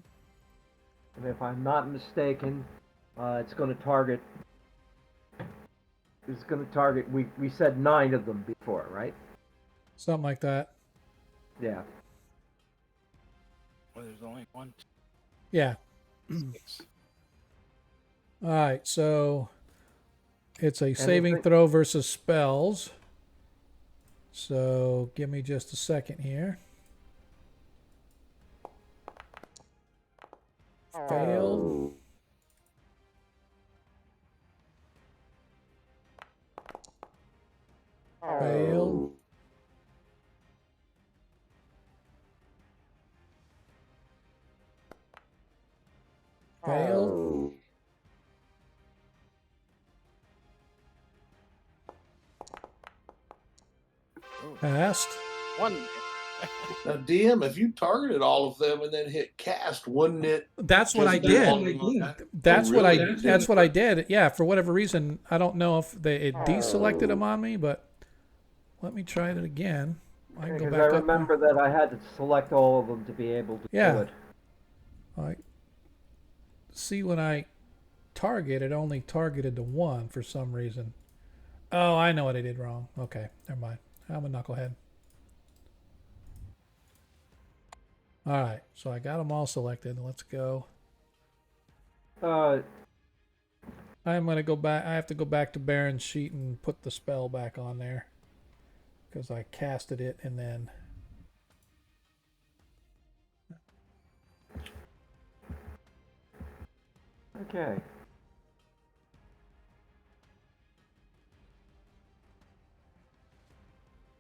And if I'm not mistaken, it's going to target. It's going to target. We said 9 of them before, right? Something like that. Yeah. Well, there's only 1, Yeah. 2, 6. All right, so it's a if saving it- throw versus spells. So give me just a second here. Failed. Passed. One. Now, DM, if you targeted all of them and then hit cast, wouldn't it? That's what I just do all did. of them? That's Oh, what I. really? That's what I did. Yeah, for whatever reason, I don't know if it deselected them on me, but let me try it again. I can go Because back I up. remember that I had to select all of them to be able to do Yeah. it. I see when I target, it only targeted the one for some reason. Oh, I know what I did wrong. Okay, never mind. I'm a knucklehead. All right, so I got them all selected. Let's go. Uh, I'm gonna go back. I have to go back to Baron's sheet and put the spell back on there because I casted it and then. okay.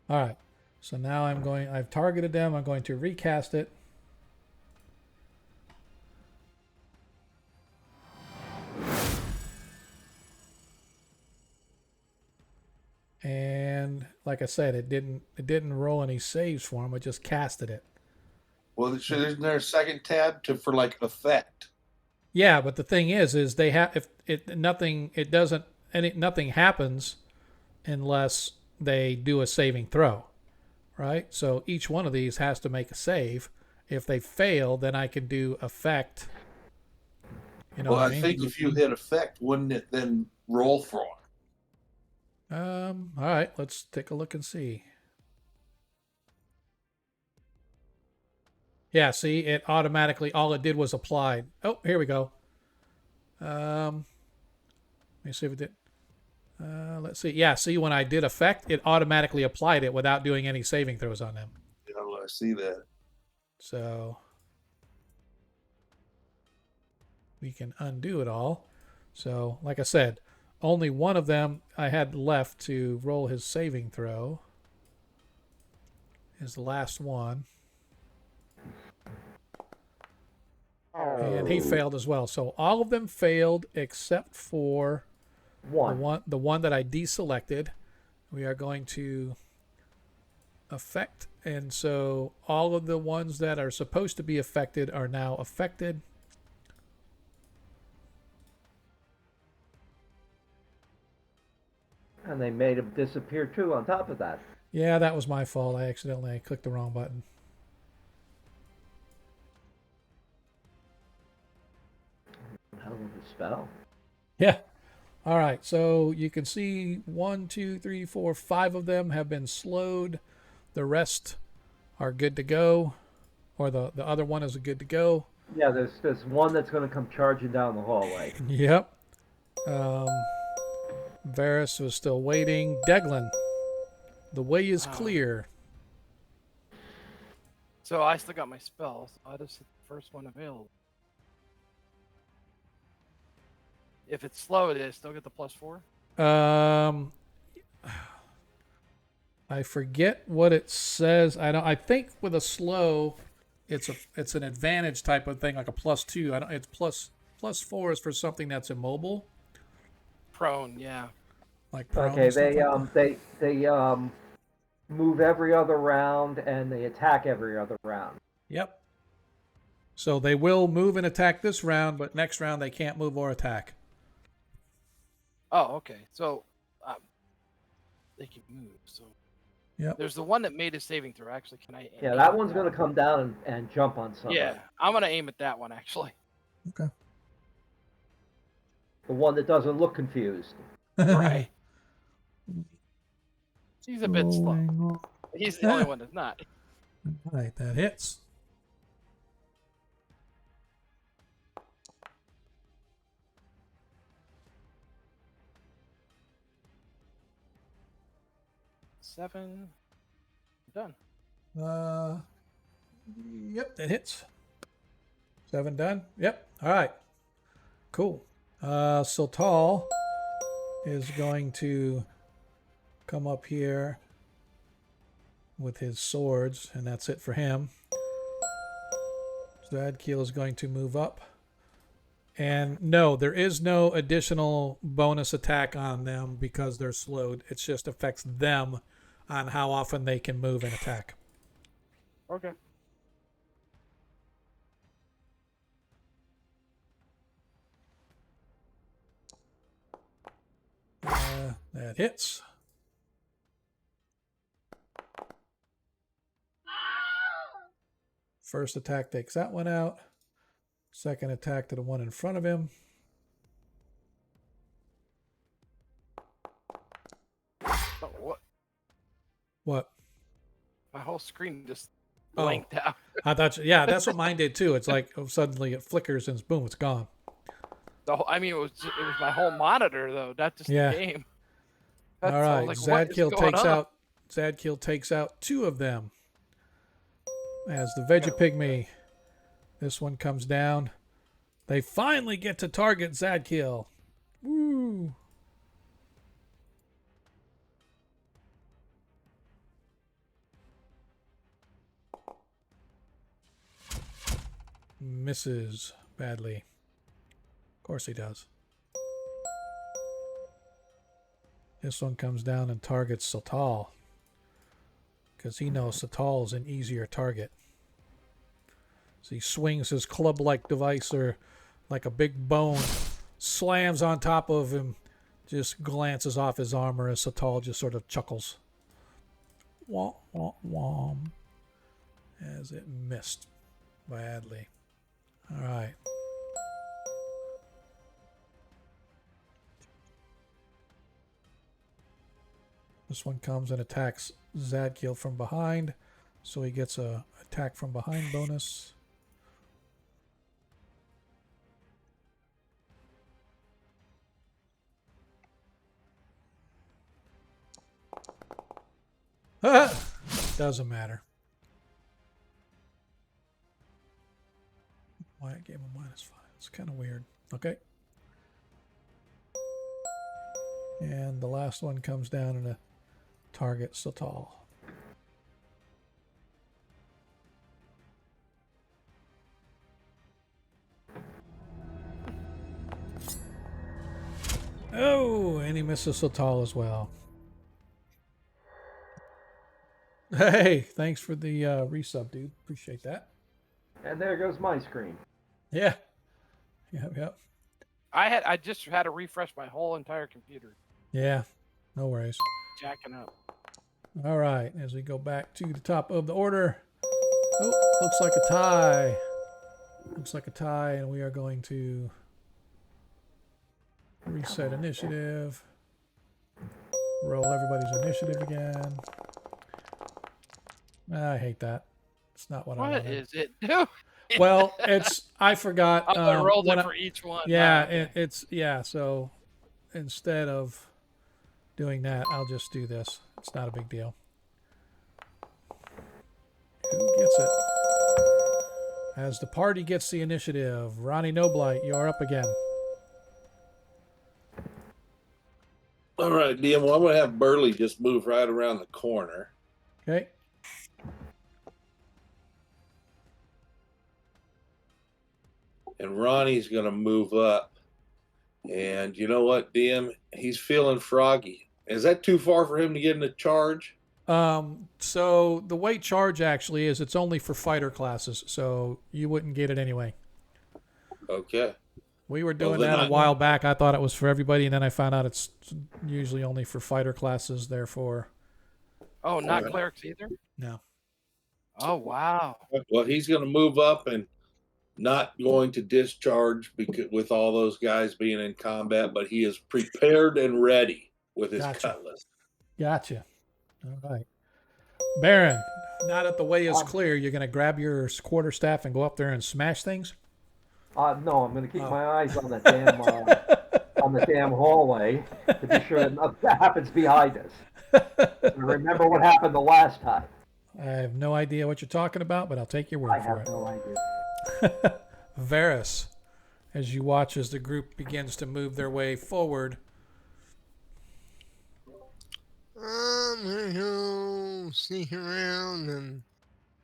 All right, so now I've targeted them. I'm going to recast it. And like I said, it didn't roll any saves for him. I just casted it. Well, isn't there a second tab for like effect? Yeah, but the thing is they have if nothing happens unless they do a saving throw, right? So each one of these has to make a save. If they fail, then I can do effect. You know Well, what I I mean? think if you hit effect, wouldn't it then roll for him? All right, let's take a look and see. Yeah, see, it automatically, all it did was applied. Oh, here we go. Let me see if it did. Let's see. Yeah, see, when I did effect, it automatically applied it without doing any saving throws on them. You know, I see that. So we can undo it all. So, like I said, only one of them I had left to roll his saving throw. Is the last one. And he failed as well. So all of them failed except for the one that I deselected. We are going to affect, and so all of the ones that are supposed to be affected are now affected. And they made him disappear too on top of that. Yeah, that was my fault. I accidentally clicked the wrong button. Hell of a spell. Yeah. All right. So you can see 1, 2, 3, 4, 5 of them have been slowed. The rest are good to go, or the other one is good to go. Yeah, there's one that's going to come charging down the hallway. Yep. Varys was still waiting. Deglin, the way is clear. So I still got my spells. I just hit the first one available. If it's slow, I still get the +4. I forget what it says. I think with a slow, it's an advantage type of thing, like a +2. It's +4 is for something that's immobile. Prone, yeah. Like prone Okay, and stuff like that. they move every other round and they attack every other round. Yep. So they will move and attack this round, but next round they can't move or attack. Oh, okay. So they can move. So Yep. there's the one that made a saving throw. Actually, can I? Yeah, that one's going to come down and jump on something. Yeah, I'm gonna aim at that one actually. Okay. The one that doesn't look confused. Right. He's a bit slow. He's the only one that's not. All right, that hits. Seven. Done. Yep, that hits. 7 done. Yep. All right. Cool. Sultal is going to come up here with his swords, and that's it for him. Zadkiel is going to move up. And no, there is no additional bonus attack on them because they're slowed. It just affects them on how often they can move and attack. Okay. That hits. First attack takes that one out. Second attack to the one in front of him. Oh, what? What? My whole screen just Oh. blanked out. I thought, yeah, that's what mine did too. It's like suddenly it flickers and boom, it's gone. I mean, it was my whole monitor though, not just Yeah. the game. All I right, was like, what is Zadkiel going takes on? out. Zadkiel takes out 2 of them. As the Veggie Pygmy, this one comes down. They finally get to target Zadkiel. Woo! Misses badly. Of course he does. This one comes down and targets Satal. Because he knows Satal is an easier target. So he swings his club-like device, or like a big bone, slams on top of him, just glances off his armor as Satal just sort of chuckles. Womp, womp, womp. As it missed badly. All right. This one comes and attacks Zadkiel from behind, so he gets a attack from behind bonus. Doesn't matter. Why I gave him -5. It's kind of weird. Okay. And the last one comes down and targets Satal. Oh, and he misses Satal as well. Hey, thanks for the resub, dude. Appreciate that. And there goes my screen. Yeah. Yep. I just had to refresh my whole entire computer. Yeah. No worries. Jacking up. All right. As we go back to the top of the order. Oh, looks like a tie. Looks like a tie, and we are going to reset initiative. Roll everybody's initiative again. I hate that. It's not what I What wanted. is it doing? Well, I forgot. I rolled when it for each one. Yeah, Okay. so instead of doing that, I'll just do this. It's not a big deal. Who gets it? As the party gets the initiative, Ronnie Noblight, you're up again. All right, DM. Well, I'm going to have Burley just move right around the corner. Okay. And Ronnie's going to move up. And you know what, DM? He's feeling froggy. Is that too far for him to get in a charge? So the way charge actually is, it's only for fighter classes, so you wouldn't get it anyway. Okay. We were doing then that a I- while back. I thought it was for everybody, and then I found out it's usually only for fighter classes, therefore. Oh, not Alright. clerics either? No. Oh, wow. Well, he's going to move up and not going to discharge with all those guys being in combat, but he is prepared and ready with his Gotcha. cutlass. Gotcha. All right. Baron, now that the way is clear, you're going to grab your quarterstaff and go up there and smash things? No, I'm going to keep my eyes on the damn on the damn hallway to be sure that nothing happens behind us. And remember what happened the last time. I have no idea what you're talking about, but I'll take your word I for have it. no idea. Varys, as you watch as the group begins to move their way forward. I'm gonna go sneak around and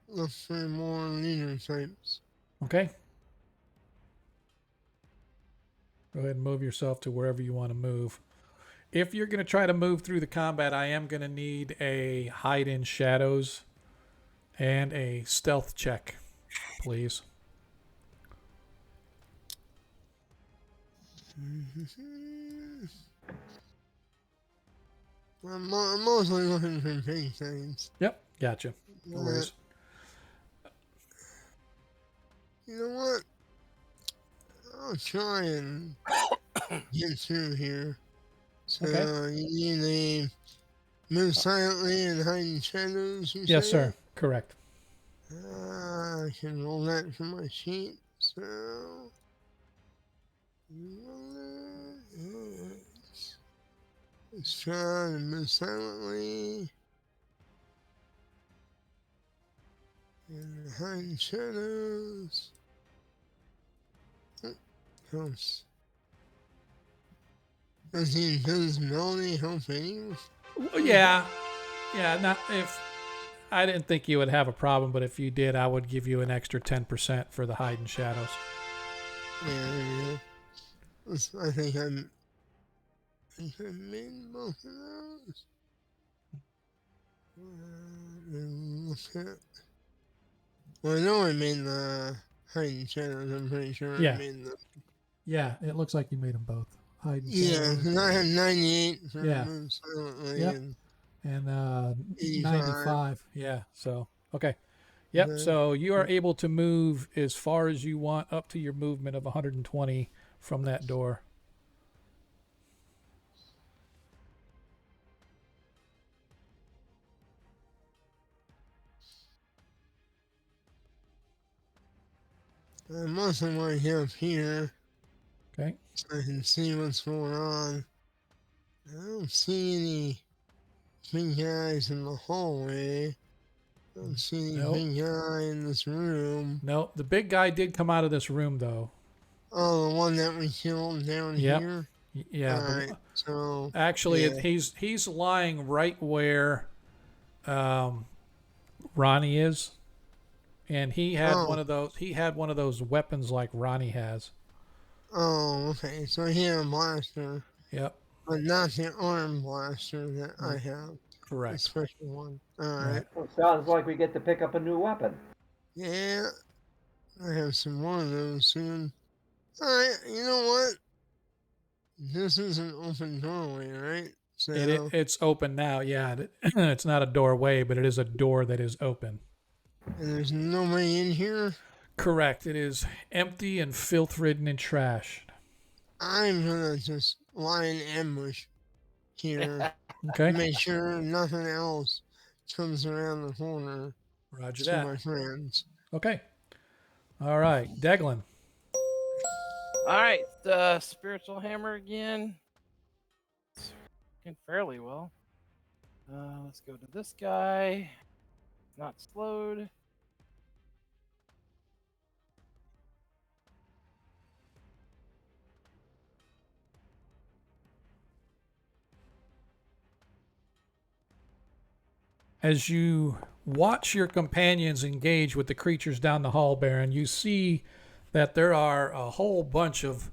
look for more leader types. Okay? Go ahead and move yourself to wherever you want to move. If you're going to try to move through the combat, I am going to need a hide in shadows and a stealth check, please. I'm mostly looking for big things. Yep, gotcha. No worries. You know what? I'll try and get through here. So Okay. you need a move silently and hide in shadows, you Yes, say? sir. Correct. I can roll that from my sheet. So let's try to move silently and hide in shadows. Helps. Does the invisibility help anyone? Yeah. Yeah, not if I didn't think you would have a problem, but if you did, I would give you an extra 10% for the hide in shadows. Yeah, there you go. I think I made both of those. Look at. Well, I know I made the hide and shadows. I'm pretty sure Yeah. I made the. Yeah, it looks like you made them both. Hide and Yeah, shadows. because I had 98 for Yeah. move silently Yep. and And 85. 95. Yeah, so, okay. Yep, Okay. so you are able to move as far as you want up to your movement of 120 from that door. I mostly want to get up here Okay. so I can see what's going on. I don't see any big guys in the hallway. I don't see any Nope. big guy in this room. No, the big guy did come out of this room, though. Oh, the one that we killed down Yep. here? Yeah. Alright, so. Actually, yeah. he's lying right where Ronnie is, and he had Oh. one of those. He had one of those weapons like Ronnie has. Oh, okay. So he had a blaster, Yep. but not the arm blaster that I have. The Correct. special one. Alright. Right. Well, sounds like we get to pick up a new weapon. Yeah. I have some more of those soon. Alright, you know what? This is an open doorway, right? So It's open now. Yeah, it's not a doorway, but it is a door that is open. and there's nobody in here. Correct. It is empty and filth-ridden and trashed. I'm gonna just lie in ambush here. Okay. Make sure nothing else comes around the corner Roger to that. my friends. Okay. All right, Deglin. All right, the spiritual hammer again. It's working fairly well. Let's go to this guy. Not slowed. As you watch your companions engage with the creatures down the hall, Baron, you see that there are a whole bunch of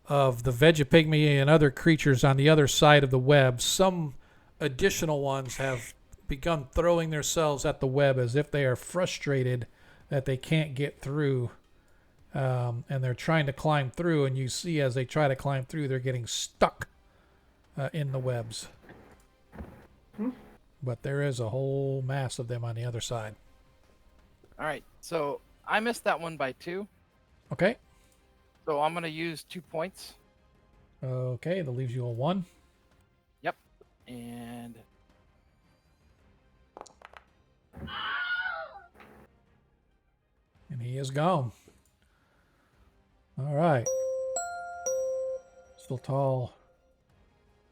the Vegapygmy and other creatures on the other side of the web. Some additional ones have begun throwing themselves at the web as if they are frustrated that they can't get through. And they're trying to climb through, and you see as they try to climb through, they're getting stuck in the webs. But there is a whole mass of them on the other side. All right, so I missed that one by 2. Okay. So I'm going to use 2 points. Okay, that leaves you a 1. Yep. And And he is gone. All right. Sultal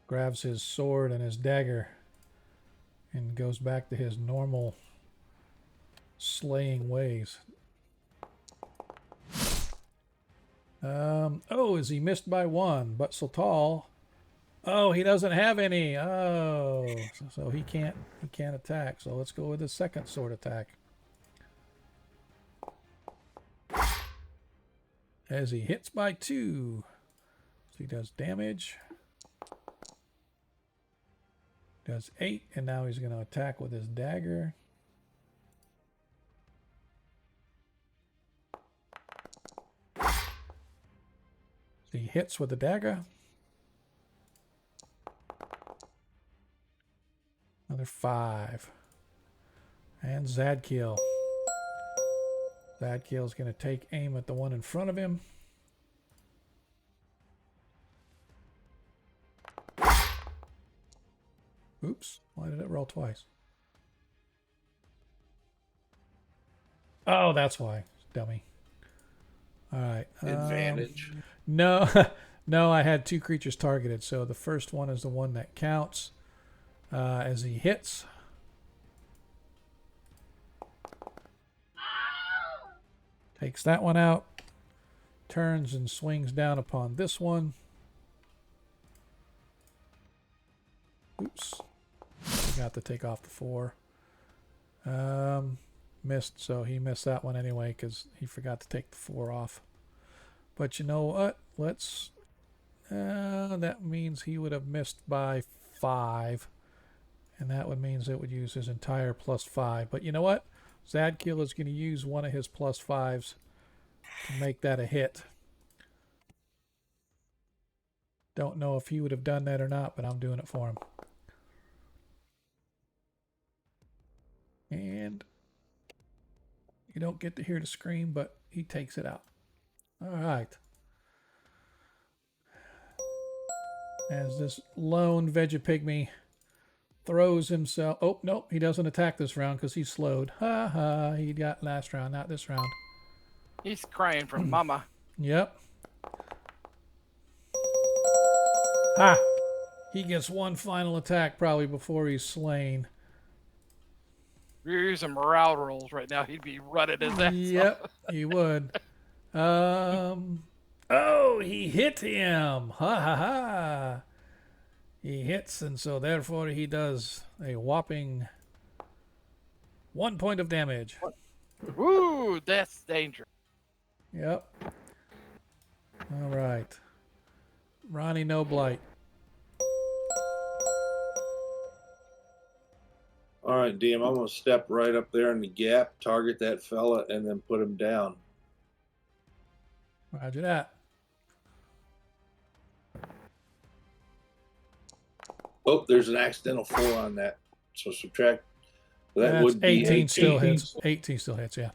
grabs his sword and his dagger and goes back to his normal slaying ways. Is he missed by 1? But Sultal, he doesn't have any. So he can't attack. So let's go with his second sword attack. As he hits by 2. So he does damage. Does 8, and now he's going to attack with his dagger. He hits with the dagger. Another 5. And Zadkiel. Zadkiel's going to take aim at the one in front of him. Oops, why did it roll twice? Oh, that's why. Dummy. All right. Advantage. No, no, I had 2 creatures targeted, so the first one is the one that counts as he hits. Takes that one out. Turns and swings down upon this one. Oops. Forgot to take off the 4. Missed, so he missed that one anyway because he forgot to take the 4 off. But you know what? Let's... that means he would have missed by 5. And that would means it would use his entire +5. But you know what? Zadkiel is going to use one of his +5s to make that a hit. Don't know if he would have done that or not, but I'm doing it for him. And you don't get to hear the scream, but he takes it out. All right. As this lone Vegapygmy throws himself... Oh, nope, he doesn't attack this round because he's slowed. Ha ha, he got last round, not this round. He's crying for mama. Yep. Ha! He gets one final attack probably before he's slain. If you're using morale rolls right now, he'd be running his ass. Yep, he would. Oh, he hit him. Ha ha ha. He hits, and so therefore he does a whopping 1 point of damage. Woo, that's dangerous. Yep. All right. Ronnie, no blight. All right, DM, I'm going to step right up there in the gap, target that fella, and then put him down. Roger that. Oh, there's an accidental 4 on that. So subtract. That That's would be 18 still hits. 18 still hits, yeah.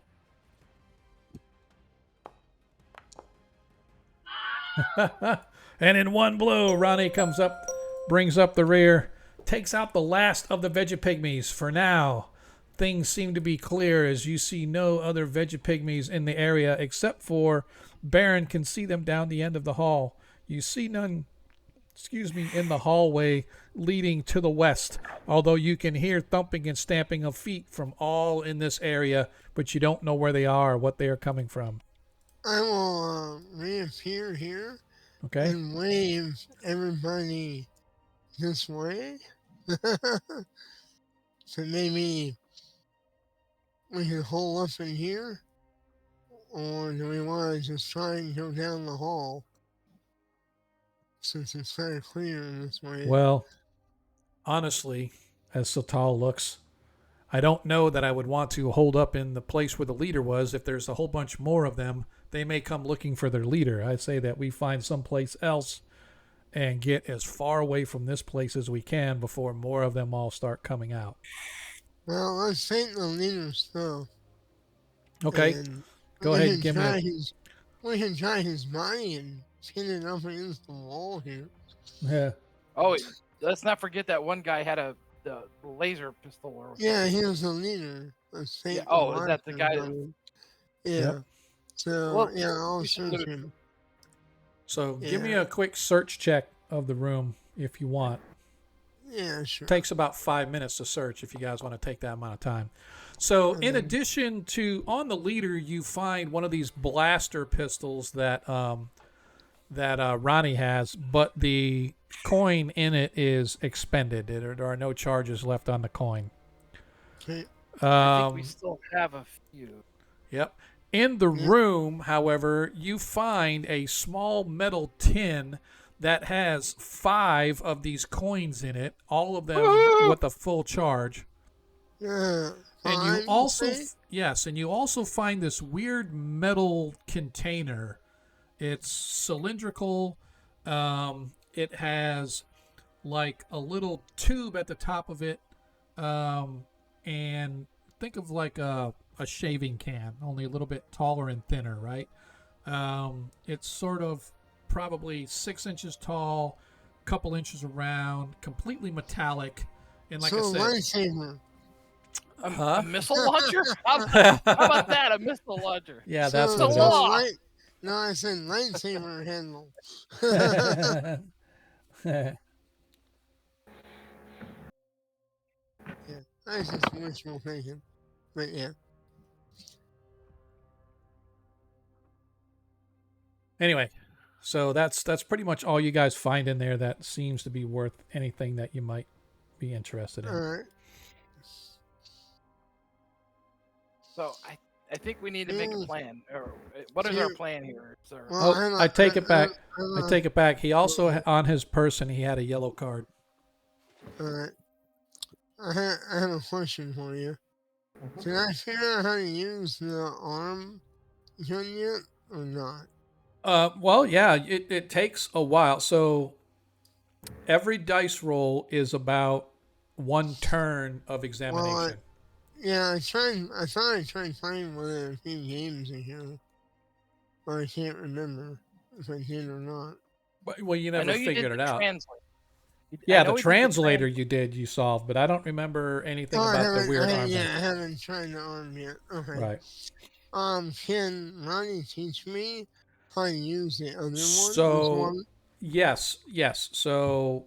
And in one blow, Ronnie comes up, brings up the rear, takes out the last of the Vegapygmies. For now, things seem to be clear as you see no other Vegapygmies in the area except for Baron can see them down the end of the hall. You see none, in the hallway leading to the west, although you can hear thumping and stamping of feet from all in this area, but you don't know where they are or what they are coming from. I will reappear here Okay? and wave everybody this way. So maybe we can hole up in here, or do we want to just try and go down the hall? Since it's kind of clear this way. Well, honestly, as Satal looks, I don't know that I would want to hold up in the place where the leader was. If there's a whole bunch more of them, they may come looking for their leader. I'd say that we find someplace else and get as far away from this place as we can before more of them all start coming out. Well, let's take the leader's stuff. Okay, and go we ahead can and give me try a... we can try his body and pin it up against the wall here. Yeah. Oh, let's not forget that one guy had the laser pistol. Or Yeah, he was the leader. Let's take Yeah, oh, is that the guy? Yeah. Yep. So, Well, yeah, I'll we should search look- him. So give me Yeah. a quick search check of the room if you want. Yeah, sure. Takes about 5 minutes to search if you guys want to take that amount of time. So in addition to on the leader, you find one of these blaster pistols that Ronnie has, but the coin in it is expended. There are no charges left on the coin. Okay. I think we still have a few. Yep. In the room, however, you find a small metal tin that has 5 of these coins in it, all of them Woo! with a full charge. Yeah. And you Fine, also, say? yes, and you also find this weird metal container. It's cylindrical. It has like a little tube at the top of it, and think of like a shaving can, only a little bit taller and thinner, right? It's sort of probably 6 inches tall, couple inches around, completely metallic, and like So I a said, lightsaber. A missile launcher? How about that? A missile launcher. yeah, So, that's the what it so is. law. No, I said lightsaber handle. Yeah, that's just wishful thinking. But yeah. Anyway, so that's pretty much all you guys find in there that seems to be worth anything that you might be interested in. Alright. So I think we need to make a Mm. plan. Or what is our plan here, sir? Well, Oh, I take it back. I take it back. He also on his person he had a yellow card. Alright. I have a question for you. Did I figure out how to use the arm gun yet or not? Well, yeah, it takes a while. So every dice roll is about 1 turn of examination. Yeah, I thought I tried playing with it a few games ago. But I can't remember if I did or not. Well, you I never know you figured did it the out. translate. Yeah, the translator you solved, but I don't remember anything Oh, about the weird arm. I haven't tried the arm yet. Okay. Right. Can Ronnie teach me how to use the other one? So yes. So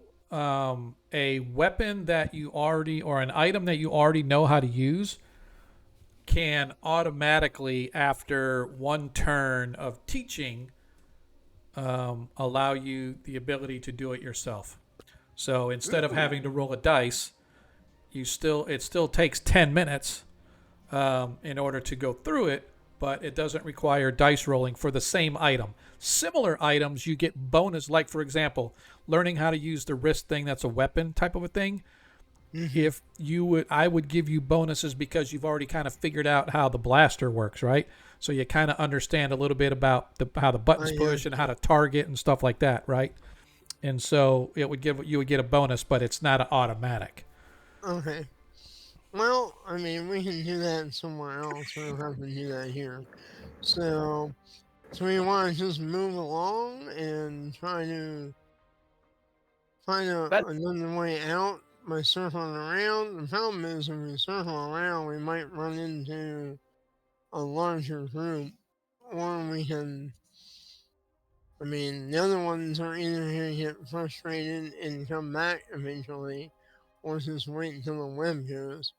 a weapon that you already or an item that you already know how to use can automatically, after 1 turn of teaching, allow you the ability to do it yourself. So instead of having to roll a dice, it still takes 10 minutes in order to go through it, but it doesn't require dice rolling for the same item. Similar items you get bonus, like for example, learning how to use the wrist thing that's a weapon type of a thing. If you would, I would give you bonuses because you've already kind of figured out how the blaster works, right? So you kind of understand a little bit about how the buttons push and how to target and stuff like that, right? And so you would get a bonus, but it's not an automatic. Okay. Well, I mean, we can do that somewhere else. We don't have to do that here. So we want to just move along and try to find another way out by circling around. The problem is, if we circle around, we might run into a larger group, or we can. I mean, the other ones are either going to get frustrated and come back eventually, or just wait until the web goes.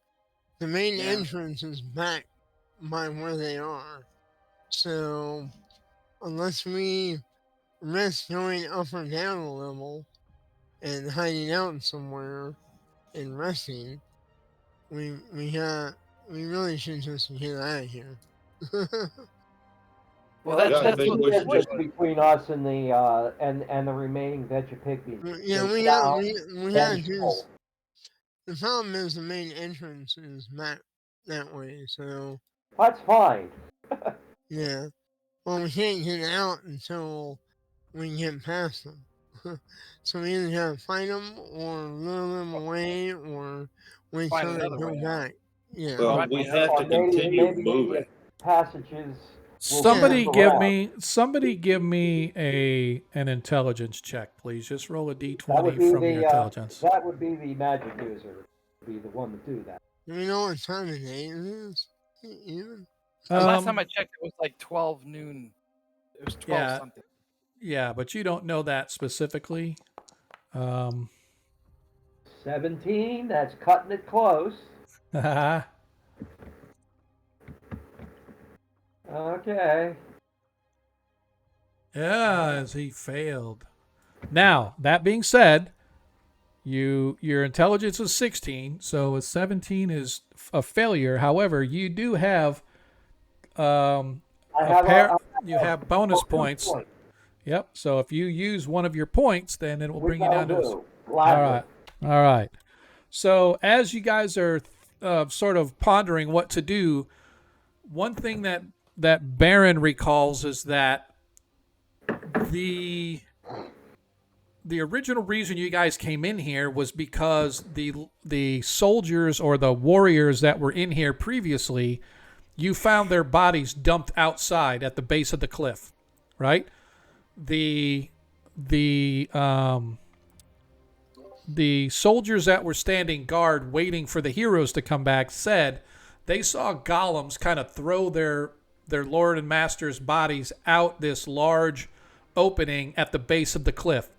The main entrance is back by where they are. So, unless we risk going up or down a level and hiding out somewhere and resting, we really should just get out of here. Well, Yeah, I that's think what we the should point just- was. between us and the remaining Vegapigmy. Yeah, we gotta do. The problem is the main entrance is that way, so That's fine. yeah. Well, we can't get out until we get past them. So we either gotta fight them or lure them away or wait Find till they another go way out. back. Yeah. Well, we have to Or maybe continue the moving. passages. Somebody We'll give me an intelligence check, please. Just roll a That would d20 be from your intelligence. That would be the magic user. Be the one to do that. Do we know what time of day it is? Even? Last time I checked, it was like 12 noon. It was 12 Yeah. something. Yeah, but you don't know that specifically. 17. That's cutting it close. Okay. Yeah, as he failed. Now, that being said, your intelligence is 16, so a 17 is a failure. However, you do have you have bonus points. Yep. So if you use one of your points, then it will Which bring you I'll down to. do. All Gladly. right. All right. So as you guys are sort of pondering what to do, one thing that Baron recalls is that the original reason you guys came in here was because the soldiers or the warriors that were in here previously, you found their bodies dumped outside at the base of the cliff, right? The soldiers that were standing guard waiting for the heroes to come back said they saw golems kind of throw their lord and master's bodies out this large opening at the base of the cliff.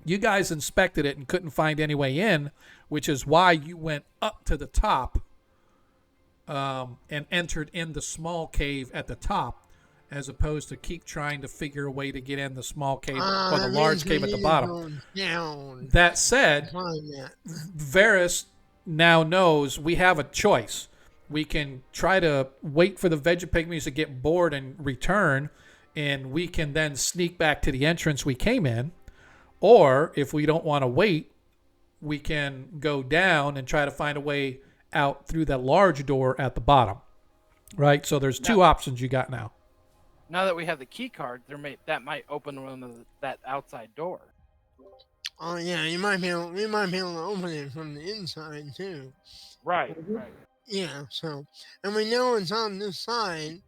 You guys inspected it and couldn't find any way in, which is why you went up to the top and entered in the small cave at the top, as opposed to keep trying to figure a way to get in the small cave or the large cave at the bottom. Down. That said, Varys now knows we have a choice. We can try to wait for the Vegapygmies to get bored and return, and we can then sneak back to the entrance we came in. Or if we don't want to wait, we can go down and try to find a way out through that large door at the bottom. Right? So there's two options you got now. Now that we have the key card, that might open that outside door. Oh yeah, we might be able to open it from the inside too. Right, right. Yeah, so and we know it's on this side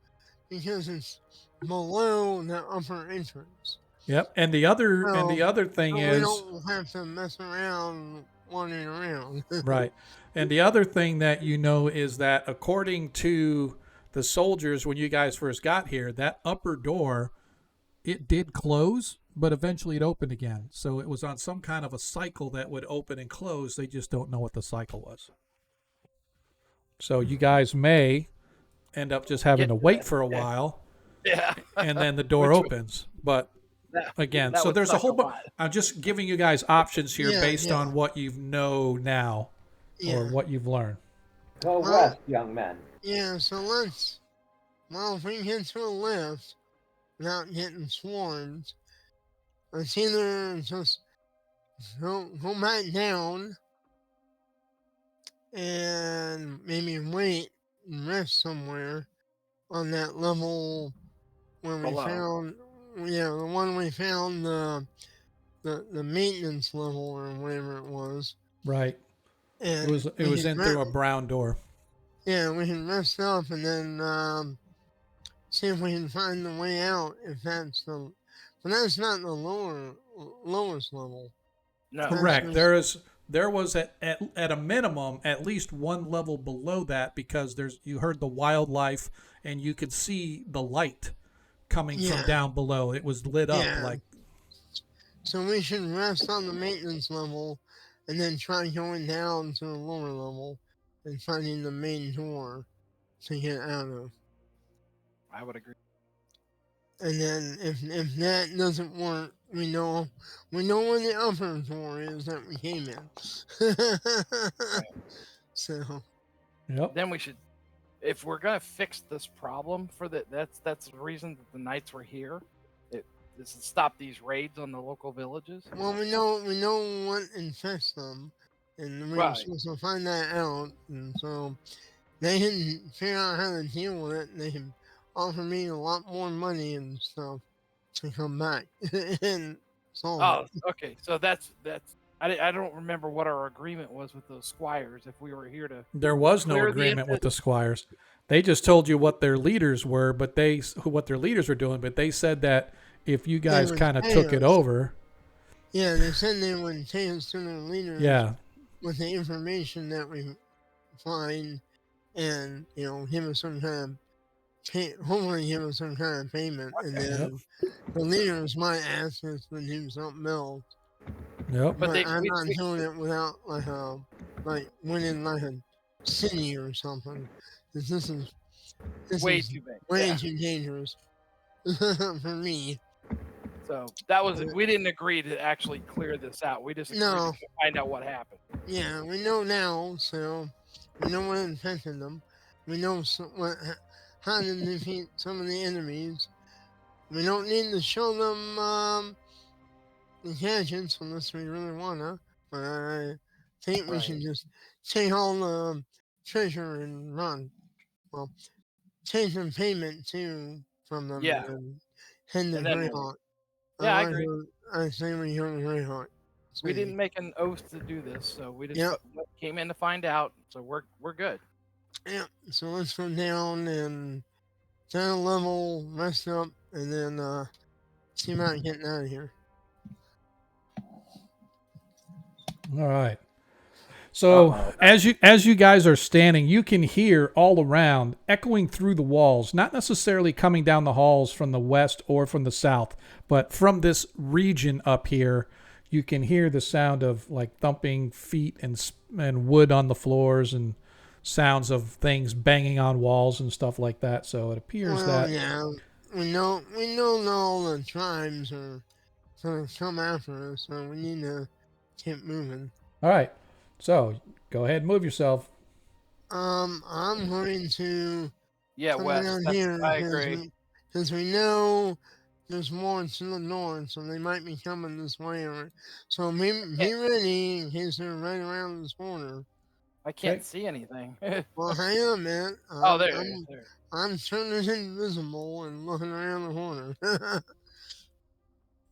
because it's below the upper entrance. Yep. And the other thing we is don't have to mess around wandering around. right. And the other thing that you know is that according to the soldiers, when you guys first got here, that upper door, it did close, but eventually it opened again. So it was on some kind of a cycle that would open and close. They just don't know what the cycle was. So you guys may end up just having to wait for a while. Yeah. And then the door opens. But again, so there's a whole bunch. I'm just giving you guys options here based on what you know now or what you've learned. Go west, young men. Yeah, so if we get to a lift without getting swarmed, let's either just go back down and maybe wait and rest somewhere on that level where we found, the one we found the maintenance level or whatever it was. Right. And it was in through a brown door. Yeah, we can rest up and then see if we can find the way out. If that's but that's not the lowest level. No. Correct. There was at a minimum at least one level below that because you heard the wildlife and you could see the light coming from down below. It was lit up like. So we should rest on the maintenance level and then try going down to the lower level and finding the main door to get out of. I would agree. And then if that doesn't work, we know where the upper door is that we came in. So. Yep. Then we should, if we're gonna fix this problem that's the reason that the knights were here. Is to stop these raids on the local villages. Well, we know what infects them, and we're supposed to find that out. And so they can figure out how to deal with it. And they can offer me a lot more money and stuff to come back and solve it. Okay. So that's. I don't remember what our agreement was with those squires. If we were here to, there was no agreement with the squires. They just told you what their leaders were, what their leaders were doing. But they said that if you guys kind of took it over. Yeah, they said they would take us to their leaders. Yeah. With the information that we find, and give us some kind of hopefully give us some kind of payment, and then the leaders might ask us to do something else. Yep. But I'm not doing it without like winning like a city or something. This is way too big. Way too dangerous for me. So that was we didn't agree to actually clear this out. We just agreed to find out what happened. Yeah, we know now, so we know what infected them. We know how to defeat some of the enemies, we don't need to show them the gadgets unless we really wanna. But I think we should Right. just take all the treasure and run. Well, take some payment too from them Yeah. and then head to And then Greyhawk. yeah, I agree. I say we go to Greyhawk. We didn't make an oath to do this, so we just Yep. came in to find out. So we're good. Yeah, so let's go down and down a level, rest up, and then see about getting out of here. All right. So as you guys are standing, you can hear all around, echoing through the walls, not necessarily coming down the halls from the west or from the south, but from this region up here, you can hear the sound of like thumping feet and wood on the floors and sounds of things banging on walls and stuff like that. So it appears that yeah, we know that all the tribes are gonna come after us, so we need to keep moving. all right. So go ahead and move yourself. I'm going to Yeah, come Wes. down that's- here I agree. because we know there's more to the north, so they might be coming this way. So be ready in case they're right around this corner. I can't Okay. see anything. Well, hang on, man. Oh, there it is. There. I'm turning invisible and looking around the corner.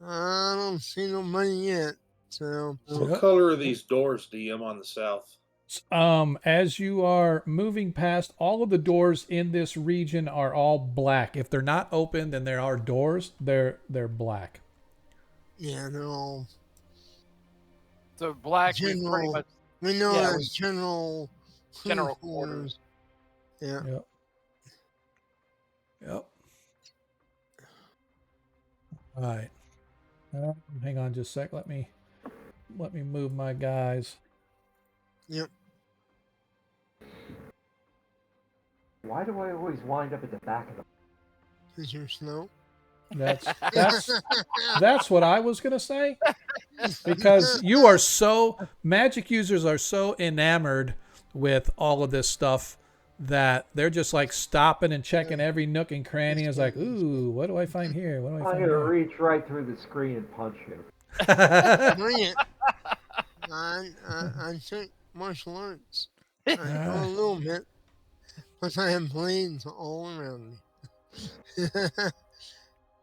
I don't see nobody yet. So What Yep. color are these doors, DM, on the south? As you are moving past, all of the doors in this region are all black. If they're not open, then there are doors. They're black. yeah, they're all So black, we pretty General- much we know Yeah, that's general quarters. Yeah. Yep. All right. Hang on just a sec. Let me move my guys. Yep. Why do I always wind up at the back of the... Is your snow? That's what I was gonna say. Because you are magic users are so enamored with all of this stuff that they're just like stopping and checking every nook and cranny. It's like, ooh, what do I find here? What do I I'm find going to here? reach right through the screen and punch you. Bring it. I took martial arts. I know a little bit, but I have blades all around me.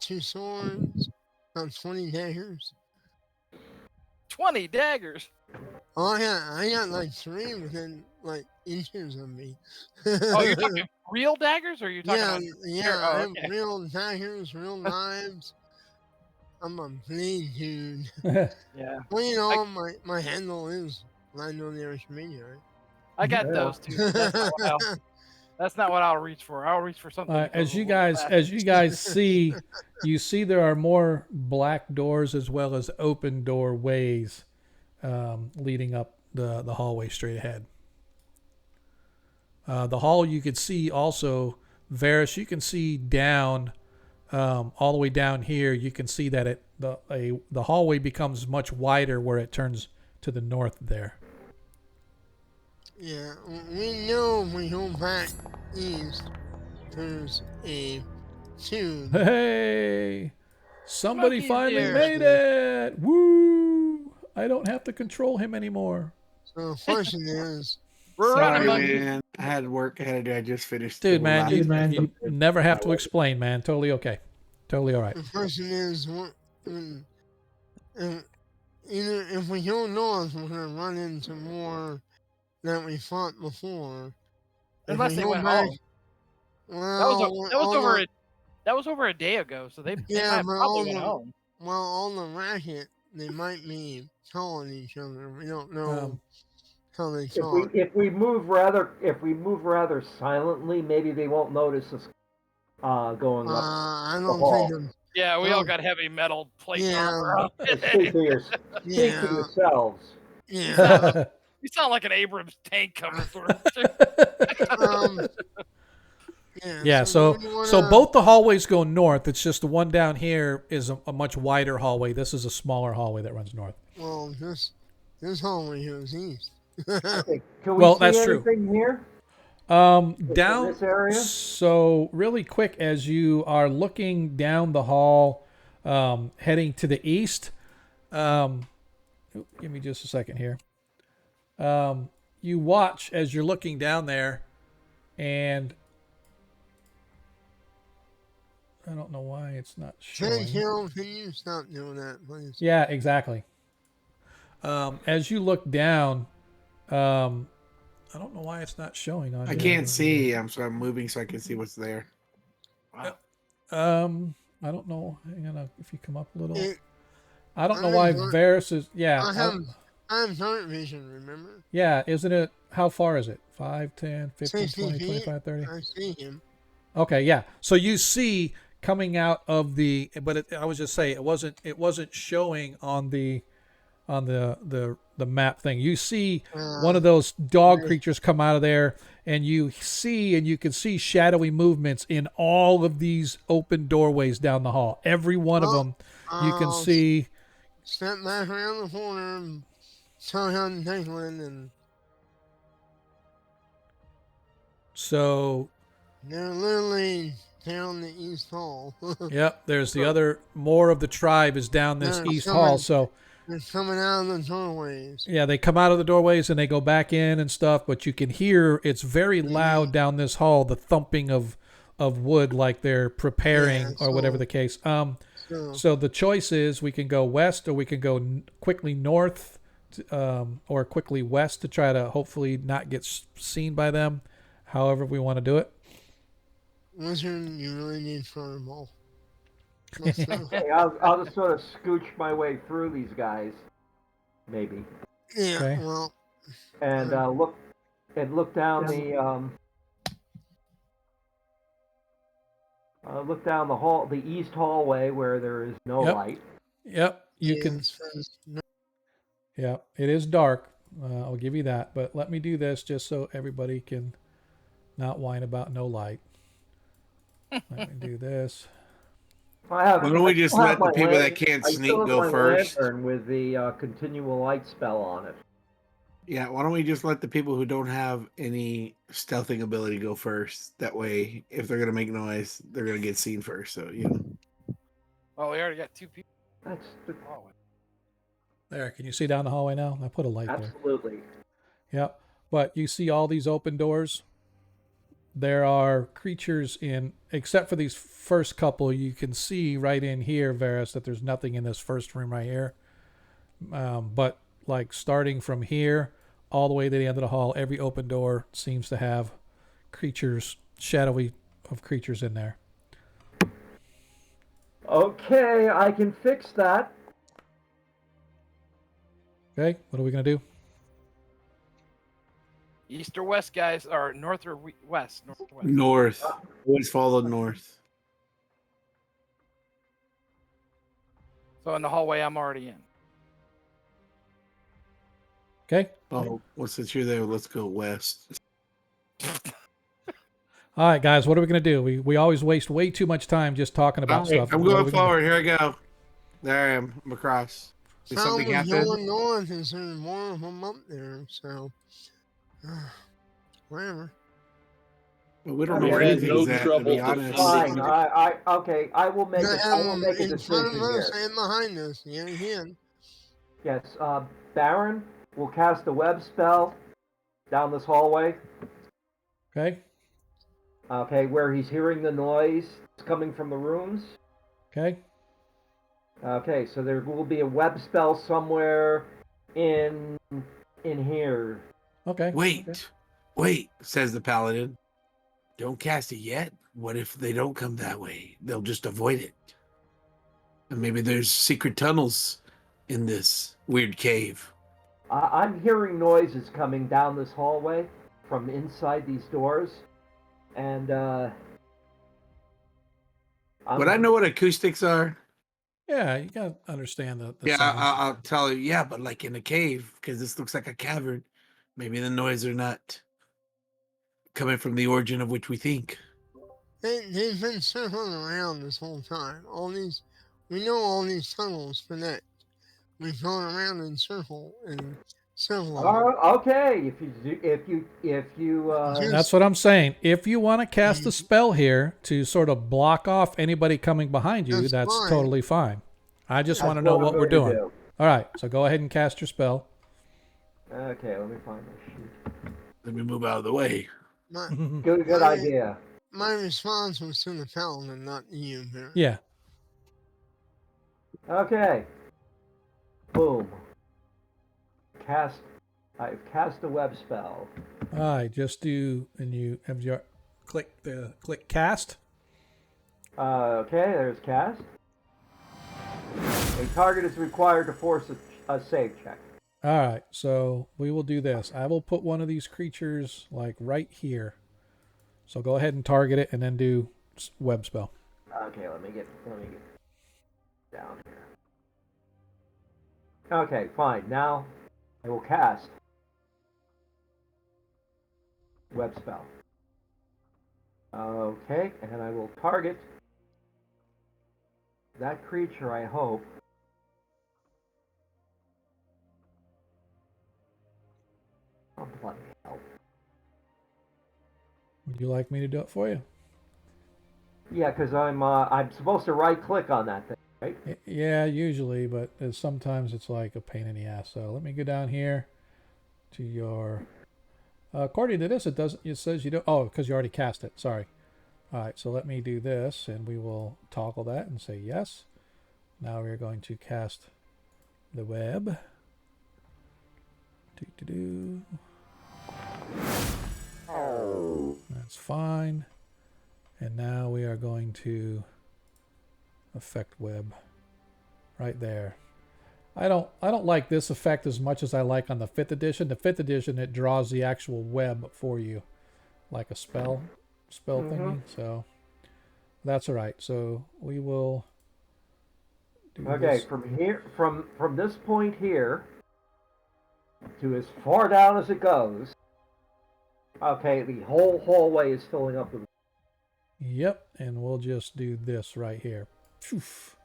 2 swords, about 20 daggers. 20 daggers. Oh, I got like 3 within like inches of me. Oh, you're talking real daggers, or you're talking yeah, about? yeah. Oh, I have okay. real daggers, real knives. I'm a blade dude. Yeah, Well, you know, my handle is Lando the Archimania, right? I got Yeah. those too. That's not what I'll reach for. I'll reach for something. that As goes a you little guys faster. see, you see there are more black doors as well as open doorways leading up the hallway straight ahead. The hall you could see also, Varys, you can see down all the way down here. You can see that the hallway becomes much wider where it turns to the north there. Yeah, we know if we go back east, there's a tube. Hey, somebody Smokey's finally here. made it! Woo! I don't have to control him anymore. So the question is, We're Sorry, running, monkey. man. I had work I had to do. I just finished. Dude, the man, last- you never have to explain, man. Totally okay. Totally all right. the question is, either if we go north, we're gonna run into more that we fought before. If Unless we they go went back- home. Well, That was over a day ago, so they Yeah, might but probably went home. well, on the racket, they might be calling each other. We don't know how they talk. If we move rather silently, maybe they won't notice us going up. I don't hall. think. Yeah, we all Oh. got heavy metal plate Yeah. armor on. Speak to yourselves. Yeah. You sound like an Abrams tank coming through. Yeah, so do we wanna- so both the hallways go north. It's just the one down here is a much wider hallway. This is a smaller hallway that runs north. Well, this hallway goes east. Okay, can we Well, see that's true. anything here? Down. this area? So really quick, as you are looking down the hall, heading to the east. Give me just a second here. You watch as you're looking down there, and I don't know why it's not showing. Hill, can you stop doing that, please? Yeah, exactly. As you look down, I don't know why it's not showing on I here. can't see. I'm moving so I can see what's there. Wow. I don't know. Hang on, if you come up a little. It, I don't know I'm why in dark- Varus is. Yeah. I have dark vision, remember? Yeah, isn't it? How far is it? 5, 10, 15, 60 20, feet. 25, 30? I see him. Okay, yeah. So you see coming out of the, but I was just saying it wasn't showing on the map thing. You see one of those dog yeah. creatures come out of there, and you can see shadowy movements in all of these open doorways down the hall. Every one of them you can see. Step back around the corner and tell him to take one, and So they're literally down the east hall. yep, there's the other more of the tribe is down this They're east coming- hall. So They're coming out of the doorways. yeah, they come out of the doorways and they go back in and stuff, but you can hear it's very loud down this hall, the thumping of wood like they're preparing Yeah, or whatever so- the case. So, So the choice is we can go west or we can go quickly north or quickly west to try to hopefully not get seen by them, however we want to do it. Wizard, you really need fireball. Let's go. Hey, I'll just sort of scooch my way through these guys, maybe, Yeah, Okay. well, and look down look down the hall, the east hallway where there is no Yep. light. Yep, you can. Yeah, it is dark. I'll give you that. But let me do this just so everybody can not whine about no light. Let me do this. I have. Why don't we just I let have the my people that can't I sneak still have go my first? lantern with the continual light spell on it. Yeah, why don't we just let the people who don't have any stealthing ability go first? That way, if they're gonna make noise, they're gonna get seen first. So Oh, we already got 2 people. That's Oh, There, can you see down the hallway now? I put a light there. absolutely. Yep. But you see all these open doors? There are creatures in, except for these first couple, you can see right in here, Varus, that there's nothing in this first room right here. But like starting from here all the way to the end of the hall, every open door seems to have creatures, shadowy of creatures in there. Okay, I can fix that. Okay, what are we going to do? east or west, guys, or north or west? North or west. north, always follow north. So in the hallway, I'm already in. Okay. Oh, well, since you're there, let's go west. All right, guys, what are we going to do? We always waste way too much time just talking about All right, stuff. I'm What are going we gonna do? forward. Here I go. There I am. I'm across. Did something Someone's happen? going north and there's more of them up there, so whatever. Well, we don't Okay, know where we had anything's no at, to trouble be honest. defending. Fine. Okay. I will make They it. have I will them make a in front decision of us here. and behind us. Yeah, again. Yes. Baron will cast a web spell down this hallway. Okay. Okay, where he's hearing the noise coming from the rooms. Okay. Okay, so there will be a web spell somewhere in here. Okay. Wait, says the paladin. Don't cast it yet. What if they don't come that way? They'll just avoid it. And maybe there's secret tunnels in this weird cave. I'm hearing noises coming down this hallway from inside these doors, and But I know what acoustics are. Yeah, you got to understand the Yeah, sounds. I'll tell you. Yeah, but like in a cave, because this looks like a cavern. Maybe the noise are not coming from the origin of which we think. They've been circling around this whole time. We know all these tunnels connect. We've gone around in circle, and Several. Okay, if you Just- That's what I'm saying. If you want to cast a Mhm. spell here to sort of block off anybody coming behind you, That's that's fine. totally fine. I just Yeah. want to that's know what I'm what we're going to doing. All right, so go ahead and cast your spell. Okay, let me find my sheet. Let me move out of the way. My Good my, idea. my response was to the paladin, not you, Barry. Yeah. Okay. Boom. I've cast a web spell. All right, just do, and you have your click cast. Okay, there's cast. A target is required to force a save check. All right, so we will do this. I will put one of these creatures like right here. So go ahead and target it, and then do web spell. Okay, let me get down here. Okay, fine. Now I will cast web spell. Okay, and I will target that creature, I hope. Oh, bloody hell. Would you like me to do it for you? Yeah, because I'm supposed to right click on that thing, right? Yeah, usually, but sometimes it's like a pain in the ass. So let me go down here to your. According to this, it says you don't. Oh, because you already cast it. Sorry. All right, so let me do this, and we will toggle that and say yes. Now we're going to cast the web. Do. That's fine. And now we are going to affect web right there. I don't like this effect as much as I like on the 5th edition. The 5th edition, it draws the actual web for you like a spell thingy. So that's all right. So we will do Okay, this. from here, from this point here to as far down as it goes. Okay, the whole hallway is filling up with. Yep, and we'll just do this right here. Poof.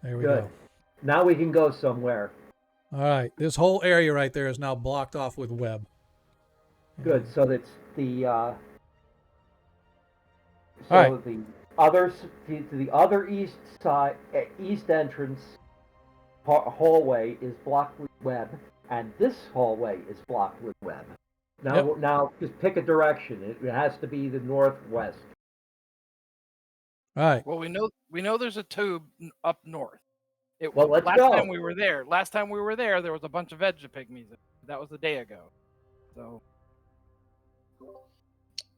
There we Good. go. Now we can go somewhere. All right, this whole area right there is now blocked off with web. Good. So that's the All right. the other to the other east side east entrance hallway is blocked with web, and this hallway is blocked with web. Now, now just pick a direction. It has to be the northwest. All right. Well, we know there's a tube up north. Well, let's last go. time we were there, there was a bunch of vegapygmies. That was a day ago. So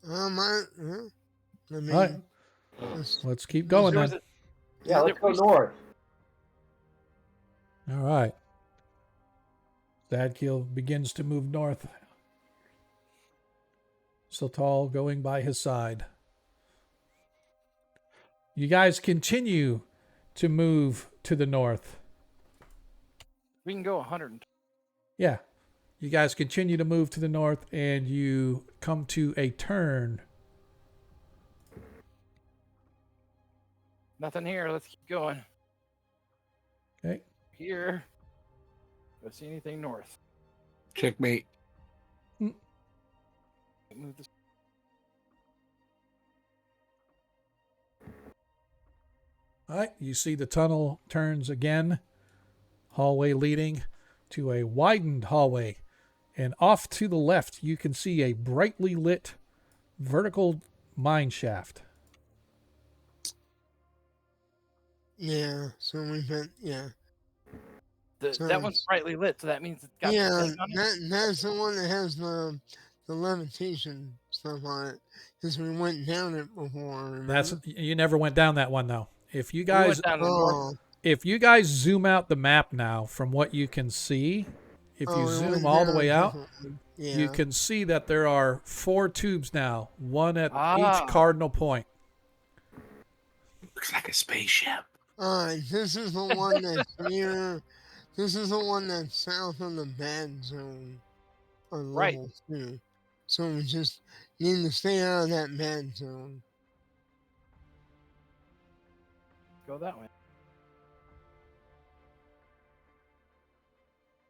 I mean, All right. Let's keep going there then. was Yeah, let's go we- north. All right. Zadkiel begins to move north. Sultal going by his side. You guys continue to move to the north. we can go 100. Yeah. You guys continue to move to the north, and you come to a turn. Nothing here. Let's keep going. Okay. Here. Do I see anything north? Checkmate. Move this. All right. You see the tunnel turns again. Hallway leading to a widened hallway. And off to the left, you can see a brightly lit vertical mine shaft. yeah. So we went, yeah. That one's brightly lit, so that means it's got Yeah, the thing on it. that's the one that has the levitation stuff on it. Because we went down it before. Remember? That's you never went down that one though. If you We guys went down to the north. Oh, if you guys zoom out the map now from what you can see, if you we zoom went all the down way a out, different one. Yeah. you can see that there are 4 tubes now, one at Ah. each cardinal point. Looks like a spaceship. Alright, this is the one that's near. This is the one that's south of the bad zone on Right. level 2. So we just need to stay out of that bad zone. Go that way.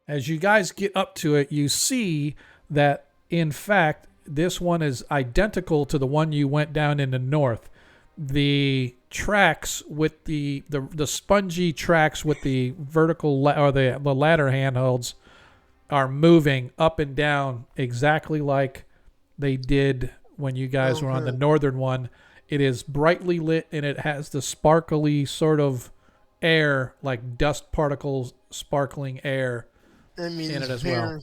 As you guys get up to it, you see that, in fact, this one is identical to the one you went down in the north. The tracks with the spongy tracks with the vertical or the ladder handholds are moving up and down exactly like they did when you guys were on the northern one. It is brightly lit and it has the sparkly sort of air, like dust particles, sparkling air That means in it as well.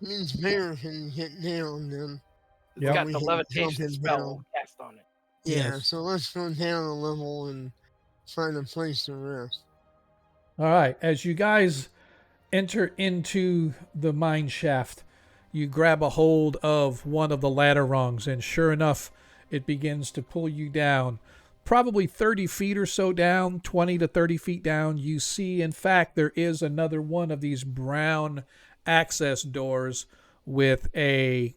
Means bear can get down then. It's Yep. got We the can levitation jump it spell down. cast on it. Yeah, Yes. so let's go down a level and find a place to rest. All right. As you guys enter into the mine shaft, you grab a hold of one of the ladder rungs, and sure enough, it begins to pull you down. Probably 30 feet or so down, 20 to 30 feet down, you see, in fact, there is another one of these brown access doors with a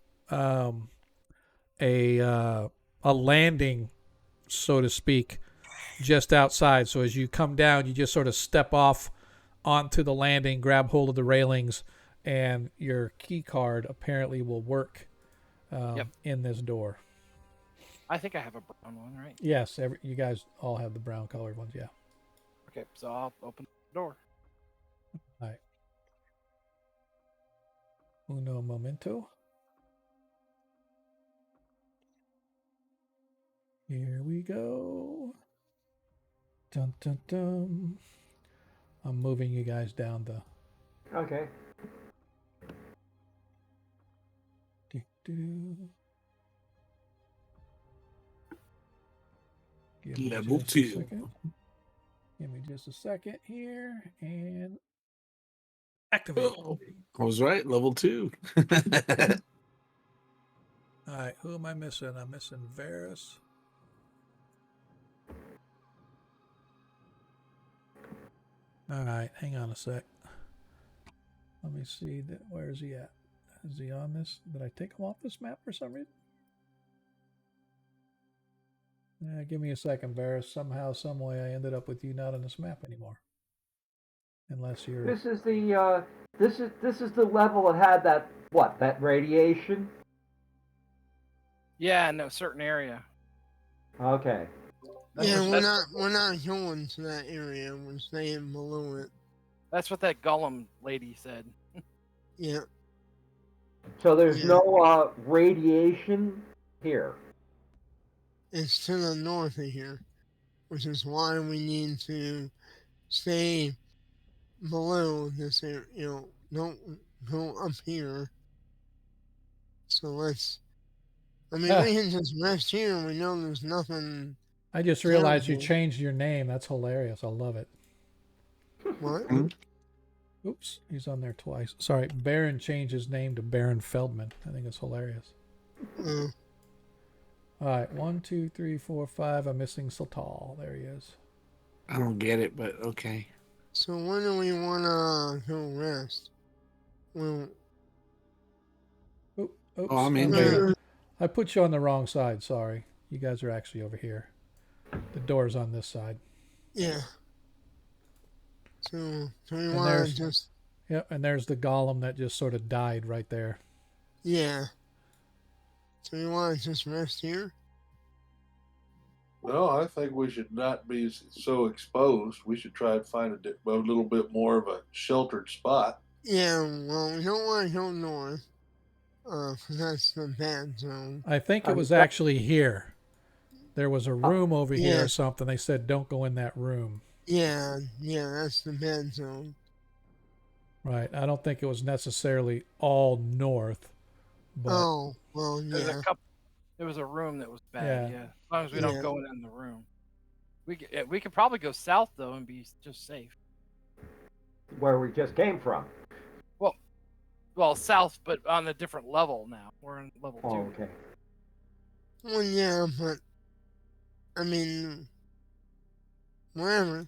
landing, so to speak, just outside. So as you come down, you just sort of step off onto the landing, grab hold of the railings, and your key card apparently will work in this door. I think I have a brown one, right? Yes, you guys all have the brown colored ones, yeah. Okay, so I'll open the door. All right. Uno momento. Here we go. Dun, dun, dun. I'm moving you guys down the... Okay. Do-do. Give me Level just a 2. second. Give me just a second here and activate. Oh, I was right. Level 2. All right, who am I missing? I'm missing Varus. All right, hang on a sec. Let me see. Where is he at? Is he on this? Did I take him off this map for some reason? Give me a second, Varus. Somehow, some way, I ended up with you not on this map anymore. Unless you're... This is the level that had that radiation? Yeah, in a certain area. Okay. Yeah, we're not going to that area. We're staying below it. That's what that Gollum lady said. Yeah. So there's no radiation here. It's to the north of here, which is why we need to stay below this area. Don't go up here. So we can just rest here and we know there's nothing. I just realized you terrible. changed your name. That's hilarious. I love it. What? Oops, he's on there twice. Sorry, Baron changed his name to Baron Feldman. I think it's hilarious. All right, 1, 2, 3, 4, 5. I'm missing Sultal. There he is. I don't get it, but okay. So when do we want to go rest? Well, Oops, Oh, I'm in there you here. go. I put you on the wrong side. Sorry. You guys are actually over here. The door's on this side. yeah. So we And want there's- to just, Yep, and there's the golem that just sort of died right there. yeah. So we want to just rest here? No, I think we should not be so exposed. We should try and find a little bit more of a sheltered spot. Yeah, well, we don't want to go north. 'Cause that's the bad zone. I think it was actually here. There was a room over here yeah. or something. They said don't go in that room. Yeah, that's the bad zone. Right. I don't think it was necessarily all north. But Oh, well, There's yeah. There was a room that was bad. Yeah. Yeah. As long as we Yeah. don't go in the room. We could probably go south though and be just safe. Where we just came from. Well, south, but on a different level now. We're in level 2. Oh, okay. Well, yeah, but, I mean, whatever.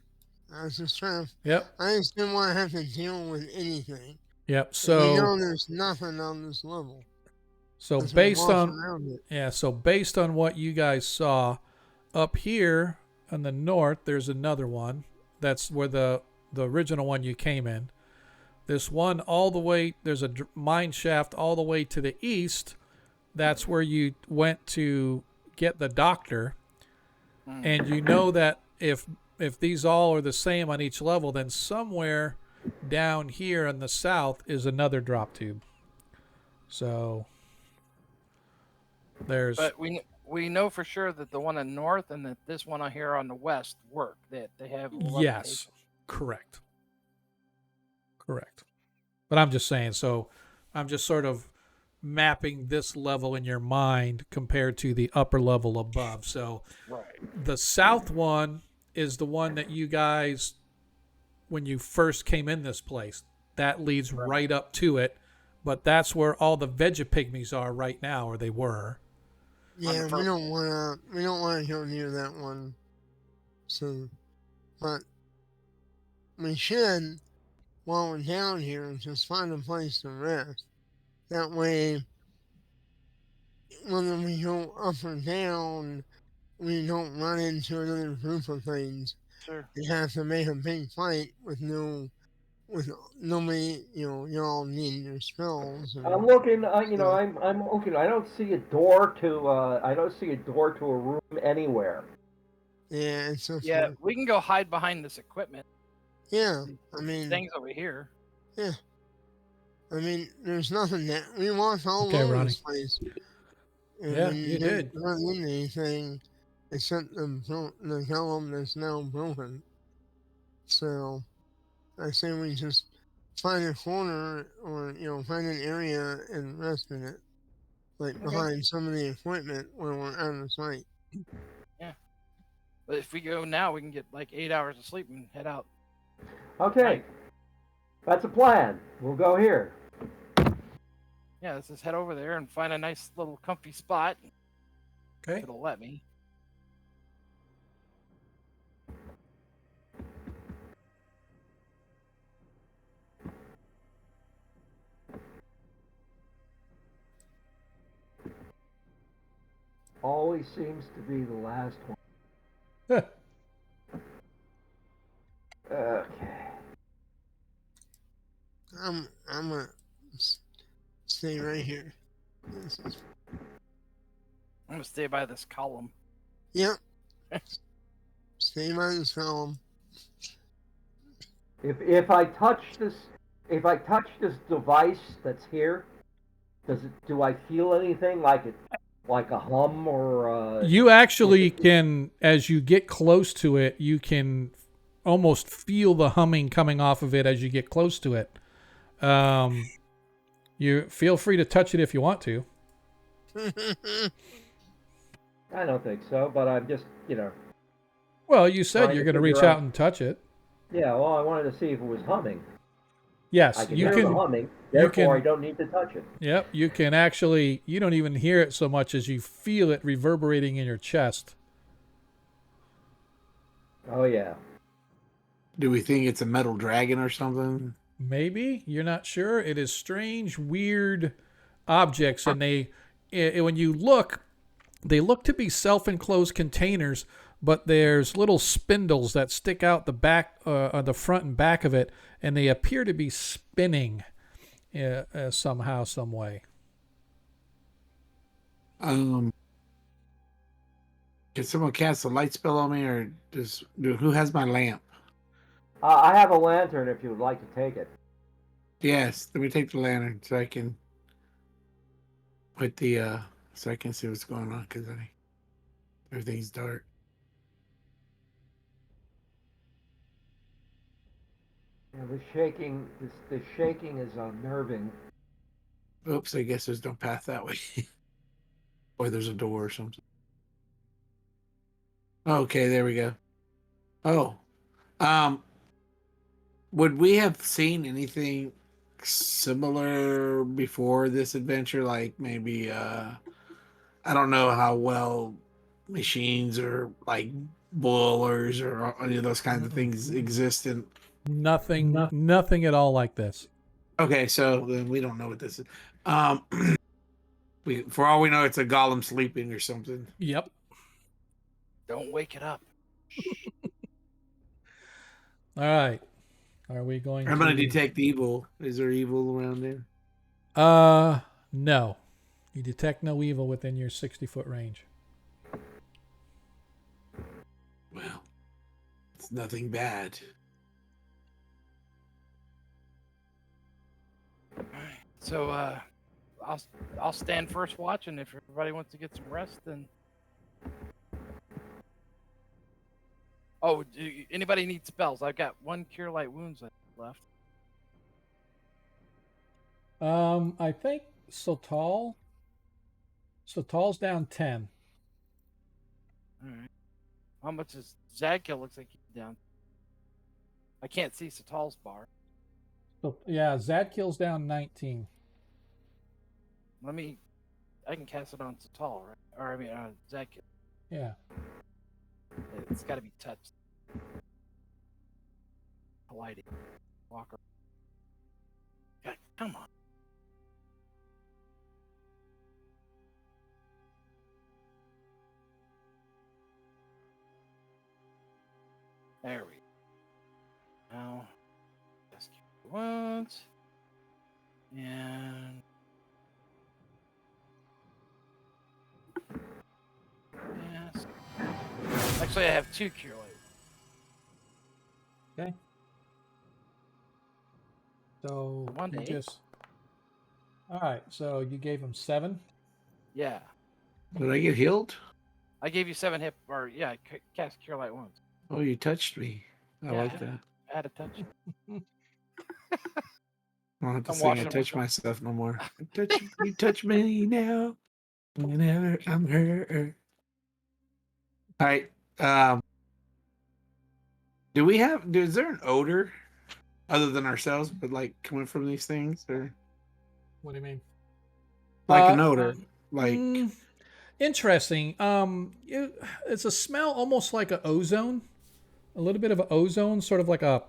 I was just trying. Yep. I just didn't want to have to deal with anything. Yep. We So know there's nothing on this level. so As we based walk on around it. so based on what you guys saw up here on the north, there's another one. That's where the original one you came in. This one all the way, there's a mine shaft all the way to the east. That's where you went to get the doctor. And you know that if these all are the same on each level, then somewhere down here in the south is another drop tube. So there's But we know for sure that the one in north and that this one here on the west work. That they have yes, correct. But I'm just saying, so I'm just sort of mapping this level in your mind compared to the upper level above. So right. the south one is the one that you guys, when you first came in this place, that leads right up to it. But that's where all the Vegapygmies are right now, or they were. Yeah, we don't wanna go near that one. So, but we should, while we're down here, just find a place to rest. That way, whether we go up or down, we don't run into another group of things. Sure. We have to make a big fight with nobody, y'all needing your spells. I'm looking. I'm looking. I don't see a door to. I don't see a door to a room anywhere. Yeah, and so Yeah, forth. we can go hide behind this equipment. Yeah, I mean, Things over here. yeah. I mean, there's nothing that we walked all Okay, over Ronnie. this place. And Yeah, we you didn't did. run into anything except the golem that's now broken. So I say we just find a corner or find an area and rest in it, like behind some of the equipment where we're out of sight. Yeah. But if we go now, we can get like 8 hours of sleep and head out. Okay, that's a plan. We'll go here. Yeah, let's just head over there and find a nice little comfy spot. Okay. It'll let me. Always seems to be the last one. Okay. I'm gonna stay right here. I'm gonna stay by this column. Yep. Stay by this column. If I touch this device that's here, do I feel anything like a hum or? You actually can, as you get close to it, you can almost feel the humming coming off of it as you get close to it. You feel free to touch it if you want to. I don't think so, but I'm just Well, you said Trying you're to going to figure reach out out- and touch it. Yeah. Well, I wanted to see if it was humming. Yes, I can you hear the can. humming. Therefore, I can- don't need to touch it. Yep, you can actually. You don't even hear it so much as you feel it reverberating in your chest. Oh yeah. Do we think it's a metal dragon or something? Maybe you're not sure. It is strange, weird objects, and when you look, they look to be self-enclosed containers, but there's little spindles that stick out the back, on the front and back of it, and they appear to be spinning somehow, some way. Can someone cast a light spell on me, or who has my lamp? I have a lantern if you would like to take it. Yes, let me take the lantern so I can put the so I can see what's going on because everything's dark. Yeah, the shaking is unnerving. Oops, I guess there's no path that way. Or there's a door or something. Okay, there we go. Oh. Would we have seen anything similar before this adventure? Like maybe I don't know how well machines or like boilers or any of those kinds of things exist in. Nothing at all like this. Okay, so then we don't know what this is. For all we know, it's a golem sleeping or something. Yep. Don't wake it up. All right. Are we going I'm to? gonna detect evil. Is there evil around there? No. You detect no evil within your 60-foot range. Well, it's nothing bad. Alright, so I'll stand first watch, and if everybody wants to get some rest, then. Oh, anybody need spells? I've got 1 cure light wounds left. I think Sotal's down 10. All right. How much is Zadkill? Looks like he's down. I can't see Satal's bar. So yeah, Zadkill's down 19. I can cast it on Satal, right? Or I mean, Zadkill. Yeah. It's got to be touched. Colliding. Walker. God, come on. There we go. Now, just keep once. And. Yes. Actually, I have 2 cure light. Okay. So One you to 8? just. All right. So you gave him 7. Yeah. Did I get healed? I gave you 7 hit, or yeah, cast cure light wounds. Oh, you touched me. I Yeah. like that. I had a touch. I don't have to I'm sing I washing touch myself. myself no more. You touch me now. Whenever I'm hurt. All right. Is there an odor other than ourselves, but like coming from these things, or What do you mean? like an odor? Like Interesting. It's a smell almost like a ozone, a little bit of a ozone, sort of like a,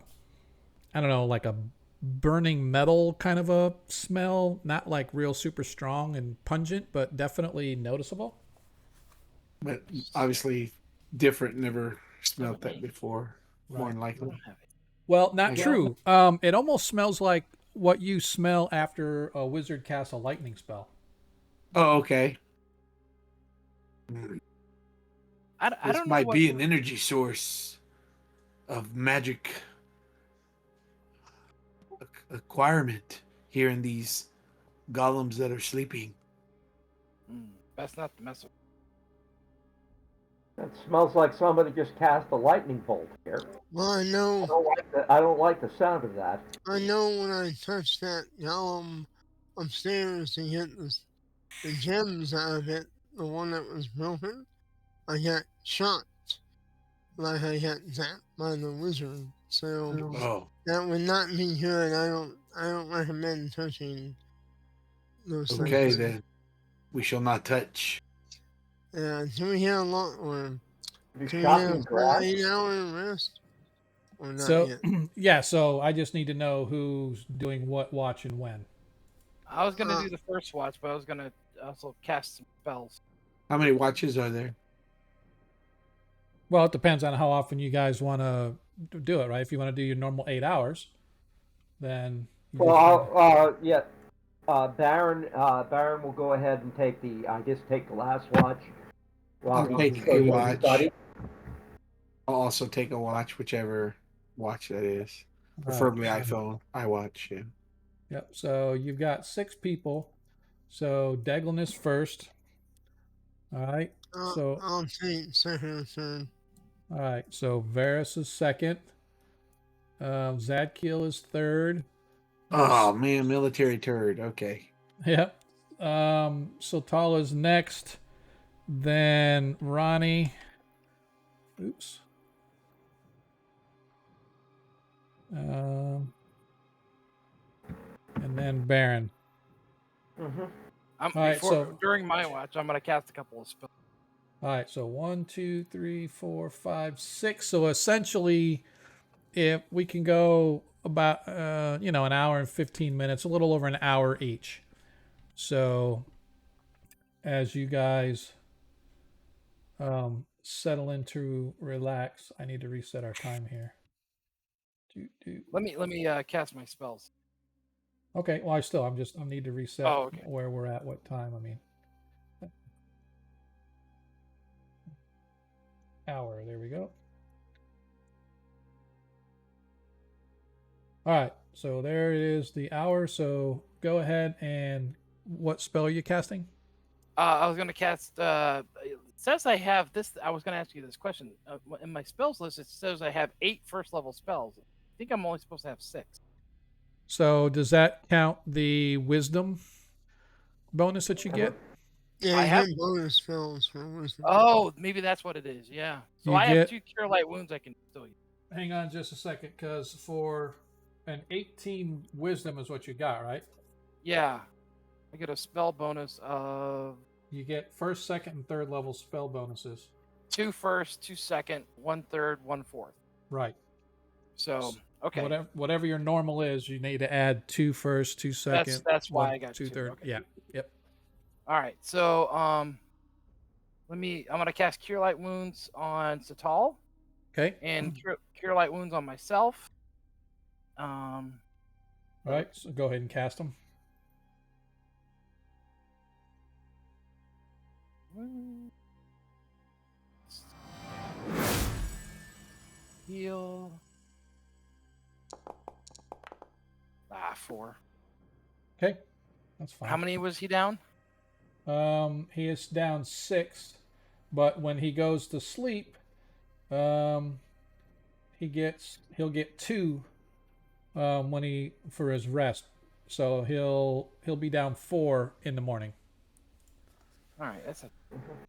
I don't know, like a burning metal kind of a smell. Not like real super strong and pungent, but definitely noticeable. but obviously different. Never smelled that before. More than likely. Well, not Okay. true. It almost smells like what you smell after a wizard casts a lightning spell. Oh, okay. I This don't know might what. be an energy source of magic acquirement here in these golems that are sleeping. Best not to mess with. That smells like somebody just cast a lightning bolt here. Well, I I know, don't like the sound of that. I know when I touched that golem upstairs to get the gems out of it, the one that was broken, I got shot like I got zapped by the wizard. So Oh, that would not be good. I don't recommend touching those okay things. then. We shall not touch. Can we have a lot or You can we shot have me a in full grass? 8-hour rest? Or not So, yet? yeah, so I just need to know who's doing what watch and when. I was gonna do the first watch, but I was gonna also cast some spells. How many watches are there? Well, it depends on how often you guys want to do it, right? If you want to do your normal 8 hours, then you Well, yeah. Baron will go ahead and take the last watch while I'll he take goes a to watch. study. I'll also take a watch, whichever watch that is. Right. Preferably iPhone. iWatch, yeah. Yep. So you've got 6 people. So Deglin is first. All right. So I'll take second or third. all right. So Varus is second. Zadkiel is third. Oh man, military turd. Okay. Yep. Sotal is next. Then Ronnie. Oops. And then Baron. Mm-hmm. All right, During my watch, I'm gonna cast a couple of spells. All right, so 1, 2, 3, 4, 5, 6. So essentially, if we can go about an hour and 15 minutes, a little over an hour each. So as you guys settle into relax, I need to reset our time here. Let me cast my spells. Okay, well, I need to reset Oh, okay. where we're at, what time, hour, there we go. All right, so there is the hour, so go ahead and what spell are you casting? I was gonna cast. It says I have this. I was gonna ask you this question. In my spells list, it says I have 8 first level spells. I think I'm only supposed to have 6. So does that count the wisdom bonus that you get? Yeah, I you have- get bonus spells for wisdom. Oh, maybe that's what it is. Yeah. So You I get- have 2 cure light wounds I can still use. Hang on just a second, because for an 18 wisdom is what you got, right? Yeah. I get a spell bonus of You get first, second, and third level spell bonuses. 2 first, 2 second, 1 third, 1 fourth. Right. So okay. Whatever your normal is, you need to add 2 first, 2 second. That's why 1, I got 2 2. third. Okay. Yeah. Yep. All right. So I'm gonna cast cure light wounds on Satal Okay. and cure light wounds on myself. All right. So go ahead and cast them. Heal. 4. Okay. That's fine. How many was he down? He is down 6, but when he goes to sleep, he'll get 2 for his rest. So he'll be down 4 in the morning. All right.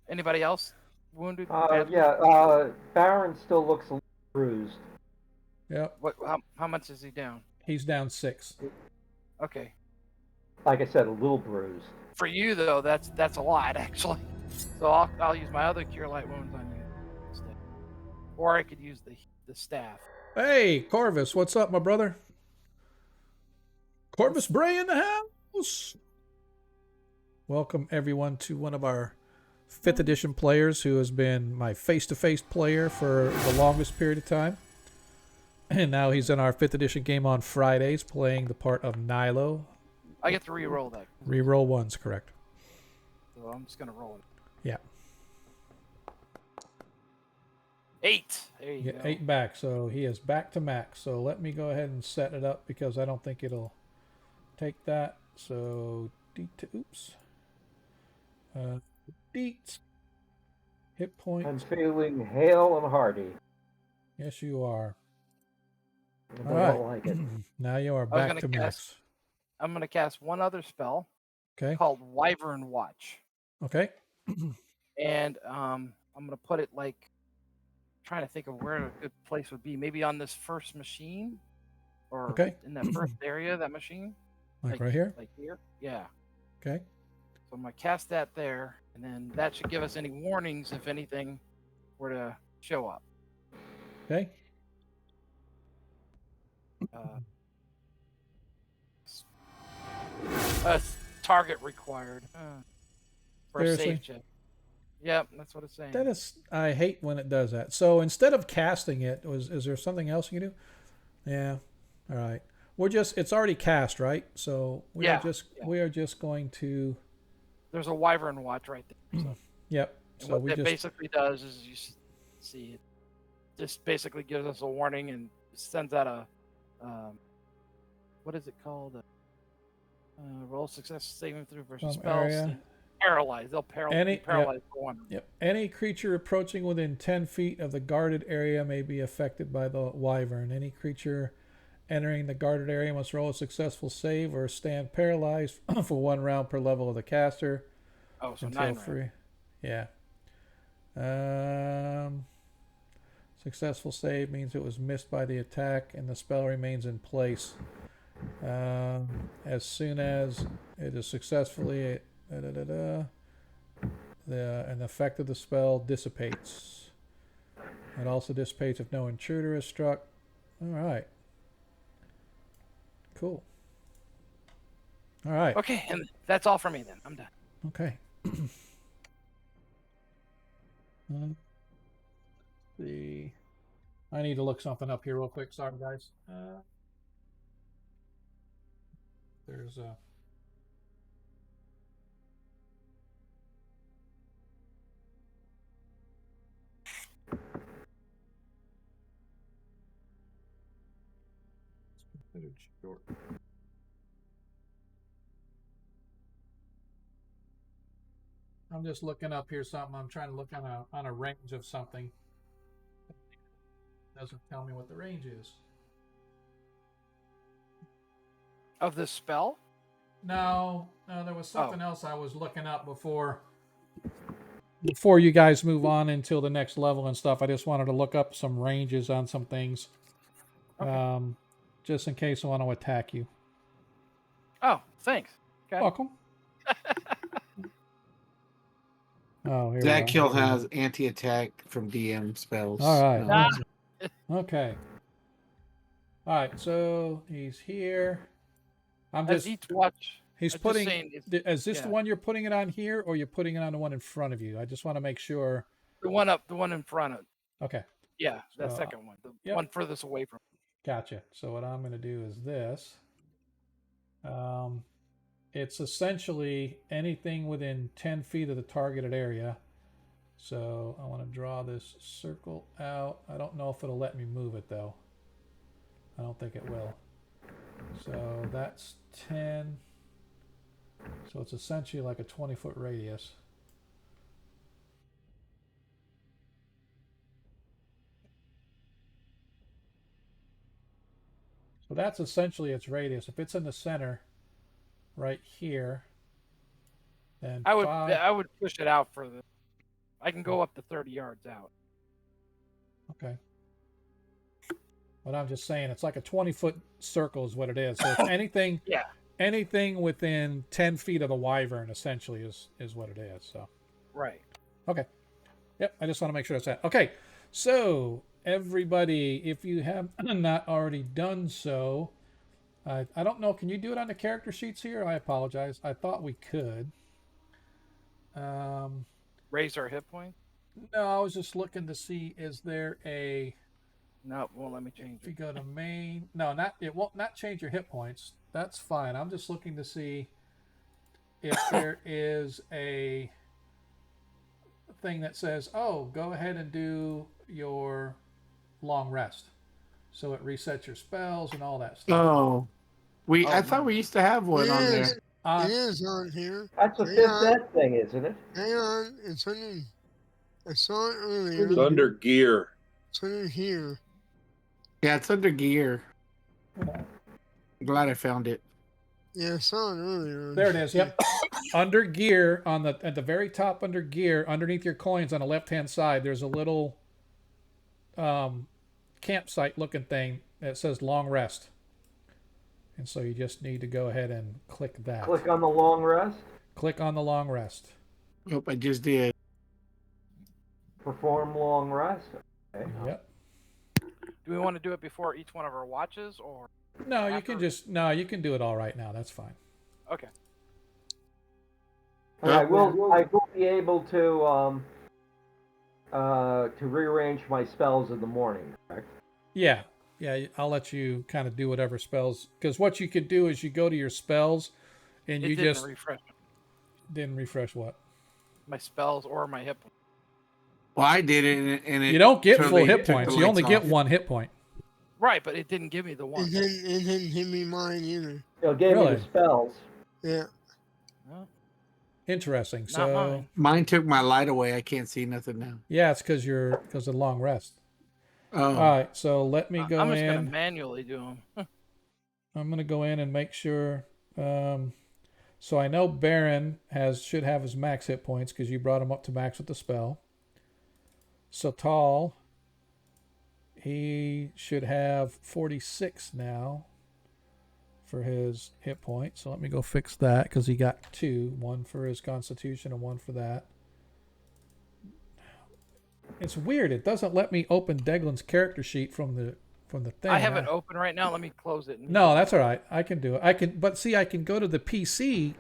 Anybody else wounded? Baron still looks a little bruised. Yep. How much is he down? He's down 6. Okay. Like I said, a little bruised. For you though, that's a lot actually. So I'll use my other cure light wounds on you instead, or I could use the staff. Hey, Corvus, what's up, my brother? Corvus Bray in the house. Welcome everyone to one of our 5th edition players who has been my face-to-face player for the longest period of time. And now he's in our 5th edition game on Fridays playing the part of Nilo. I get to re-roll that. Reroll 1's correct. So I'm just gonna roll it. Yeah. 8. There you Get go. 8 back, so he is back to max. So let me go ahead and set it up because I don't think it'll take that. So oops. Deets. Hit points. I'm feeling hale and hearty. Yes, you are. And All I right. don't like it. Now you are was back gonna to max. cast- I'm gonna cast one other spell Okay. called Wyvern Watch, Okay. and I'm gonna put it trying to think of where a good place would be. Maybe on this first machine, or Okay. in that first area, that machine. Like right here. Like here. Yeah. Okay. So I'm gonna cast that there, and then that should give us any warnings if anything were to show up. Okay. Target required for a Seriously? save check. Yep, that's what it's saying. That is, I hate when it does that. So instead of casting it, is there something else you can do? Yeah. All right. It's already cast, right? So we are just going to. There's a Wyvern Watch right there. So. Yep. And So what we that just basically does is see it. Just basically gives us a warning and sends out a what is it called? Roll success saving through versus Some spells. area. Paralyzed. They'll be paralyzed for 1. Yep. Any creature approaching within 10 feet of the guarded area may be affected by the wyvern. Any creature entering the guarded area must roll a successful save or stand paralyzed for 1 round per level of the caster. Oh, so until 9 free. rounds. Yeah. Successful save means it was missed by the attack and the spell remains in place. As soon as it is successfully the effect of the spell dissipates. It also dissipates if no intruder is struck. All right. Cool. All right. Okay, and that's all for me then. I'm done. Okay. See. I need to look something up here real quick. Sorry, guys. There's a. It's considered short. I'm just looking up here something. I'm trying to look on a range of something. It doesn't tell me what the range is. Of the spell? No, there was something else I was looking up before you guys move on until the next level and stuff. I just wanted to look up some ranges on some things. Okay. Just in case I want to attack you. Oh, thanks. Okay. Welcome. Oh, here That we kill go. has anti-attack from DM spells. All right. Ah. Okay. All right. So he's here. I'm As just. each watch. He's I'm just putting. saying Is this the yeah. one you're putting it on here, or you're putting it on the one in front of you? I just want to make sure. The one up, the one in front of. Okay. Yeah, that So, second one, the yep. one furthest away from. Gotcha. So what I'm going to do is this. It's essentially anything within 10 feet of the targeted area. So I want to draw this circle out. I don't know if it'll let me move it though. I don't think it will. So that's 10. So it's essentially like a 20-foot radius. So that's essentially its radius. If it's in the center, right here, then I would push it out further. I can go up to 30 yards out. Okay. But I'm just saying it's like a 20-foot circle is what it is. So it's anything Yeah. anything within 10 feet of the wyvern essentially is what it is. So Right. okay. Yep, I just want to make sure that's that. Okay. So everybody, if you have not already done so, I don't know, can you do it on the character sheets here? I apologize. I thought we could. Raise our hit point? No, I was just looking to see, is there a... No, it won't let me change If you it. go to main... No, it won't not change your hit points. That's fine. I'm just looking to see if there is a thing that says, oh, go ahead and do your long rest. So it resets your spells and all that stuff. Oh, I thought we used to have one on there. It is on here. That's a Hang fifth on. ed thing, isn't it? Hang on. It's under. I saw it earlier. It's under gear. It's under here. Yeah, it's under gear. I'm glad I found it. Yeah, I saw it earlier. There it is. Yep. Under gear, at the very top under gear, underneath your coins on the left-hand side, there's a little campsite looking thing that says long rest. And so you just need to go ahead and click that. Click on the long rest. Click on the long rest. Nope, I just did. Perform long rest. Okay. Yep. Do we want to do it before each one of our watches, or? No, you After? you can do it all right now. That's fine. Okay. And I will be able to rearrange my spells in the morning, correct? Yeah. Yeah, I'll let you kind of do whatever spells, because what you could do is you go to your spells and It you didn't just refresh didn't refresh what? my spells or my hit point. Well, I did it, and it You don't get totally full hit took the points. You only lights get off. 1 hit point. Right, but it didn't give me the one. It didn't give me mine either. It'll give me Really? the spells. Yeah. No, Interesting. not So mine. Mine took my light away. I can't see nothing now. yeah, it's because of long rest. Oh, All right, so let me go I'm just gonna in. manually do them. I'm gonna go in and make sure. So I know Baron should have his max hit points because you brought him up to max with the spell. Satal, he should have 46 now for his hit points. So let me go fix that because he got 2, 1 for his Constitution and 1 for that. It's weird. It doesn't let me open Deglin's character sheet from the thing. I have it open right now. Let me close it. No, that's all right. I can do it. But see, I can go to the PC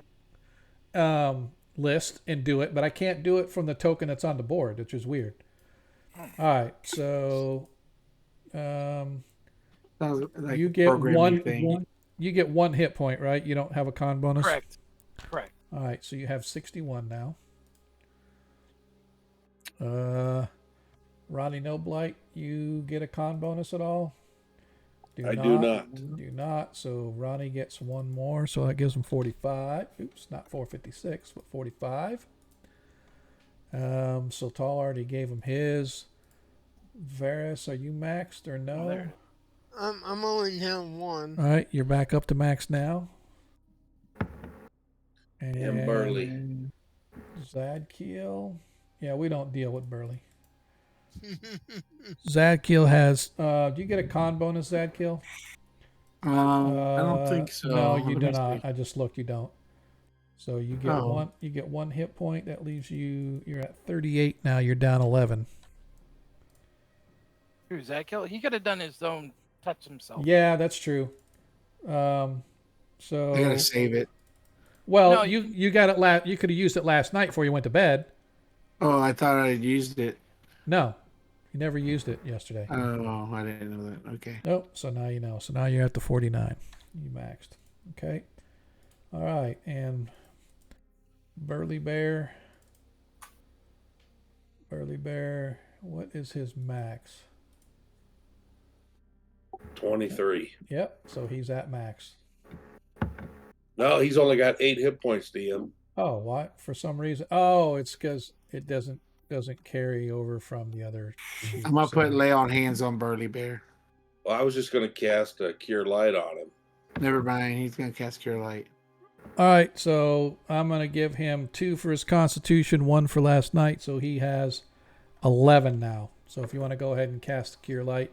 list and do it, but I can't do it from the token that's on the board, which is weird. All right, so Sounds like you a get programming thing. you get 1 hit point, right? You don't have a con bonus. Correct. All right, so you have 61 now. Ronnie Noblight, you get a con bonus at all? I do not. Do not. So Ronnie gets 1 more, so that gives him 45. Oops, not 456, but 45. So Tall already gave him his. Varus, are you maxed or no? there. I'm only down 1. All right, you're back up to max now. And Burley. Zadkiel. Yeah, we don't deal with Burley. Zadkiel has. Do you get a con bonus, Zadkiel? I don't think so. No, you Let do me not. see. I just looked. You don't. So you get Oh. one. You get 1 hit point. That leaves you. You're at 38 now. You're down 11. Who's that kill? He could have done his own touch himself. Yeah, that's true. I So gotta save it. well, No, you got it. You could have used it last night before you went to bed. Oh, I thought I used it. No, you never used it yesterday. Oh, I didn't know that. Okay. Nope. So now you know. So now you're at the 49. You maxed. Okay. All right. And Burly Bear. Burly Bear. What is his max? 23. Yep. So he's at max. No, he's only got 8 hit points, DM. Oh, what? For some reason. Oh, it's because it doesn't carry over from the other. sheet, I'm gonna so- put lay on hands on Burly Bear. Well, I was just going to cast a Cure Light on him. Never mind. He's gonna cast Cure Light. All right. So I'm gonna give him 2 for his Constitution, 1 for last night. So he has 11 now. So if you want to go ahead and cast Cure Light.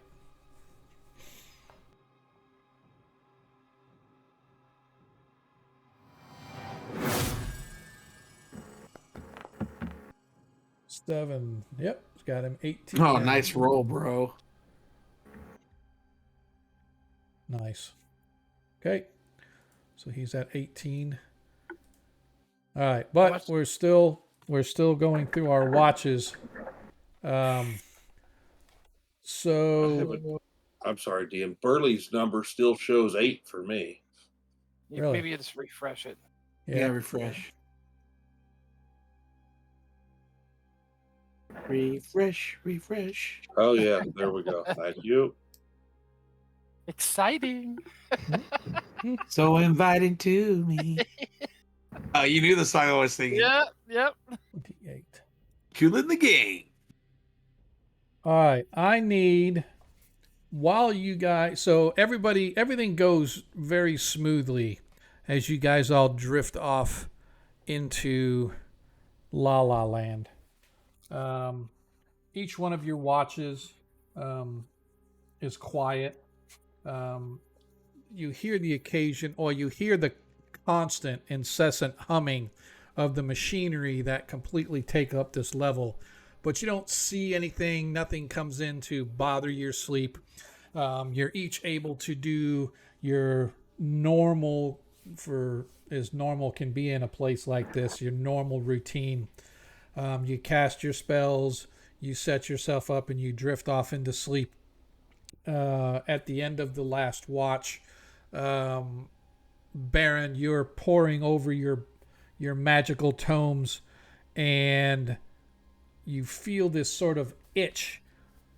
Seven. Yep, it's got him 18. Oh, now. nice roll, bro. Nice. Okay, so he's at 18. All right, but much- we're still going through our watches. So I'm sorry, DM. Burley's number still shows 8 for me. Really? Maybe you just refresh it. Yeah, refresh. Refresh. Oh, yeah. There we go. Thank you. Exciting. So inviting to me. Oh, you knew the song I was singing. Yep. 28. Cooling the game. All right, I need while you guys. So everything goes very smoothly as you guys all drift off into La La Land. Each one of your watches is quiet. You hear the occasion, or you hear the constant, incessant humming of the machinery that completely take up this level, but you don't see anything. Nothing comes in to bother your sleep. You're each able to do your normal, for as normal can be in a place like this, your normal routine. You cast your spells, you set yourself up, and you drift off into sleep. At the end of the last watch, Baron, you're poring over your magical tomes, and you feel this sort of itch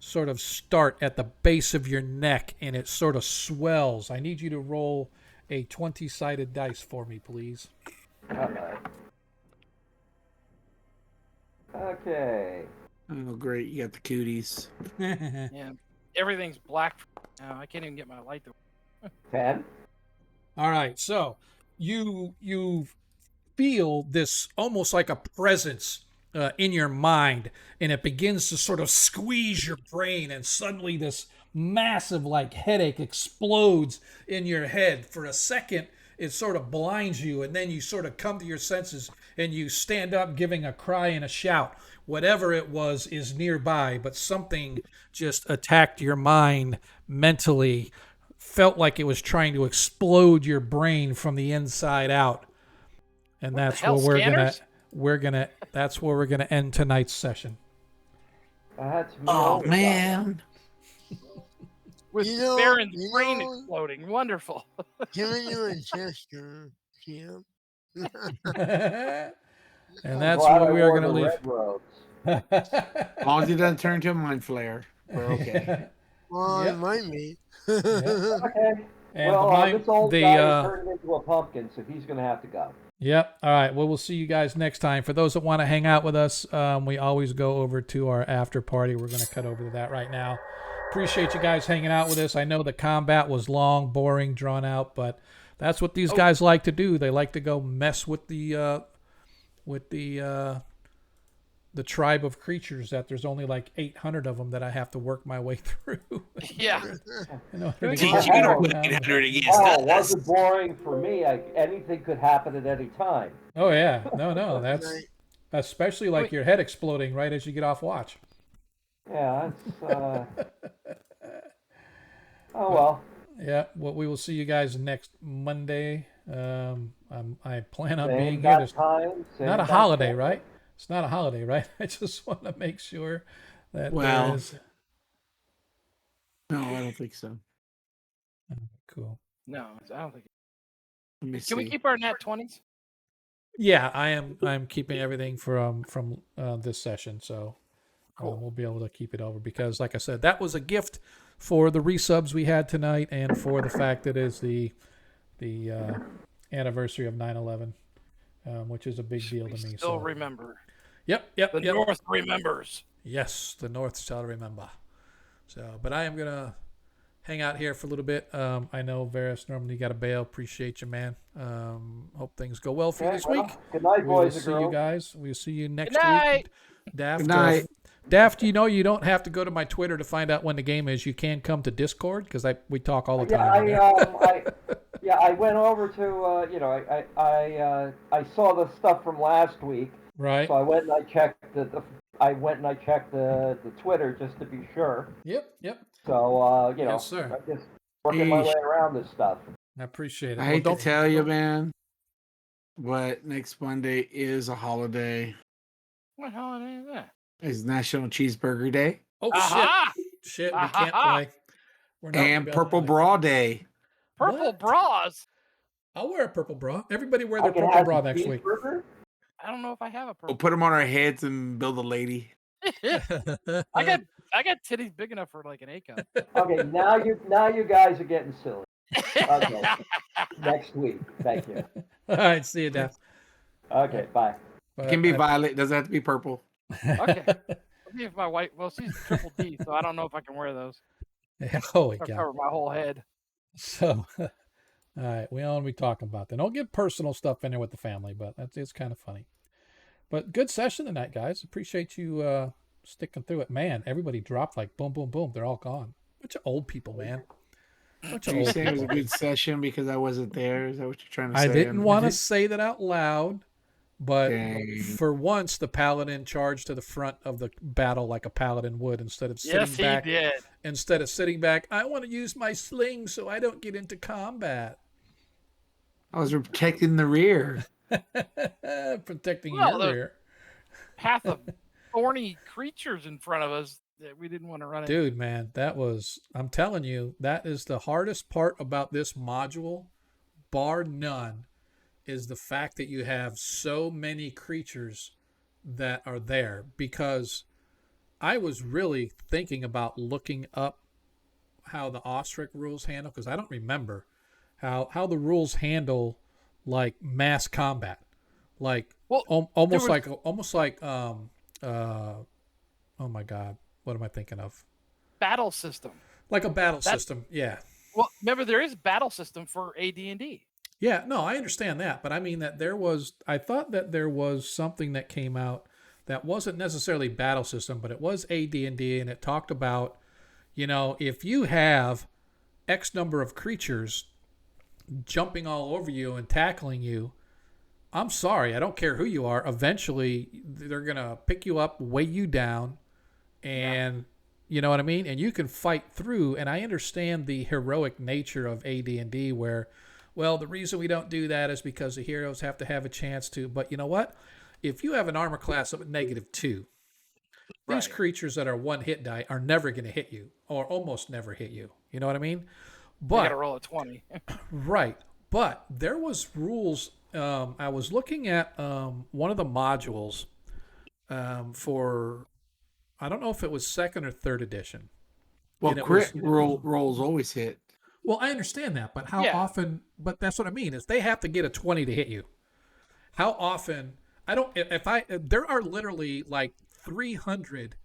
sort of start at the base of your neck, and it sort of swells. I need you to roll a 20-sided dice for me, please. Okay. Oh, great. You got the cooties. Yeah. Everything's black now. I can't even get my light to. 10. All right, so you feel this almost like a presence in your mind, and it begins to sort of squeeze your brain, and suddenly this massive like headache explodes in your head. For a second, it sort of blinds you, and then you sort of come to your senses, and you stand up giving a cry and a shout. Whatever it was is nearby, but something just attacked your mind mentally, felt like it was trying to explode your brain from the inside out. And What the that's hell, where scanners? that's where we're gonna end tonight's session. That's me. Oh, man. with Baron's brain exploding. Wonderful. giving you a gesture, Tim. And I'm that's glad where I we are wore going to the leave. red robes. As long as it doesn't turn into a mind flare, we're okay. Well, Yep. it might be. Okay. And Well, this old guy the turned into a pumpkin, so he's going to have to go. Yep. All right. Well, we'll see you guys next time. For those that want to hang out with us, we always go over to our after party. We're going to cut over to that right now. Appreciate you guys hanging out with us. I know the combat was long, boring, drawn out, but that's what these guys like to do. They like to go mess with the tribe of creatures that there's only like 800 of them that I have to work my way through. Yeah. In order to Teach get you my to combat. 800 against Oh, us. wasn't boring for me. Anything could happen at any time. Oh yeah. No, that's especially like your head exploding right as you get off watch. Yeah, that's. Oh well. Yeah, well, we will see you guys next Monday. I plan on Same being here. There's time. not a holiday, right? It's not a holiday, right? I just want to make sure that Well, there is. No, I don't think so. Cool. No, I don't think. Let me Can we see. keep our nat 20s? Yeah, I'm keeping everything from this session, so we'll be able to keep it over because, like I said, that was a gift for the resubs we had tonight, and for the fact that it is the anniversary of 9/11, which is a big deal to me. Still So remember. Yep. The North remembers. Yes, the North shall remember. So, but I am gonna hang out here for a little bit. I know Varys normally got to bail. Appreciate you, man. Hope things go well for you this week. Good night, We will boys and see you girls. guys. We'll see you next Good night. week. Daft, Good night. Daft, you know you don't have to go to my Twitter to find out when the game is. You can come to Discord because we talk all the time. I went over to I saw the stuff from last week. Right. So I went and I checked the Twitter just to be sure. Yep. So Yes, sir. I'm just working my way around this stuff. I appreciate it. I hate to tell you, man, but next Monday is a holiday. What holiday is that? It's National Cheeseburger Day Oh Aha! shit! We can't play. We're not and gonna be able to Purple play. Bra Day. Purple What? bras. I'll wear a purple bra. Everybody wear I their can purple have bra the next week. cheeseburger? I don't know if I have a We'll purple. put them on our heads and build a lady. I got titties big enough for like an A cup. Okay, now you guys are getting silly. Okay. Next week. Thank you. All right, see you, Daft. Okay, bye. It can be violet. Doesn't have to be purple. Okay. See if my wife. Well, she's triple D, so I don't know if I can wear those. Holy I'll cow! cover my whole head. So, all right, we all be talking about that. Don't get personal stuff in there with the family, but it's kind of funny. But good session tonight, guys. Appreciate you sticking through it. Man, everybody dropped like boom, boom, boom. They're all gone. Bunch of old people, man. Bunch of Did you old say it was a people. good session because I wasn't there? Is that what you're trying to say? I didn't want to say that out loud, but Dang. for once, the paladin charged to the front of the battle like a paladin would instead of sitting Yes, he back. did. Instead of sitting back, I want to use my sling so I don't get into combat. I was protecting the rear. Protecting Well, your rear. Path of thorny creatures in front of us that we didn't want to run into. Dude, man, I'm telling you, that is the hardest part about this module, bar none, is the fact that you have so many creatures that are there. Because I was really thinking about looking up how the Ostrich rules handle, because I don't remember how the rules handle like mass combat. Like almost like oh my god, what am I thinking of? Battle system. Like a battle system, yeah. Well, remember there is a battle system for AD&D. Yeah, no, I understand that, but I mean that I thought that there was something that came out that wasn't necessarily battle system, but it was AD&D, and it talked about, if you have X number of creatures jumping all over you and tackling you, I'm sorry, I don't care who you are. Eventually, they're going to pick you up, weigh you down, and you know what I mean? And you can fight through, and I understand the heroic nature of AD&D where, well, the reason we don't do that is because the heroes have to have a chance to. But you know what? If you have an armor class of -2, these creatures that are one hit die are never going to hit you, or almost never hit you. You know what I mean? You got to But roll a 20. right, but there was rules. I was looking at one of the modules for I don't know if it was second or third edition, Well, and it was rolls always hit. well, I understand that, but how Yeah. often? But that's what I mean is they have to get a 20 to hit you. How often? I don't. If I there are literally like 300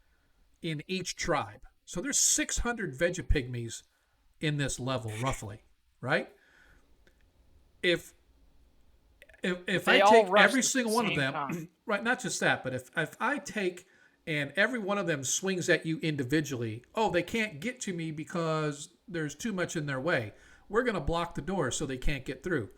in each tribe, so there's 600 Vegapygmies in this level roughly, right? If if I They all take rush every at the single one of same them, time. right? Not just that, but if I take and every one of them swings at you individually, oh, they can't get to me because there's too much in their way. We're gonna block the door so they can't get through.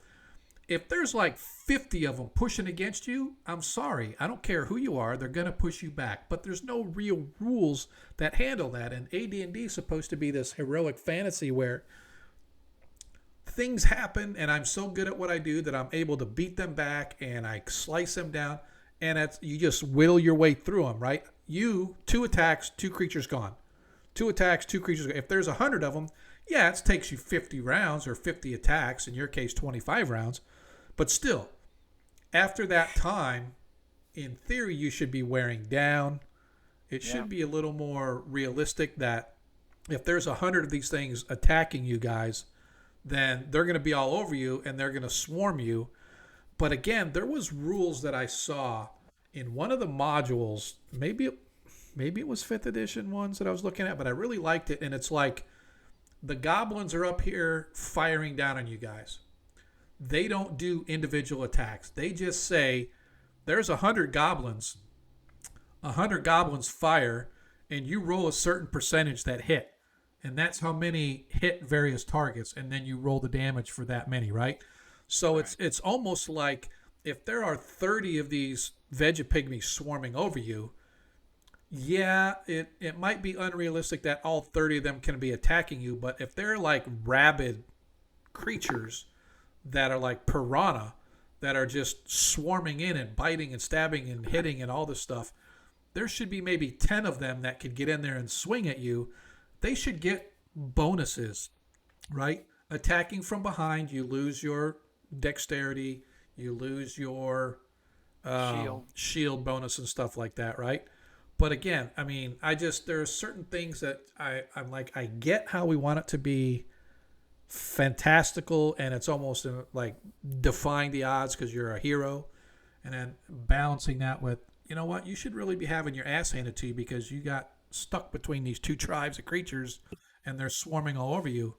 If there's like 50 of them pushing against you, I'm sorry. I don't care who you are. They're going to push you back. But there's no real rules that handle that. And AD&D is supposed to be this heroic fantasy where things happen and I'm so good at what I do that I'm able to beat them back and I slice them down. And you just whittle your way through them, right? You, 2 attacks, 2 creatures gone. 2 attacks, 2 creatures gone. If there's 100 of them, yeah, it takes you 50 rounds or 50 attacks, in your case 25 rounds. But still, after that time, in theory, you should be wearing down. It should be a little more realistic that if there's 100 of these things attacking you guys, then they're going to be all over you and they're going to swarm you. But again, there was rules that I saw in one of the modules. Maybe it was 5th edition ones that I was looking at, but I really liked it. And it's like the goblins are up here firing down on you guys. They don't do individual attacks. They just say there's 100 goblins. 100 goblins fire, and you roll a certain percentage that hit. And that's how many hit various targets, and then you roll the damage for that many, right? So it's almost like if there are 30 of these Vegapygmies swarming over you, yeah, it might be unrealistic that all 30 of them can be attacking you, but if they're like rabid creatures that are like piranha that are just swarming in and biting and stabbing and hitting and all this stuff, there should be maybe 10 of them that could get in there and swing at you. They should get bonuses, right? Attacking from behind, you lose your dexterity, you lose your shield bonus and stuff like that, right? But again, I mean, there are certain things that I'm like, I get how we want it to be fantastical and it's almost like defying the odds because you're a hero, and then balancing that with, you know what, you should really be having your ass handed to you because you got stuck between these 2 tribes of creatures and they're swarming all over you.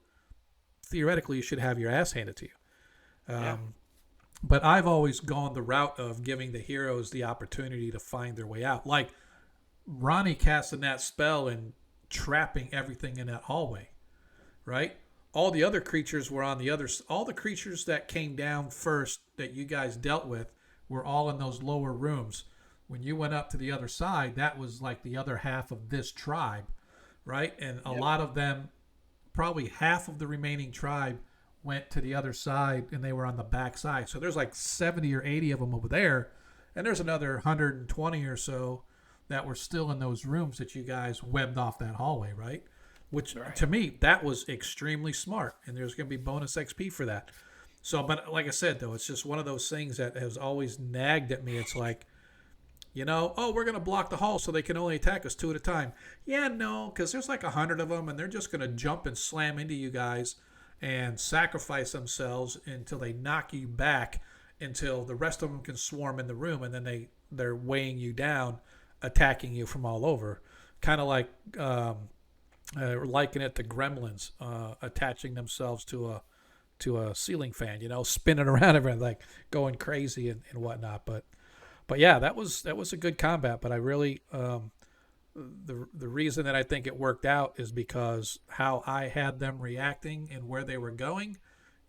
Theoretically, you should have your ass handed to you. But I've always gone the route of giving the heroes the opportunity to find their way out, like Ronnie casting that spell and trapping everything in that hallway, right? All the other creatures were on the other. All the creatures that came down first that you guys dealt with were all in those lower rooms. When you went up to the other side, that was like the other half of this tribe, right? And a lot of them, probably half of the remaining tribe, went to the other side and they were on the back side. So there's like 70 or 80 of them over there, and there's another 120 or so that were still in those rooms that you guys webbed off that hallway, right? Which to me, that was extremely smart, and there's going to be bonus XP for that. So, but like I said, though, it's just one of those things that has always nagged at me. It's like, you know, oh, we're going to block the hall so they can only attack us 2 at a time. Yeah, no, because there's like 100 of them, and they're just going to jump and slam into you guys and sacrifice themselves until they knock you back until the rest of them can swarm in the room, and then they're weighing you down, attacking you from all over. Kind of like liken it to gremlins attaching themselves to a ceiling fan, you know, spinning around everything, like going crazy and whatnot. But yeah, that was a good combat. But I really the reason that I think it worked out is because how I had them reacting and where they were going,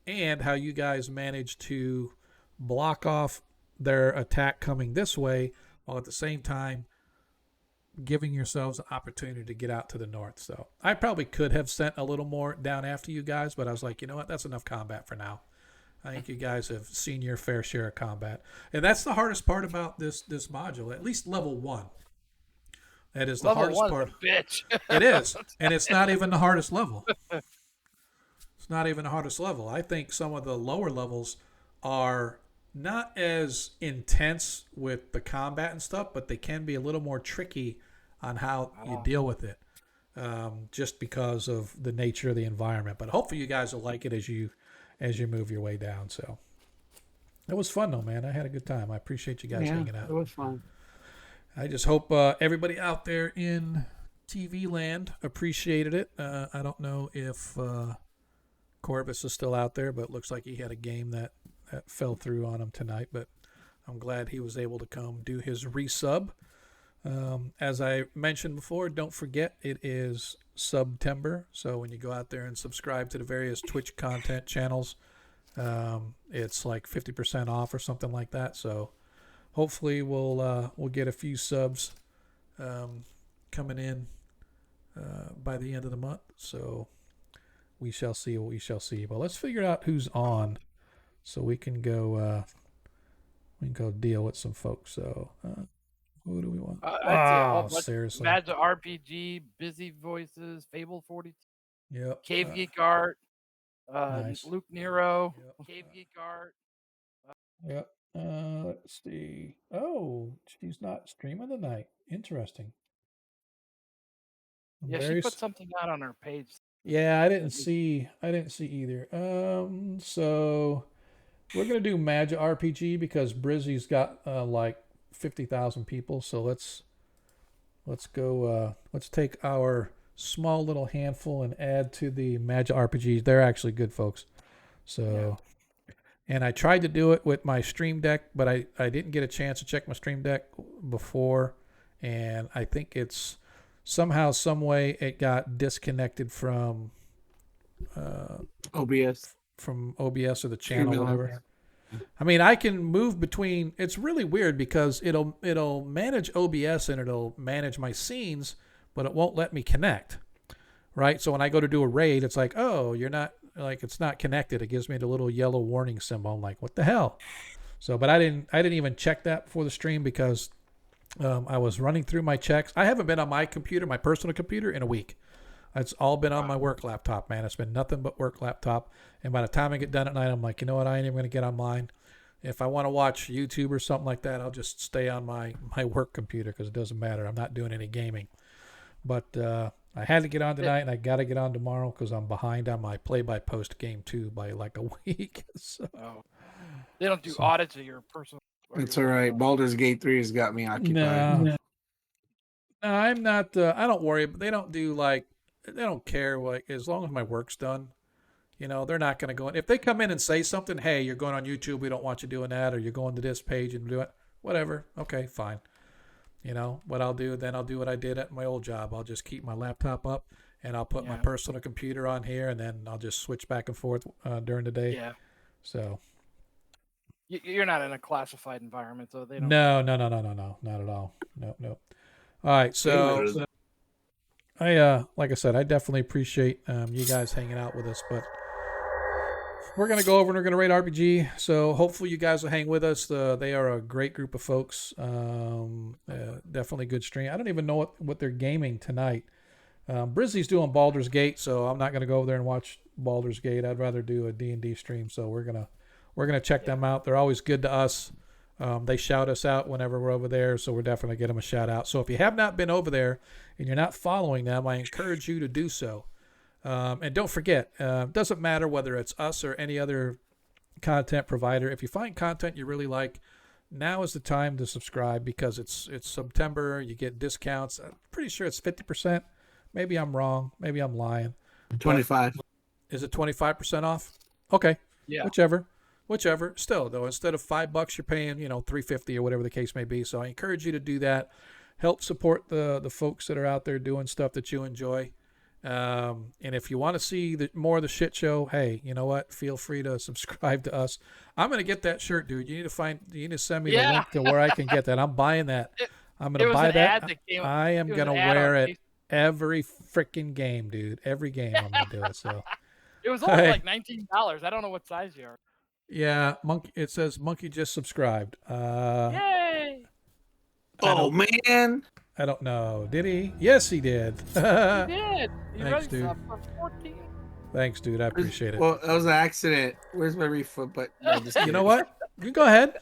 and how you guys managed to block off their attack coming this way while at the same time giving yourselves an opportunity to get out to the north. So I probably could have sent a little more down after you guys, but I was like, you know what, that's enough combat for now. I think you guys have seen your fair share of combat. And that's the hardest part about this module, at least level 1. That is the Level hardest 1 part. is a bitch. It is. And it's not even the hardest level. It's not even the hardest level. I think some of the lower levels are not as intense with the combat and stuff, but they can be a little more tricky on how you deal with it, just because of the nature of the environment. But hopefully, you guys will like it as you move your way down. So it was fun, though, man. I had a good time. I appreciate you guys hanging out. It was fun. I just hope everybody out there in TV land appreciated it. I don't know if Corvus is still out there, but it looks like he had a game that fell through on him tonight. But I'm glad he was able to come do his resub. As I mentioned before, don't forget it is September. So when you go out there and subscribe to the various Twitch content channels, it's like 50% off or something like that. So hopefully we'll get a few subs coming in by the end of the month. So we shall see what we shall see. But let's figure out who's on, so we can go deal with some folks. So who do we want? Seriously. Magic RPG, Busy Voices, Fable 42, Yep. Cave Geek Art, nice. Luke Nero, Yep. Cave Geek Art. Yep. Let's see. Oh, she's not streaming tonight. Interesting. She put something out on her page. Yeah, I didn't see either. So we're gonna do Magic RPG because Brizzy's got like 50,000 people. So let's go. Let's take our small little handful and add to the Magic RPGs. They're actually good folks. So, and I tried to do it with my Stream Deck, but I didn't get a chance to check my Stream Deck before, and I think it's somehow, some way, it got disconnected from OBS. From OBS or the channel, whatever. I mean, I can move between. It's really weird because it'll manage OBS and it'll manage my scenes, but it won't let me connect. Right? So when I go to do a raid, it's like, oh, you're not, like, it's not connected. It gives me the little yellow warning symbol. I'm like, what the hell? So, but I didn't even check that before the stream because I was running through my checks. I haven't been on my computer, my personal computer, in a week. It's all been on my work laptop, man. It's been nothing but work laptop. And by the time I get done at night, I'm like, you know what? I ain't even going to get on mine. If I want to watch YouTube or something like that, I'll just stay on my work computer because it doesn't matter. I'm not doing any gaming. But I had to get on tonight, and I got to get on tomorrow because I'm behind on my play-by-post game 2 by like a week. So. Oh. They don't do audits of your personal. It's all right. Baldur's Gate 3 has got me occupied. No, I'm not. I don't worry. But they don't do like. They don't care. Like, as long as my work's done, you know, they're not going to go in. If they come in and say something, hey, you're going on YouTube, we don't want you doing that, or you're going to this page and do it, whatever. Okay, fine. You know what I'll do? Then I'll do what I did at my old job. I'll just keep my laptop up, and I'll put my personal computer on here, and then I'll just switch back and forth during the day. Yeah. So. You're not in a classified environment, so they don't. No, not at all. No. All right, so like I said, I definitely appreciate you guys hanging out with us, but we're gonna go over and we're gonna rate RPG. So hopefully you guys will hang with us. They are a great group of folks. Definitely good stream. I don't even know what they're gaming tonight. Brizzy's doing Baldur's Gate, so I'm not gonna go over there and watch Baldur's Gate. I'd rather do a D&D stream. So we're gonna check them out. They're always good to us. They shout us out whenever we're over there, so we're definitely get them a shout out. So if you have not been over there and you're not following them, I encourage you to do so. And don't forget, it doesn't matter whether it's us or any other content provider. If you find content you really like, now is the time to subscribe because it's September. You get discounts. I'm pretty sure it's 50%. Maybe I'm wrong. Maybe I'm lying. 25. Is it 25% off? Okay. Yeah. Whichever. Still, though, instead of $5, you're paying, $3.50 or whatever the case may be. So I encourage you to do that. Help support the folks that are out there doing stuff that you enjoy. And if you want to see more of the shit show, hey, you know what? Feel free to subscribe to us. I'm gonna get that shirt, dude. You need to send me the link to where I can get that. I'm buying that. I'm gonna buy that. I am gonna wear it every freaking game, dude. Every game I'm gonna do it. So it was only like $19. I don't know what size you are. Yeah, Monkey. It says Monkey just subscribed. Yay! Oh man, I don't know. Did he? Yes, he did. He did. Thanks, dude. 14. Thanks, dude. I appreciate it. Well, that was an accident. Where's my refund button? No, just You know kidding. what? You go ahead.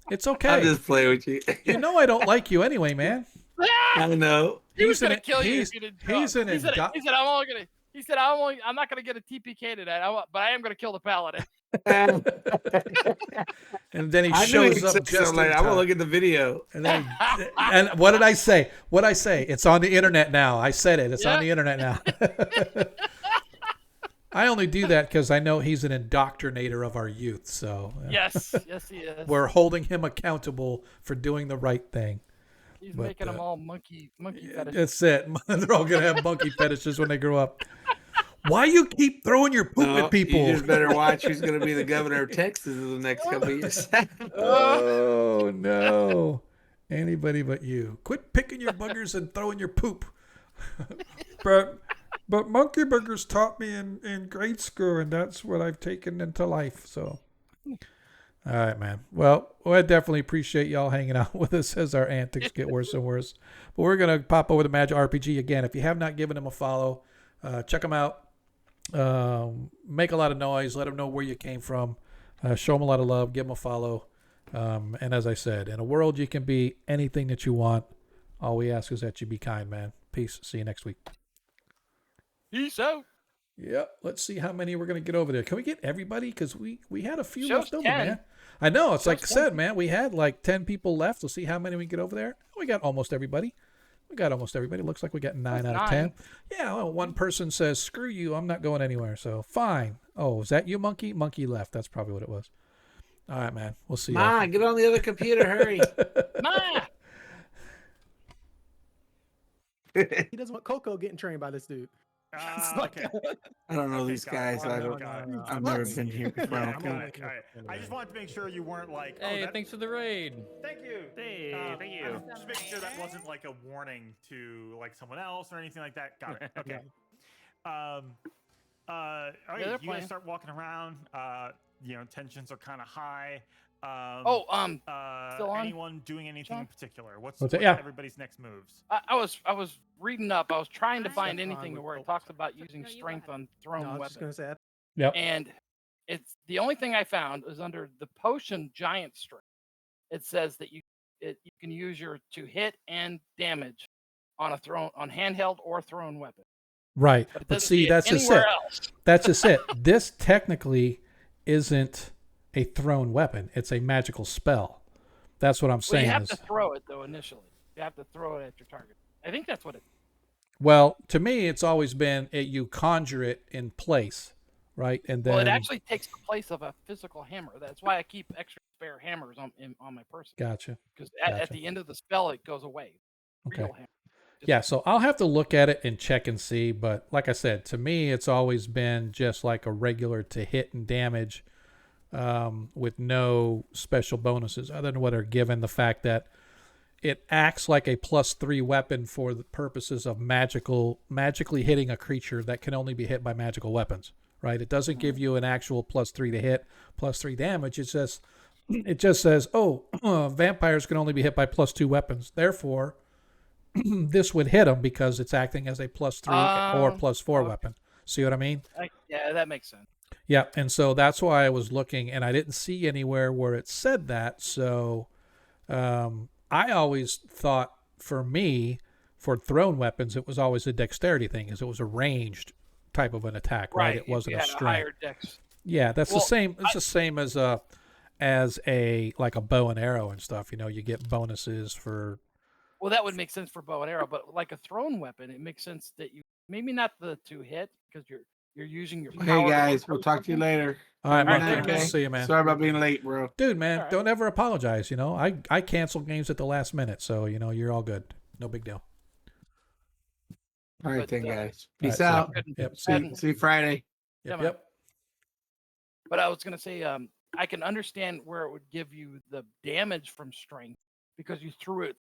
It's I'm okay. just playing with you. You know I don't like you anyway, man. I know. He was gonna an- kill you he's- if you didn't. he's an he said, endo- he said, I'm not gonna get a TPK tonight. But I am gonna kill the paladin. And then he I knew shows he'd up say just something in like that. I'm gonna time. look at the video. And then, and what did I say? What I say? It's on the internet now. I said it. It's on the internet now. I only do that because I know he's an indoctrinator of our youth. So Yes, he is. we're holding him accountable for doing the right thing. He's but, making them all monkey fetishes. That's it. They're all gonna have monkey fetishes when they grow up. Why you keep throwing your poop No, at people? You just better watch who's gonna be the governor of Texas in the next couple of years. Oh no! Anybody but you. Quit picking your boogers and throwing your poop. But monkey burgers taught me in grade school, and that's what I've taken into life. So, all right, man. Well, I definitely appreciate y'all hanging out with us as our antics get worse and worse. But we're gonna pop over to Magic RPG again. If you have not given him a follow, check him out. Make a lot of noise. Let him know where you came from. Show him a lot of love. Give him a follow. And as I said, in a world you can be anything that you want. All we ask is that you be kind, man. Peace. See you next week. Peace out. Yep. Let's see how many we're gonna get over there. Can we get everybody? Because we had a few Show's left over, 10. man. I know. It's like I Show's said, man. We had like 10 people left. We'll see how many we get over there. We got almost everybody. Looks like we got 9 out of 10. Yeah, well, one person says, screw you, I'm not going anywhere. So, fine. Oh, is that you, Monkey? Monkey left. That's probably what it was. All right, man. We'll see you. Ma, get on the other computer, hurry. Ma! He doesn't want Coco getting trained by this dude. Okay. I don't know Okay, these got it. guys. I don't. Got it. I've never been here before. Yeah, Okay. all right. I just wanted to make sure you weren't like, oh, Hey, that, thanks for the raid. thank you. Hey, thank you. I was just making sure that wasn't like a warning to like someone else or anything like that. Got it. Okay. All right, they're you guys playing. start walking around. Tensions are kind of high. Still on? Anyone doing anything in particular? What's Yeah. everybody's next moves? I was reading up. I was trying to find Stefan anything would where go- it talks about using No, you strength go on thrown No, I was just weapons. gonna say. Yep. And it's the only thing I found is under the potion giant strength. It says that you can use your to hit and damage on handheld or thrown weapon. Right. But, it But doesn't see, say that's just anywhere it. else. That's just it. This technically isn't a thrown weapon. It's a magical spell. That's what I'm Well, saying. you have is, to throw it though initially. You have to throw it at your target. I think that's what it. well, to me, it's always been you conjure it in place, right? And then Well, it actually takes the place of a physical hammer. That's why I keep extra spare hammers on my person. Gotcha. Because at Gotcha. the end of the spell, it goes away. Okay. Real hammer. Yeah, so I'll have to look at it and check and see. But like I said, to me, it's always been just like a regular to hit and damage with no special bonuses other than what are given. The fact that it acts like a +3 weapon for the purposes of magically hitting a creature that can only be hit by magical weapons, right? It doesn't give you an actual +3 to hit, +3 damage. It just says, vampires can only be hit by +2 weapons. Therefore, this would hit them because it's acting as a +3 or +4 weapon. See what I mean? Yeah, that makes sense. Yeah, and so that's why I was looking, and I didn't see anywhere where it said that. So I always thought, for me, for thrown weapons, it was always a dexterity thing, because it was a ranged type of an attack, right? It wasn't a strength. higher dex. Yeah, that's the same. It's the same as a like a bow and arrow and stuff. You get bonuses for. Well, that would make sense for bow and arrow, but like a thrown weapon, it makes sense that you maybe not the to hit because you're using your. Hey power to guys, throw we'll talk to you something. later. All right, Good Mark. night, okay? See you, man. Sorry about being late, bro. Dude, man, All right. don't ever apologize. I cancel games at the last minute, so you're all good. No big deal. All right, But, then, guys. all Peace right, out. Yep. See you Friday. Yeah, Yep. man. Yep. But I was gonna say, I can understand where it would give you the damage from strength because you threw it